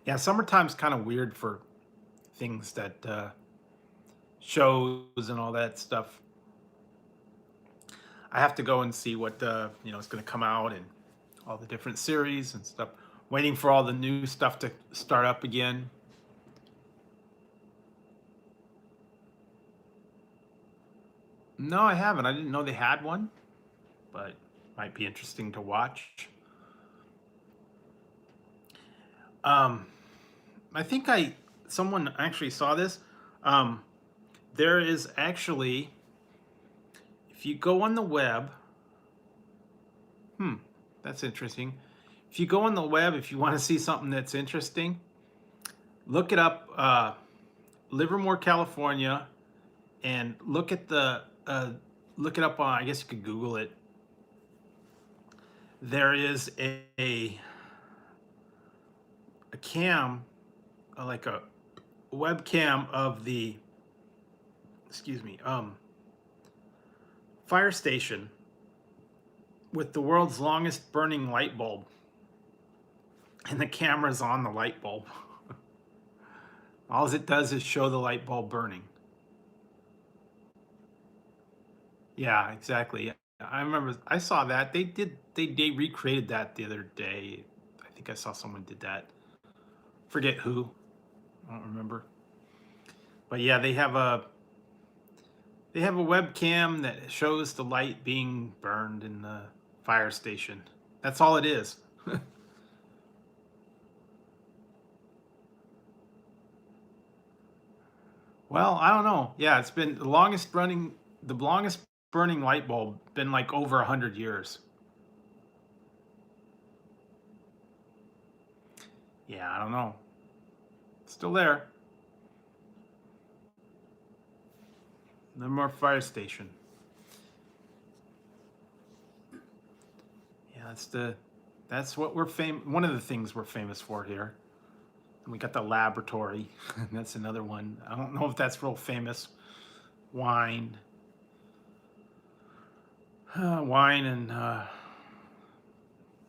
Yeah, summertime's kind of weird for things that shows and all that stuff. I have to go and see what is going to come out and all the different series and stuff. Waiting for all the new stuff to start up again. No, I haven't. I didn't know they had one, but might be interesting to watch. I think someone actually saw this. There is actually, if you go on the web, that's interesting. If you go on the web, if you want to see something that's interesting, look it up, Livermore, California, and look at look it up on, I guess you could Google it. There is a cam, like a webcam of the, fire station with the world's longest burning light bulb, and the camera's on the light bulb. All it does is show the light bulb burning. Yeah, exactly. I remember I saw that. They recreated that the other day. I think I saw someone did that. Forget who. I don't remember. But yeah, they have a webcam that shows the light being burned in the fire station. That's all it is. Well, I don't know. Yeah, it's been the longest burning light bulb been like over 100 years. Yeah, I don't know. It's still there. No more fire station. Yeah, that's what we're one of the things we're famous for here. And we got the laboratory. That's another one. I don't know if that's real famous. Wine. Wine and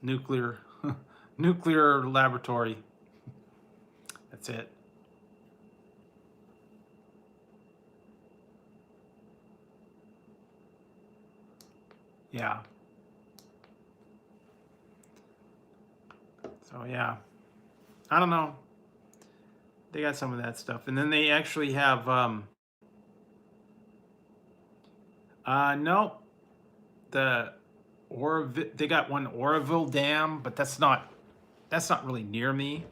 nuclear nuclear laboratory. That's it. Yeah. So yeah, I don't know. They got some of that stuff, and then they actually have no, the They got one Oroville Dam, but that's not really near me.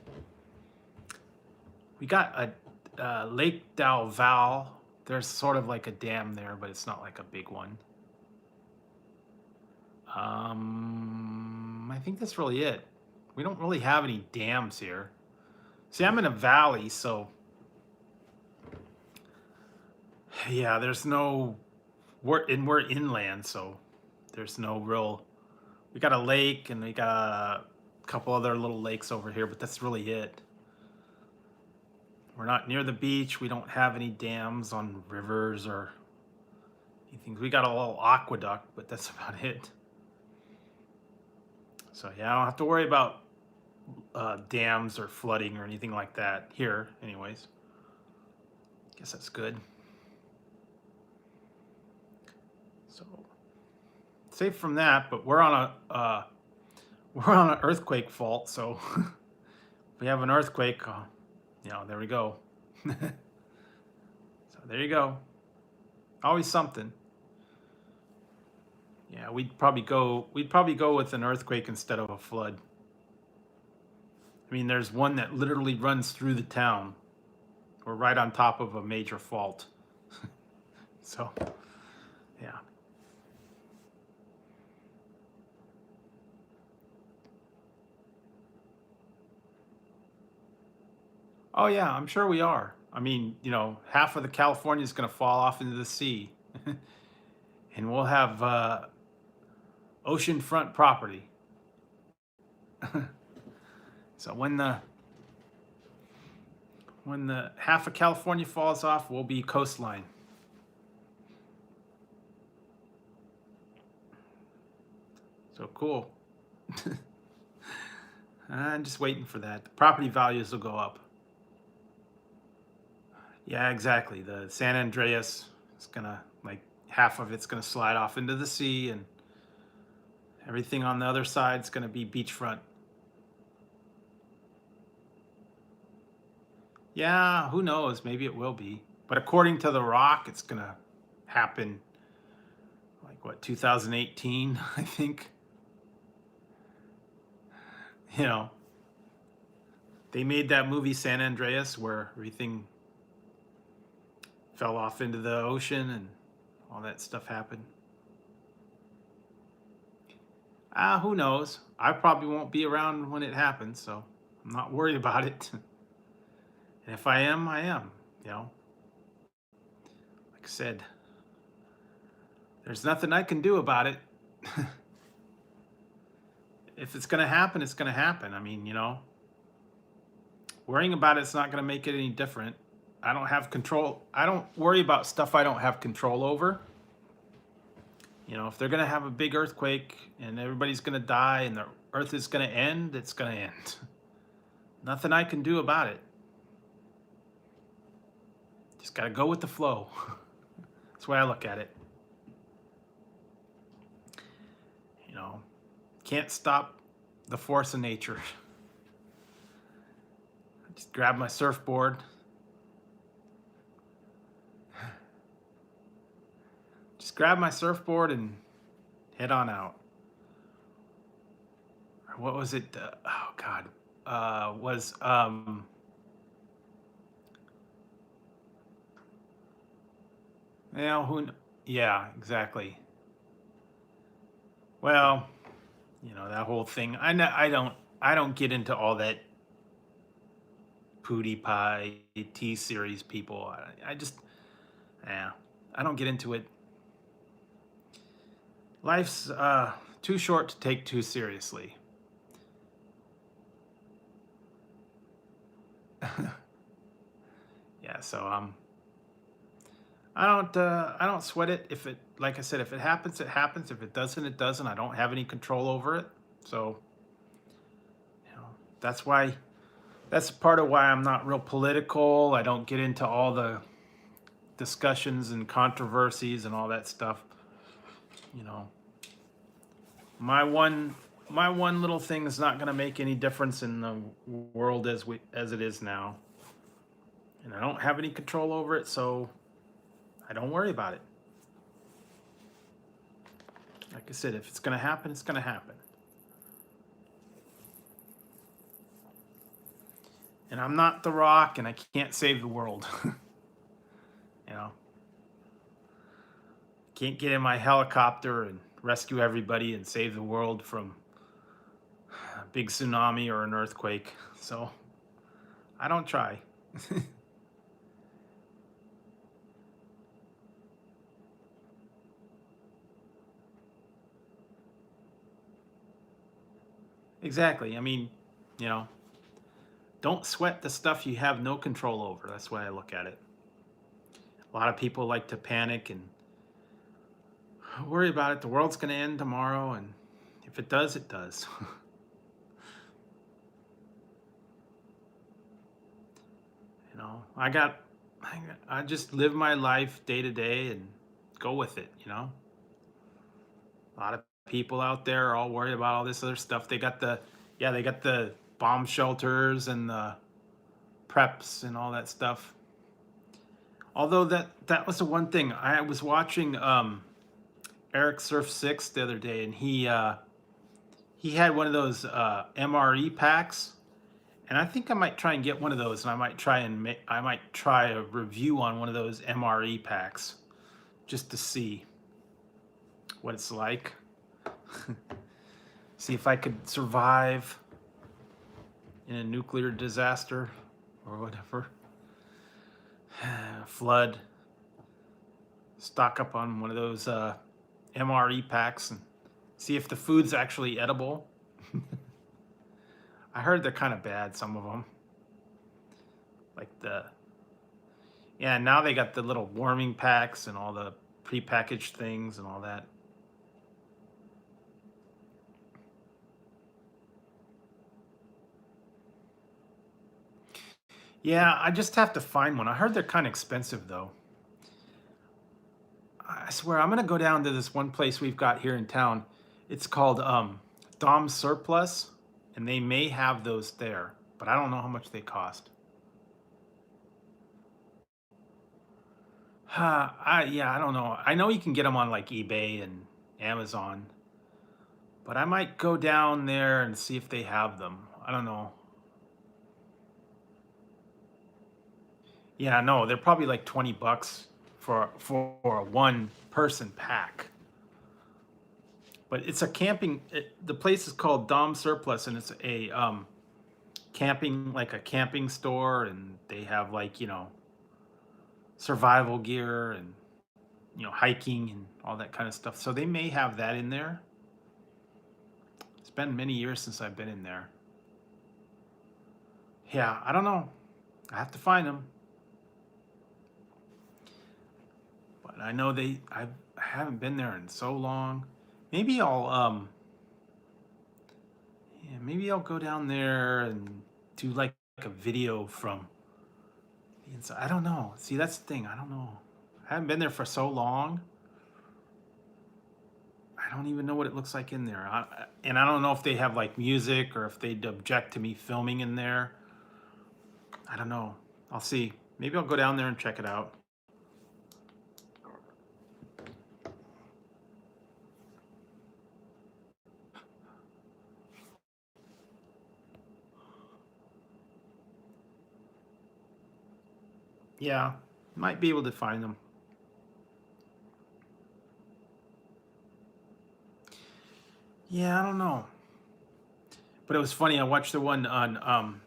We got a Lake Del Val. There's sort of like a dam there, but it's not like a big one. I think that's really it. We don't really have any dams here. See, I'm in a valley, so yeah, there's no, we're inland, so there's no real, we got a lake and we got a couple other little lakes over here, but that's really it. We're not near the beach. We don't have any dams on rivers or anything. We got a little aqueduct, but that's about it. So yeah, I don't have to worry about dams or flooding or anything like that here anyways. Guess that's good. So safe from that, but we're on an earthquake fault, so if we have an earthquake, there we go. So there you go. Always something. Yeah, we'd probably go with an earthquake instead of a flood. I mean, there's one that literally runs through the town. We're right on top of a major fault. So, yeah. Oh yeah, I'm sure we are. I mean, half of the California is going to fall off into the sea. And we'll have oceanfront property. So when the half of California falls off, we'll be coastline. So cool. I'm just waiting for that. The property values will go up. Yeah, exactly. The San Andreas is gonna, like, half of it's gonna slide off into the sea, and everything on the other side is gonna be beachfront. Yeah, who knows? Maybe it will be. But according to The Rock, it's gonna happen, like, what, 2018, I think. They made that movie San Andreas where everything fell off into the ocean and all that stuff happened. Who knows? I probably won't be around when it happens, so I'm not worried about it. And if I am, I am, Like I said, there's nothing I can do about it. If it's going to happen, it's going to happen. I mean, worrying about it's not going to make it any different. I don't have control. I don't worry about stuff I don't have control over. If they're going to have a big earthquake and everybody's going to die and the earth is going to end, it's going to end. Nothing I can do about it. Just got to go with the flow. That's the way I look at it. Can't stop the force of nature. Just grab my surfboard. Just grab my surfboard and head on out. What was it? Oh God. Yeah, exactly. Well, that whole thing. I don't get into all that PewDiePie T-Series people. I don't get into it. Life's too short to take too seriously. Yeah, so I don't sweat it. If it, like I said, if it happens, it happens. If it doesn't, it doesn't. I don't have any control over it. So, that's part of why I'm not real political. I don't get into all the discussions and controversies and all that stuff. My one little thing is not going to make any difference in the world as it is now. And I don't have any control over it, so I don't worry about it. Like I said, if it's going to happen, it's going to happen. And I'm not The Rock, and I can't save the world. You know, can't get in my helicopter and rescue everybody and save the world from a big tsunami or an earthquake. So I don't try. Exactly. I mean, you know, don't sweat the stuff you have no control over. That's why I look at it. A lot of people like to panic and worry about it. The world's going to end tomorrow. And if it does, it does. You know, I just live my life day to day and go with it, you know. A lot of people out there are all worried about all this other stuff. They got the bomb shelters and the preps and all that stuff. Although that was the one thing I was watching Eric Surf 6 the other day, and he had one of those MRE packs, and I think I might try and get one of those, and I might try a review on one of those MRE packs just to see what it's like. See if I could survive in a nuclear disaster or whatever. Flood. Stock up on one of those MRE packs and see if the food's actually edible. I heard they're kind of bad, some of them. Like yeah, now they got the little warming packs and all the prepackaged things and all that. Yeah, I just have to find one. I heard they're kind of expensive though. I swear I'm gonna go down to this one place we've got here in town. It's called Dom Surplus, and they may have those there, but I don't know how much they cost. I don't know. I know you can get them on like eBay and Amazon, but I might go down there and see if they have them. I don't know. Yeah, no, they're probably like 20 bucks for a one person pack. But it's a the place is called Dom Surplus, and it's a camping store, and they have like, you know, survival gear and, you know, hiking and all that kind of stuff. So they may have that in there. It's been many years since I've been in there. Yeah, I don't know. I have to find them. But I know I haven't been there in so long. Maybe maybe I'll go down there and do like a video from the inside. I don't know. See, that's the thing. I don't know. I haven't been there for so long. I don't even know what it looks like in there. And I don't know if they have like music or if they'd object to me filming in there. I don't know. I'll see. Maybe I'll go down there and check it out. Yeah, might be able to find them. Yeah, I don't know. But it was funny. I watched the one on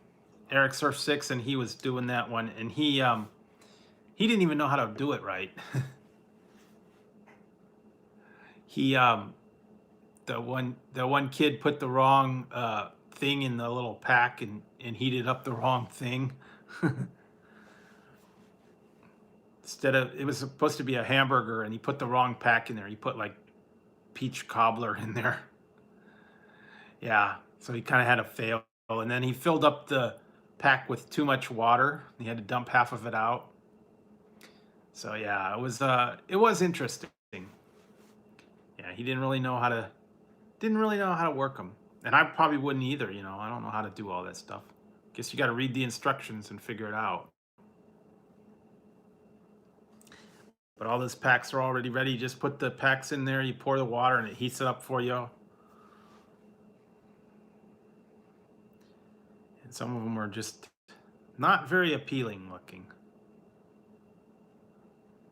Eric Surf 6, and he was doing that one, and he didn't even know how to do it right. He the one kid put the wrong thing in the little pack and heated up the wrong thing. Instead of, it was supposed to be a hamburger, and he put the wrong pack in there. He put like peach cobbler in there. Yeah, so he kind of had a fail, and then he filled up the pack with too much water. He had to dump half of it out. So yeah, it was interesting. Yeah, he didn't really know how to work them, and I probably wouldn't either. You know, I don't know how to do all that stuff. Guess you got to read the instructions and figure it out. But all those packs are already ready. You just put the packs in there, you pour the water, and it heats it up for you. And some of them are just not very appealing looking.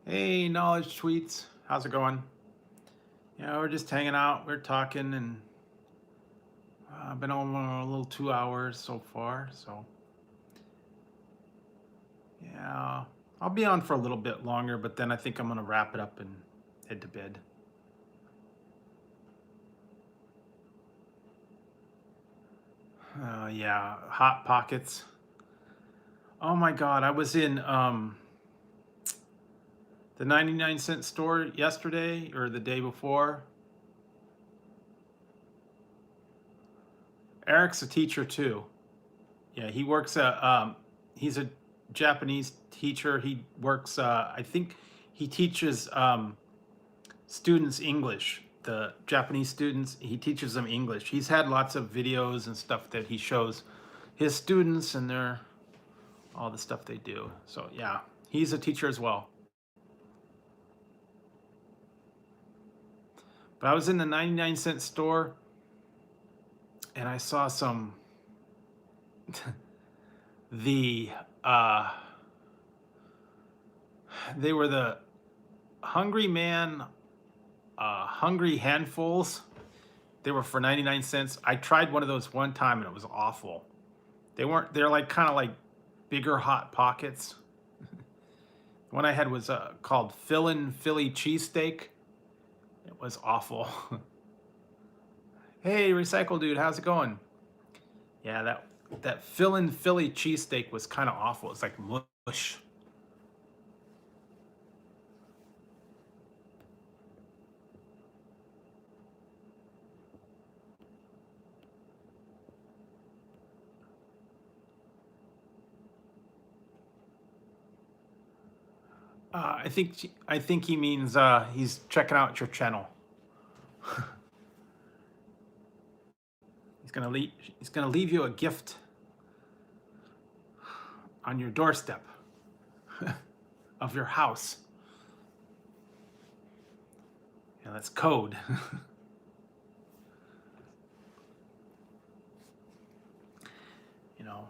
Hey, Knowledge Tweets, how's it going? Yeah, we're just hanging out, we're talking, and I've been on a little 2 hours so far, so yeah, I'll be on for a little bit longer, but then I think I'm gonna wrap it up and head to bed. Yeah, Hot Pockets. Oh my God, I was in the 99-cent store yesterday or the day before. Eric's a teacher too. Yeah, he works at, he's a Japanese teacher. He works, I think he teaches students English, the Japanese students. He teaches them English. He's had lots of videos and stuff that he shows his students and all the stuff they do. So yeah, he's a teacher as well. But I was in the 99-cent store and I saw some they were the Hungry Man Hungry Handfuls. They were for 99 cents. I tried one of those one time and it was awful. They're like kind of like bigger Hot Pockets. The one I had was called Fillin' Philly Cheesesteak. It was awful. Hey, Recycle Dude, how's it going? Yeah, that Fillin' Philly cheesesteak was kind of awful. It's like mush. I think he means he's checking out your channel. He's gonna leave you a gift on your doorstep of your house. Yeah, that's code. You know,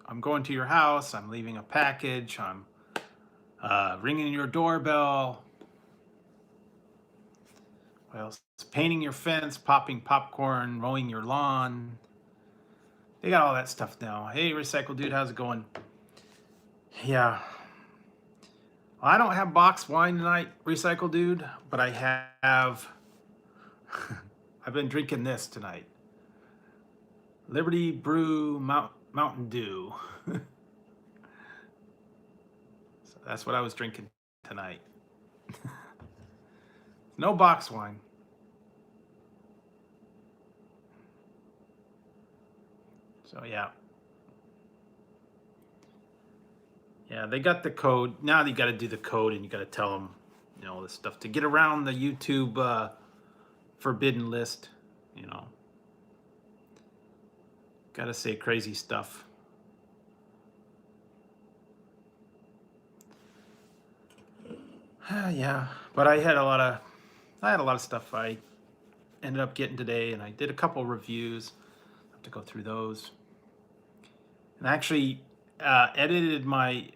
I'm going to your house, I'm leaving a package, I'm ringing your doorbell. What else? Painting your fence, popping popcorn, mowing your lawn. They got all that stuff now. Hey, Recycle Dude, how's it going? Yeah. Well, I don't have box wine tonight, Recycle Dude, but I have. I've been drinking this tonight. Liberty Brew Mountain Dew. So that's what I was drinking tonight. No box wine. So yeah. Yeah, they got the code. Now you got to do the code and you got to tell them, all this stuff to get around the YouTube forbidden list, Got to say crazy stuff. Yeah, but I had a lot of stuff I ended up getting today, and I did a couple reviews. I have to go through those. And I actually edited my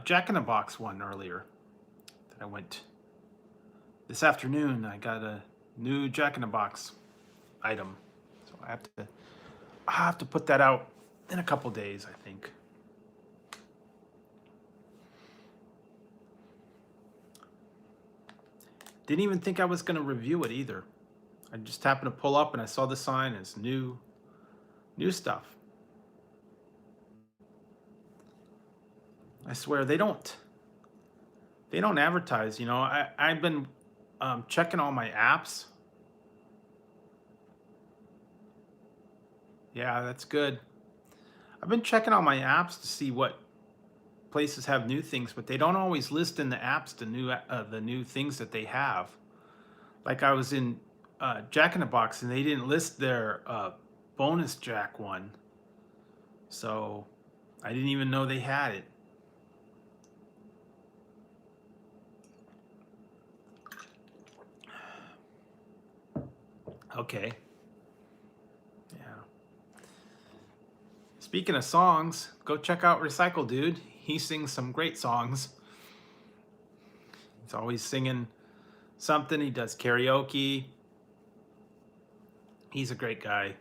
Jack in the Box one earlier. That I went this afternoon. I got a new Jack in the Box item, so I have to put that out in a couple days, I think. Didn't even think I was going to review it either. I just happened to pull up and I saw the sign. It's new stuff. I swear they don't advertise. I've been checking all my apps. Yeah, that's good. I've been checking all my apps to see what places have new things, but they don't always list in the apps the new things that they have. Like I was in Jack in the Box and they didn't list their bonus Jack one, so I didn't even know they had it. Okay. Yeah. Speaking of songs, go check out Recycle Dude. He sings some great songs. He's always singing something. He does karaoke. He's a great guy.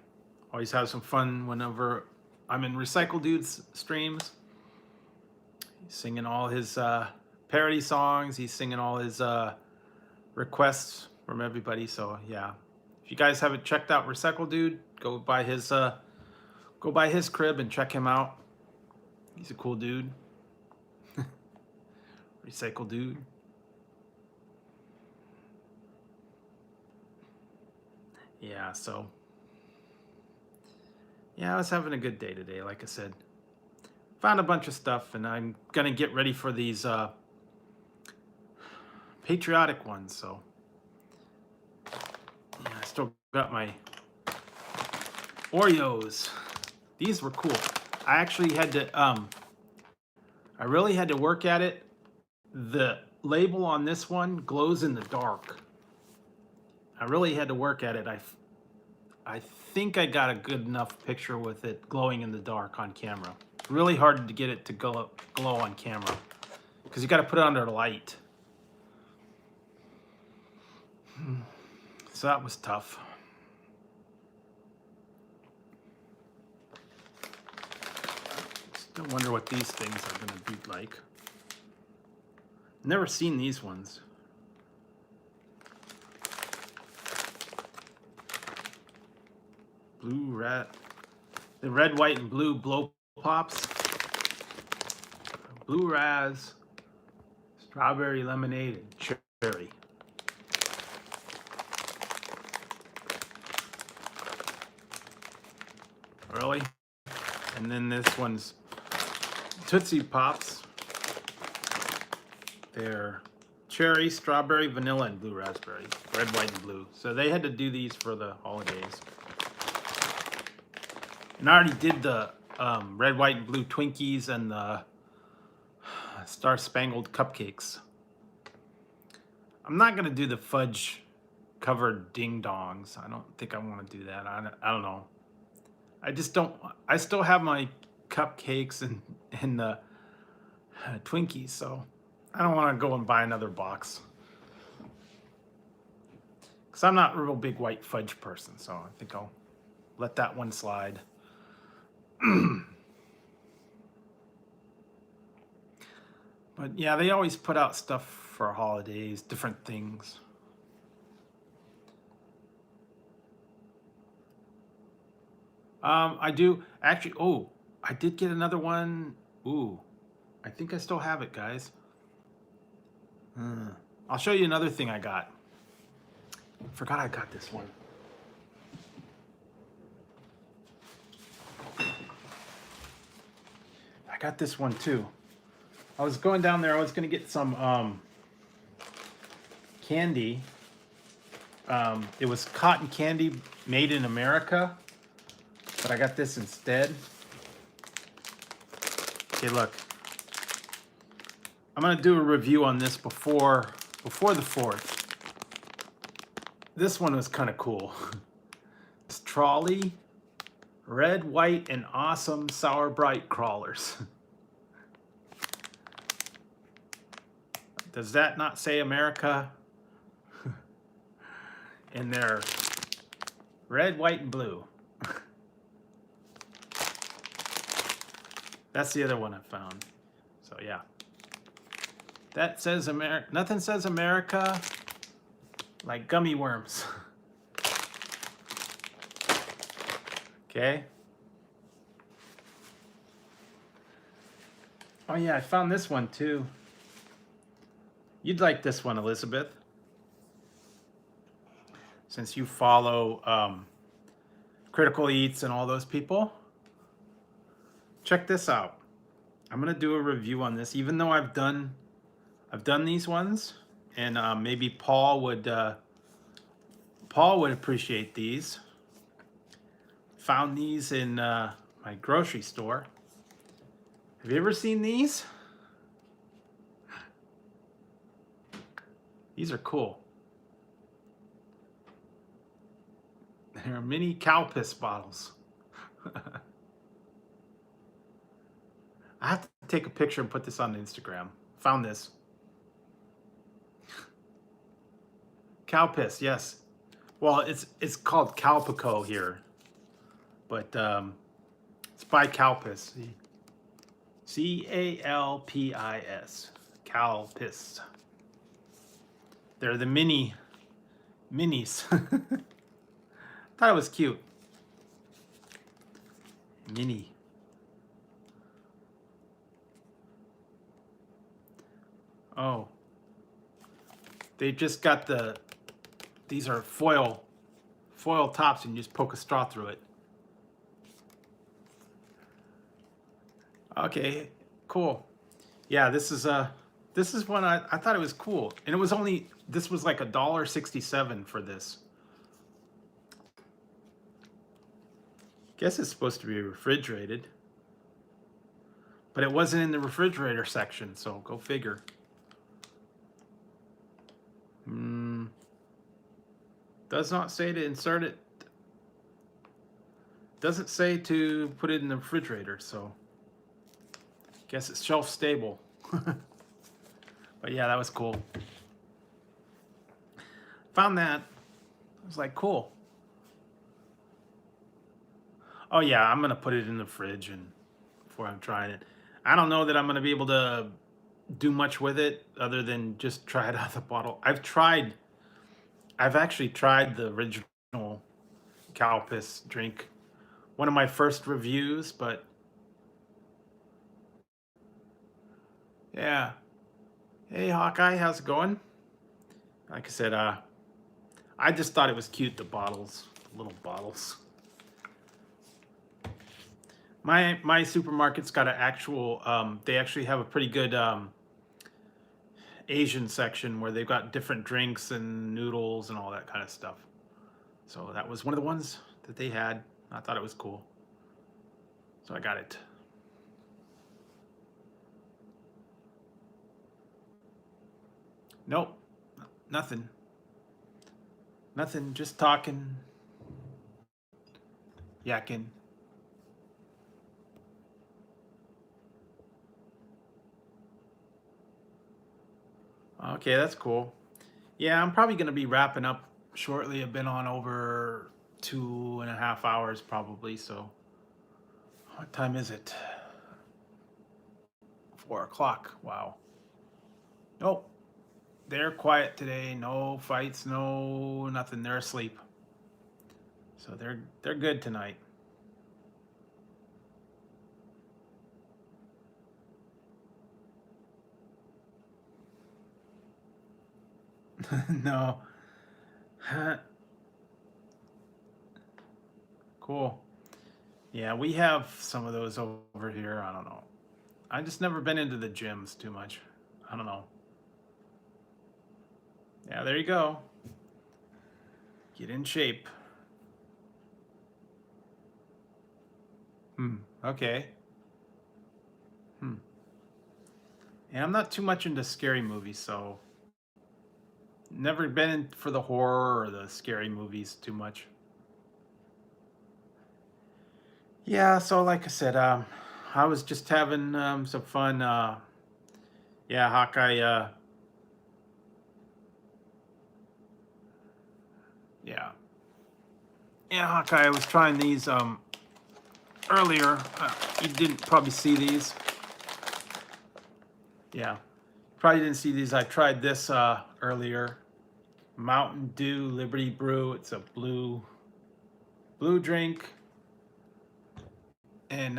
Always have some fun whenever I'm in Recycle Dude's streams. He's singing all his parody songs. He's singing all his requests from everybody. So yeah, if you guys haven't checked out Recycle Dude, go by his crib and check him out. He's a cool dude. Recycle Dude. Yeah, so yeah, I was having a good day today. Like I said, found a bunch of stuff, and I'm gonna get ready for these patriotic ones. So yeah, I still got my Oreos. These were cool. I actually had to I really had to work at it. The label on this one glows in the dark. I really had to work at it. I think I got a good enough picture with it glowing in the dark on camera. It's really hard to get it to glow on camera because you got to put it under light. So that was tough. Still wonder what these things are going to be like. Never seen these ones. Blue rat. The red, white, and blue blow pops. Blue raz. Strawberry lemonade and cherry. Really? And then this one's Tootsie Pops. They're cherry, strawberry, vanilla, and blue raspberry. Red, white, and blue. So they had to do these for the holidays. And I already did the red, white, and blue Twinkies and the Star Spangled Cupcakes. I'm not going to do the fudge covered ding dongs. I don't think I want to do that. I don't know. I just don't. I still have my cupcakes and the Twinkies, so I don't want to go and buy another box. Because I'm not a real big white fudge person, so I think I'll let that one slide. But yeah, they always put out stuff for holidays, different things. I do actually. Oh, I did get another one. Ooh, I think I still have it, guys. I'll show you another thing I got. Forgot I got this one. I got this one too. I was going down there. I was going to get some candy. It was cotton candy made in America, but I got this instead. Okay, look. I'm going to do a review on this before the 4th. This one was kind of cool. It's Trolley, red, white, and awesome Sour Bright crawlers. Does that not say America? And they're red, white, and blue. That's the other one I found. So yeah. That says America. Nothing says America like gummy worms. Okay. Oh yeah, I found this one too. You'd like this one, Elizabeth. Since you follow Critical Eats and all those people. Check this out. I'm gonna do a review on this, even though I've done these ones, and maybe Paul would appreciate these. Found these in my grocery store. Have you ever seen these? These are cool. They're mini cow piss bottles. I have to take a picture and put this on Instagram. Found this. Cow piss, yes. Well, it's called Calpico here, but it's by Calpis. Calpis. Calpis. They're the minis. Thought it was cute. Mini. Oh. They just got these are foil tops, and you just poke a straw through it. Okay, cool. Yeah, this is one I thought it was cool. And it was only, this was like $1.67 for this. Guess it's supposed to be refrigerated. But it wasn't in the refrigerator section, so go figure. Does not say to insert it. Doesn't say to put it in the refrigerator, so guess it's shelf stable. But yeah, that was cool. Found that. I was like, cool. Oh yeah, I'm gonna put it in the fridge and before I'm trying it. I don't know that I'm gonna be able to do much with it other than just try it out of the bottle. I've actually tried the original cow piss drink. One of my first reviews, but yeah. Hey Hawkeye, how's it going? Like I said, I just thought it was cute, the bottles, the little bottles. My supermarket's got an actual, they actually have a pretty good Asian section where they've got different drinks and noodles and all that kind of stuff. So that was one of the ones that they had. I thought it was cool. So I got it. Nope, nothing. Nothing, just talking, yakking. Okay, that's cool. Yeah, I'm probably going to be wrapping up shortly. I've been on over 2.5 hours probably, so what time is it? 4 o'clock. Wow. Nope. They're quiet today. No fights, no nothing. They're asleep. So they're good tonight. No. Cool. Yeah, we have some of those over here. I don't know. I just never been into the gyms too much. I don't know. Yeah, there you go. Get in shape. Okay. Yeah, I'm not too much into scary movies, so never been in for the horror or the scary movies too much. Yeah, so like I said, I was just having some fun. Yeah, Hawkeye. Yeah, yeah, Hawkeye. I was trying these earlier. You didn't probably see these. Yeah, probably didn't see these. I tried this earlier. Mountain Dew Liberty Brew. It's a blue drink. And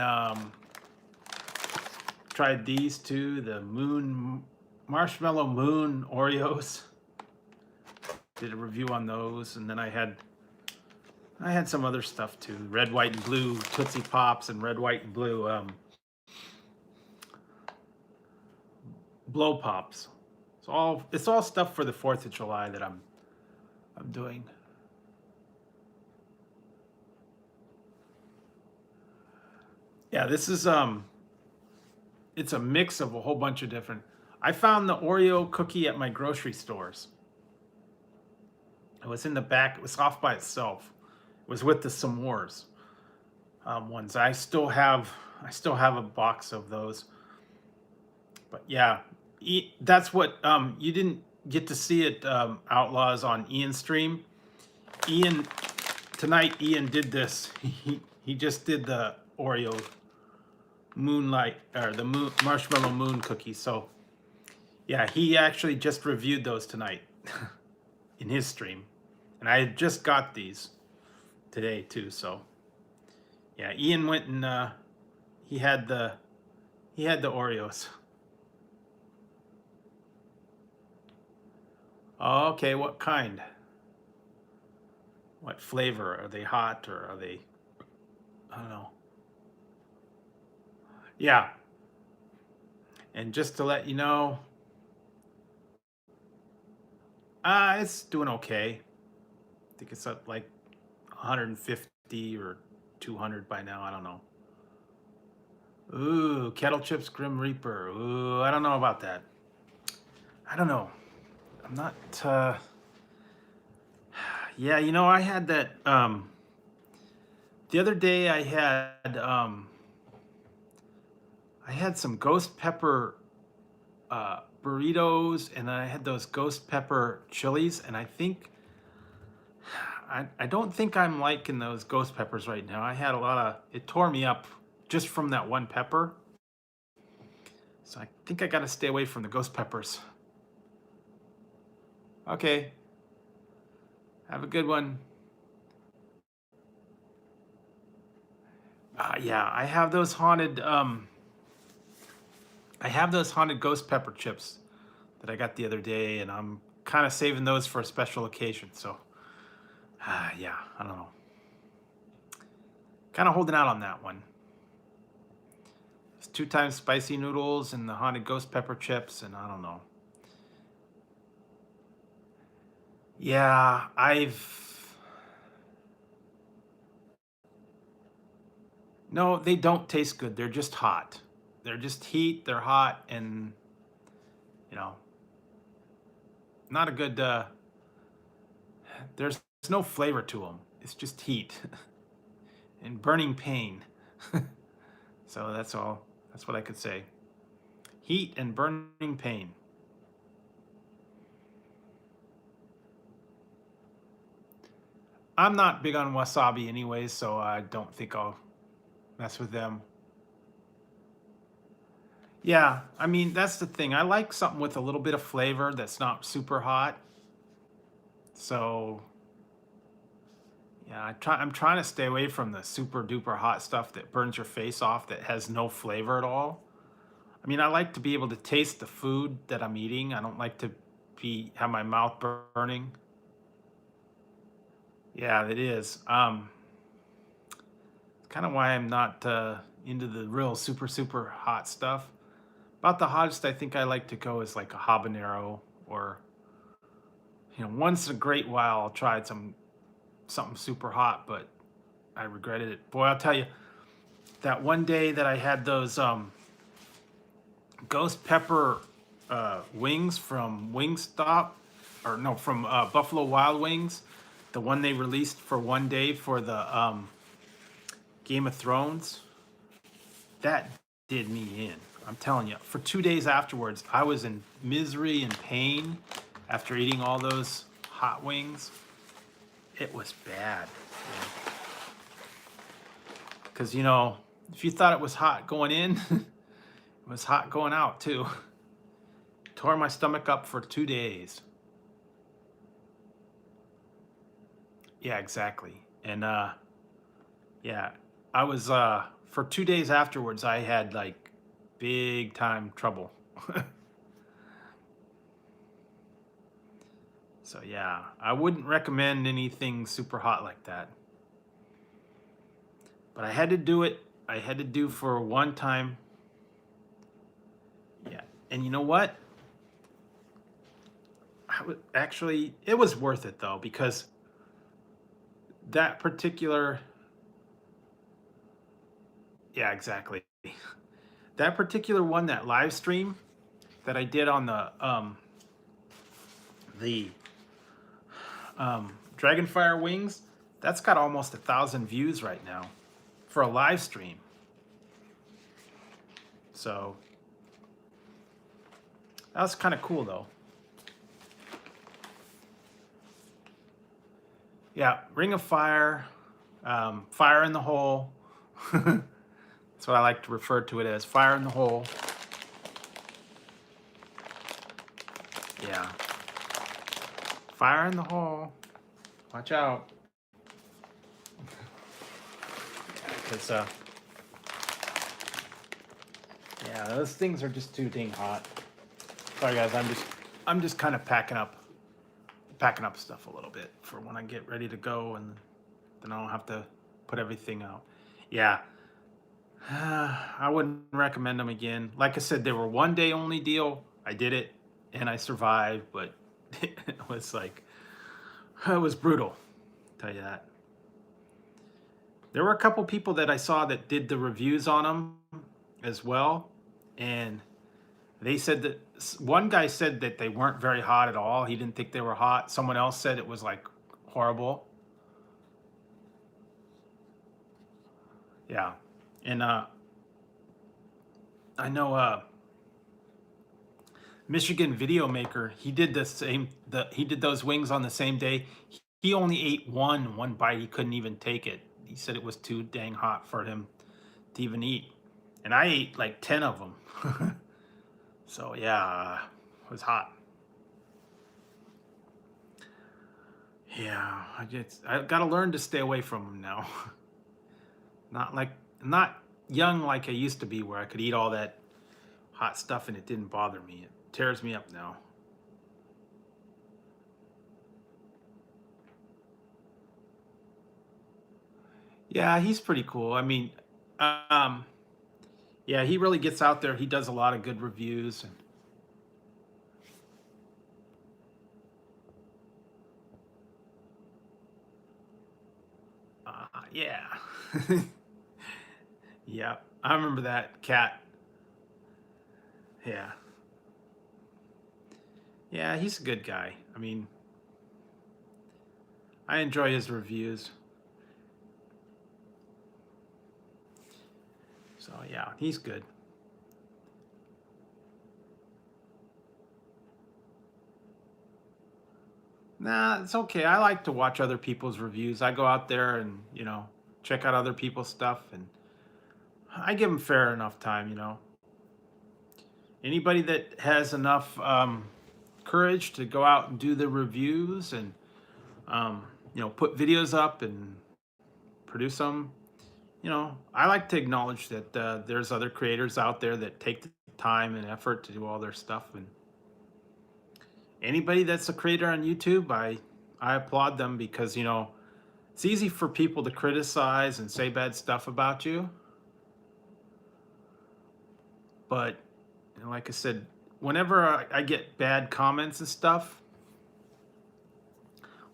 tried these two, the Marshmallow Moon Oreos. Did a review on those, and then I had some other stuff too. Red, white, and blue Tootsie Pops and red, white, and blue Blow Pops. It's all stuff for the 4th of July that I'm doing. Yeah, this is it's a mix of a whole bunch of different. I found the Oreo cookie at my grocery stores. It was in the back. It was off by itself. was with the s'mores ones. I still have a box of those. But yeah, that's what you didn't get to see it, Outlaws, on Ian's stream. Ian tonight. Ian did this. He just did the Oreo moonlight, or the marshmallow moon cookie. So yeah, he actually just reviewed those tonight in his stream, and I had just got these today too. So yeah, Ian went and he had the Oreos. Okay, what kind? What flavor? Are they hot, or are they? I don't know. Yeah, and just to let you know, it's doing okay. I think it's up like 150 or 200 by now. I don't know. Ooh, kettle chips, Grim Reaper. Ooh, I don't know about that. I don't know. I'm not. Yeah, I had that. The other day, I had some ghost pepper burritos, and I had those ghost pepper chilies, and I don't think I'm liking those ghost peppers right now. I had a lot of, it tore me up just from that one pepper. So I think I got to stay away from the ghost peppers. Okay. Have a good one. Yeah, I have those haunted ghost pepper chips that I got the other day, and I'm kind of saving those for a special occasion. So yeah, I don't know. Kind of holding out on that one. It's 2 times spicy noodles and the haunted ghost pepper chips, and I don't know. Yeah, no, they don't taste good. They're just hot. They're just heat. They're hot, and you know, not a good. There's no flavor to them. It's just heat and burning pain. So that's all. That's what I could say. Heat and burning pain. I'm not big on wasabi anyways, so I don't think I'll mess with them. Yeah, I mean, that's the thing. I like something with a little bit of flavor that's not super hot. So yeah, I'm trying to stay away from the super duper hot stuff that burns your face off, that has no flavor at all. I mean, I like to be able to taste the food that I'm eating. I don't like to have my mouth burning. Yeah, it is. Kind of why I'm not into the real super hot stuff. About the hottest I think I like to go is like a habanero, or once in a great while I'll try something super hot, but I regretted it. Boy, I'll tell you, that one day that I had those ghost pepper wings from Wingstop, or no, from Buffalo Wild Wings, the one they released for one day for the Game of Thrones, that did me in. I'm telling you, for 2 days afterwards, I was in misery and pain after eating all those hot wings. It was bad. Because, if you thought it was hot going in, it was hot going out too. Tore my stomach up for 2 days. Yeah, exactly. And yeah, I was for 2 days afterwards, I had like big time trouble. So yeah, I wouldn't recommend anything super hot like that. But I had to do it. I had to do for one time. Yeah. And you know what? Actually, it was worth it though, because that particular, yeah, exactly. That particular one, that live stream that I did on the Dragonfire wings, That's got almost 1,000 views right now for a live stream. So that was kind of cool though. Yeah, Ring of Fire, Fire in the Hole. That's what I like to refer to it as, Fire in the Hole. Yeah. Fire in the hole. Watch out. Because, yeah, those things are just too dang hot. Sorry guys, I'm just kind of packing up stuff a little bit for when I get ready to go, and then I don't have to put everything out. Yeah. I wouldn't recommend them again. Like I said, they were 1 day only deal. I did it and I survived, but it was like, it was brutal, I'll tell you that. There were a couple people that I saw that did the reviews on them as well, and they said that one guy said that they weren't very hot at all. He didn't think they were hot. Someone else said it was like horrible. Yeah. And I know Michigan Video Maker, he did the same, he did those wings on the same day. He only ate one bite. He couldn't even take it. He said it was too dang hot for him to even eat. And I ate like 10 of them. So yeah, it was hot. Yeah, I got to learn to stay away from them now. Not young like I used to be, where I could eat all that hot stuff and it didn't bother me. It tears me up now. Yeah, he's pretty cool. I mean, um, yeah, he really gets out there. He does a lot of good reviews, and yeah, yeah, I remember that cat. Yeah, yeah, he's a good guy. I mean, I enjoy his reviews. So yeah, he's good. Nah, it's okay. I like to watch other people's reviews. I go out there and, check out other people's stuff, and I give them fair enough time. Anybody that has enough courage to go out and do the reviews and, put videos up and produce them, I like to acknowledge that there's other creators out there that take the time and effort to do all their stuff. And anybody that's a creator on YouTube, I applaud them, because it's easy for people to criticize and say bad stuff about you. But like I said, whenever I get bad comments and stuff,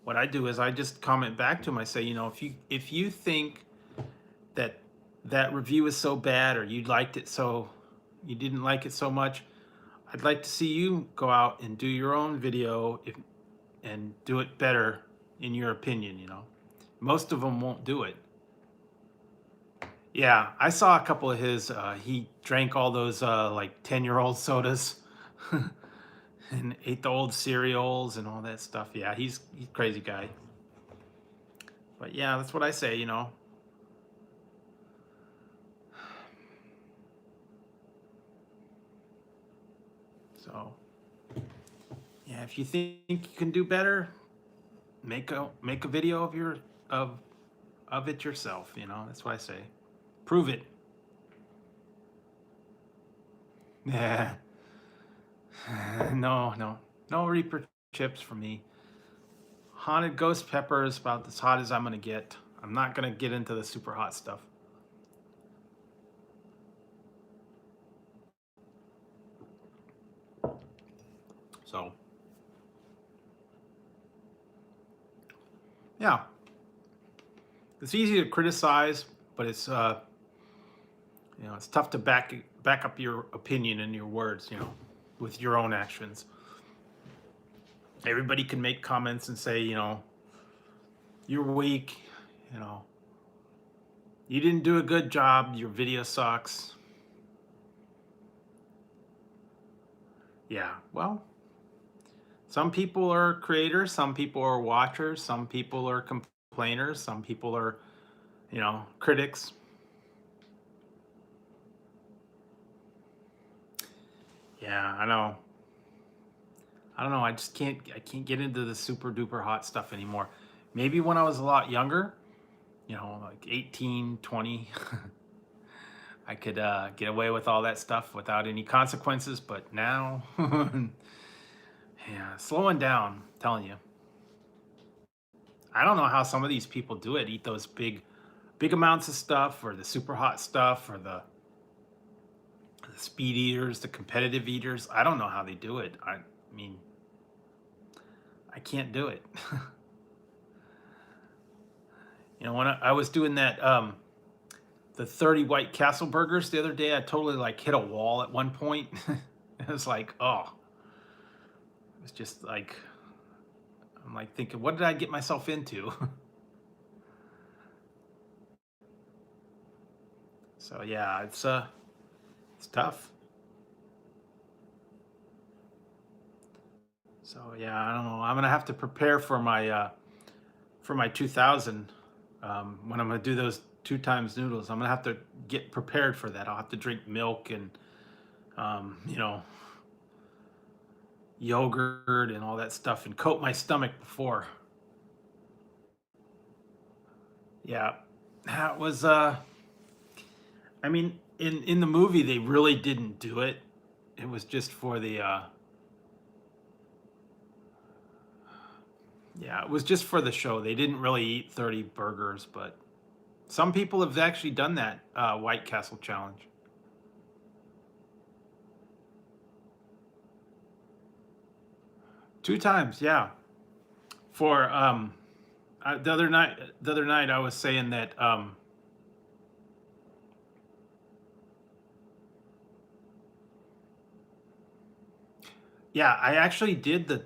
what I do is I just comment back to them. I say, if you think that that review is so bad, or you didn't like it so much, I'd like to see you go out and do your own video and do it better, in your opinion. Most of them won't do it. Yeah, I saw a couple of his. He drank all those like 10-year-old sodas and ate the old cereals and all that stuff. Yeah, he's a crazy guy. But yeah, that's what I say. So yeah, if you think you can do better, make a video of it yourself. That's what I say. Prove it. Yeah. No Reaper chips for me. Haunted ghost pepper is about as hot as I'm gonna get. I'm not gonna get into the super hot stuff. So yeah, it's easy to criticize, but it's it's tough to back up your opinion and your words, with your own actions. Everybody can make comments and say, you're weak, you know, you didn't do a good job, your video sucks. Yeah, well, some people are creators, some people are watchers, some people are complainers, some people are, critics. Yeah, I know. I don't know. I can't get into the super duper hot stuff anymore. Maybe when I was a lot younger, like 18, 20, I could get away with all that stuff without any consequences. But now, yeah, slowing down, I'm telling you. I don't know how some of these people do it. Eat those big amounts of stuff, or the super hot stuff, or the speed eaters, the competitive eaters. I don't know how they do it. I mean, I can't do it. When I was doing that, the 30 White Castle burgers the other day, I totally like hit a wall at one point. It was like, oh, it was just like, I'm like thinking, what did I get myself into? So yeah, it's tough. So yeah, I don't know. I'm gonna have to prepare for my 2000 when I'm gonna do those two times noodles. I'm gonna have to get prepared for that. I'll have to drink milk and um, you know yogurt and all that stuff and coat my stomach before. Yeah, that was. I mean, in the movie they really didn't do it. It was just for the. Yeah, it was just for the show. They didn't really eat 30 burgers, but some people have actually done that White Castle challenge. Two times, yeah. For the other night I was saying that yeah, I actually did the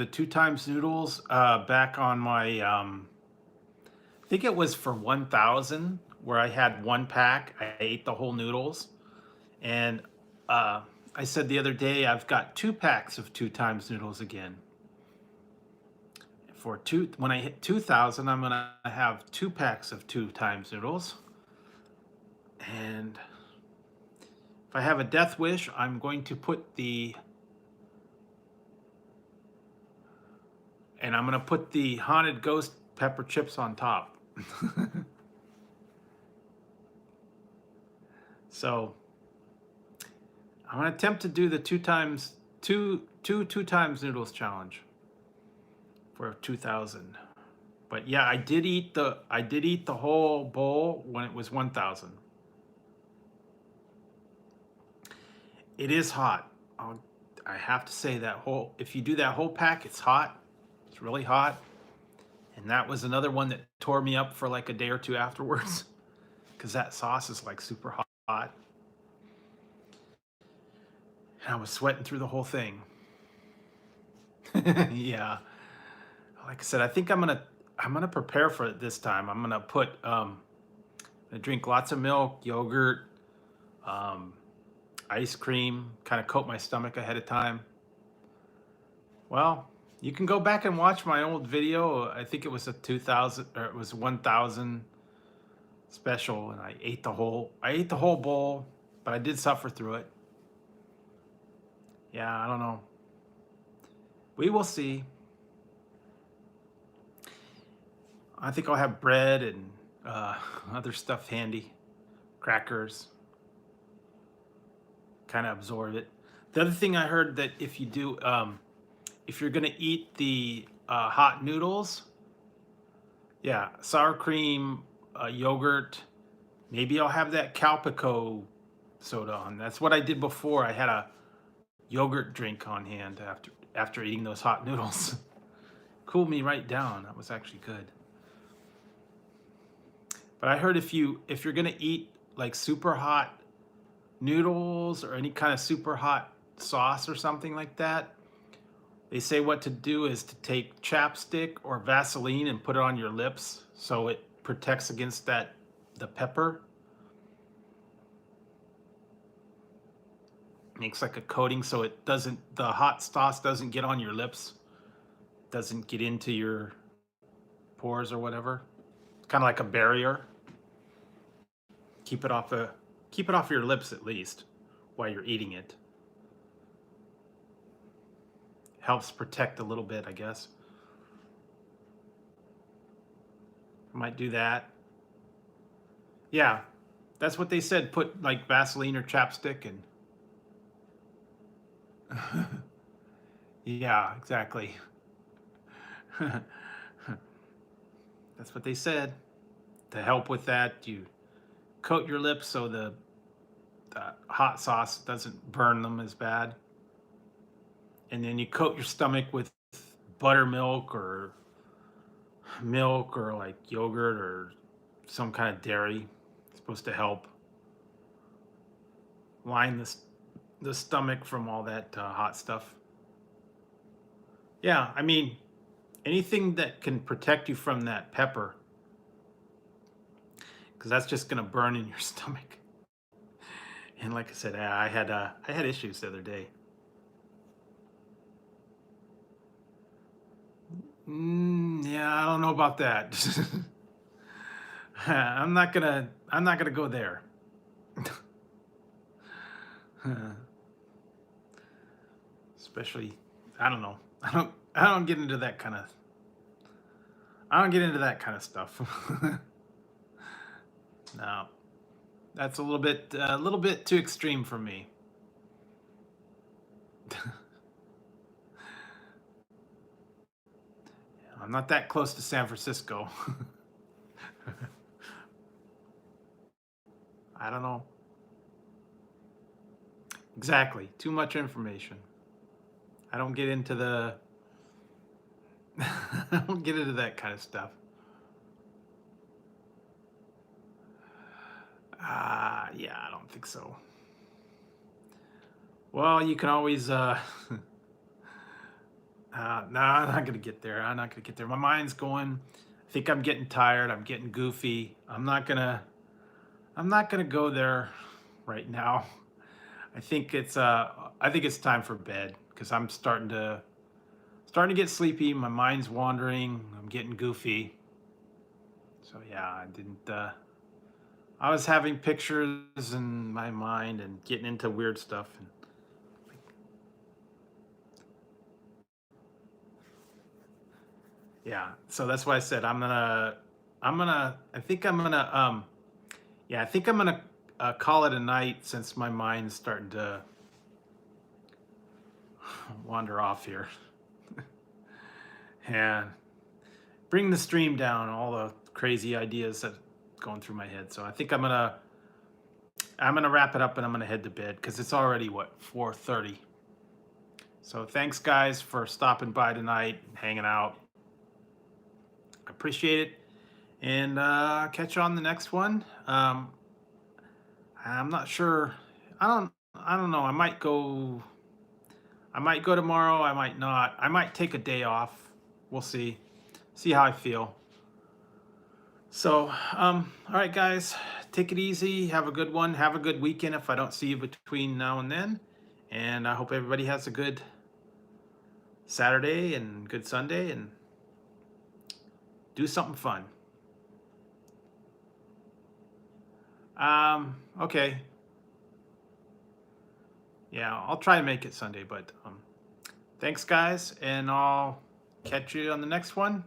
two times noodles back on my I think it was for 1000 where I had one pack. I ate the whole noodles and uh I said the other day I've got two packs of two times noodles again. For two When I hit 2000, I'm going to have two packs of two times noodles. And if I have a death wish, I'm going to put the haunted ghost pepper chips on top. So I'm gonna attempt to do the two times noodles challenge for 2000. But yeah, I did eat the whole bowl when it was 1000. It is hot. I have to say that if you do that whole pack, it's hot. It's really hot. And that was another one that tore me up for like a day or two afterwards because that sauce is like super hot. And I was sweating through the whole thing. Yeah. Like I said, I think I'm gonna prepare for it this time. I'm gonna I drink lots of milk, yogurt, um, ice cream, kind of coat my stomach ahead of time. Well, you can go back and watch my old video. I think it was a 2000 or it was 1000 special, and I ate the whole bowl, but I did suffer through it. Yeah, I don't know. We will see. I think I'll have bread and other stuff handy, crackers, kind of absorb it. The other thing I heard that if you're gonna eat the hot noodles, yeah, sour cream, yogurt. Maybe I'll have that Calpico soda on. That's what I did before. I had a yogurt drink on hand after eating those hot noodles. Cooled me right down. That was actually good. But I heard if you're gonna eat like super hot noodles or any kind of super hot sauce or something like that, they say what to do is to take chapstick or Vaseline and put it on your lips so it protects against the pepper. Makes like a coating so the hot sauce doesn't get on your lips, doesn't get into your pores or whatever. It's kind of like a barrier. Keep it off your lips at least while you're eating it. Helps protect a little bit, I guess. I might do that. Yeah, that's what they said. Put like Vaseline or chapstick and yeah, exactly. That's what they said. To help with that, you coat your lips so the hot sauce doesn't burn them as bad. And then you coat your stomach with buttermilk or milk or like yogurt or some kind of dairy. It's supposed to help line the stomach from all that hot stuff. Yeah, I mean, anything that can protect you from that pepper, because that's just gonna burn in your stomach. And like I said, I had issues the other day. Yeah, I don't know about that. I'm not gonna go there. Especially, I don't know. I don't get into that kind of. I don't get into that kind of stuff. No, that's a little bit too extreme for me. I'm not that close to San Francisco. I don't know. Exactly. Too much information. I don't get into the I don't get into that kind of stuff. Yeah, I don't think so. Well, you can always no, I'm not gonna get there. I'm not gonna get there. My mind's going. I think I'm getting tired. I'm getting goofy. I'm not gonna go there right now. I think it's time for bed because I'm starting to get sleepy. My mind's wandering. I'm getting goofy. So yeah, I didn't. I was having pictures in my mind and getting into weird stuff. And yeah, so that's why I said I think I'm gonna, yeah, I think I'm gonna call it a night since my mind's starting to wander off here. And bring the stream down, all the crazy ideas that going through my head. So I think I'm gonna wrap it up and I'm gonna head to bed because it's already what 4:30. So thanks guys for stopping by tonight, hanging out. I appreciate it, and catch you on the next one. I'm not sure. I don't know. I might go. I might go tomorrow. I might not. I might take a day off. We'll see. See how I feel. So, all right, guys, take it easy. Have a good one. Have a good weekend if I don't see you between now and then. And I hope everybody has a good Saturday and good Sunday and do something fun. Okay. Yeah, I'll try to make it Sunday, but thanks, guys, and I'll catch you on the next one.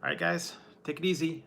All right, guys, take it easy.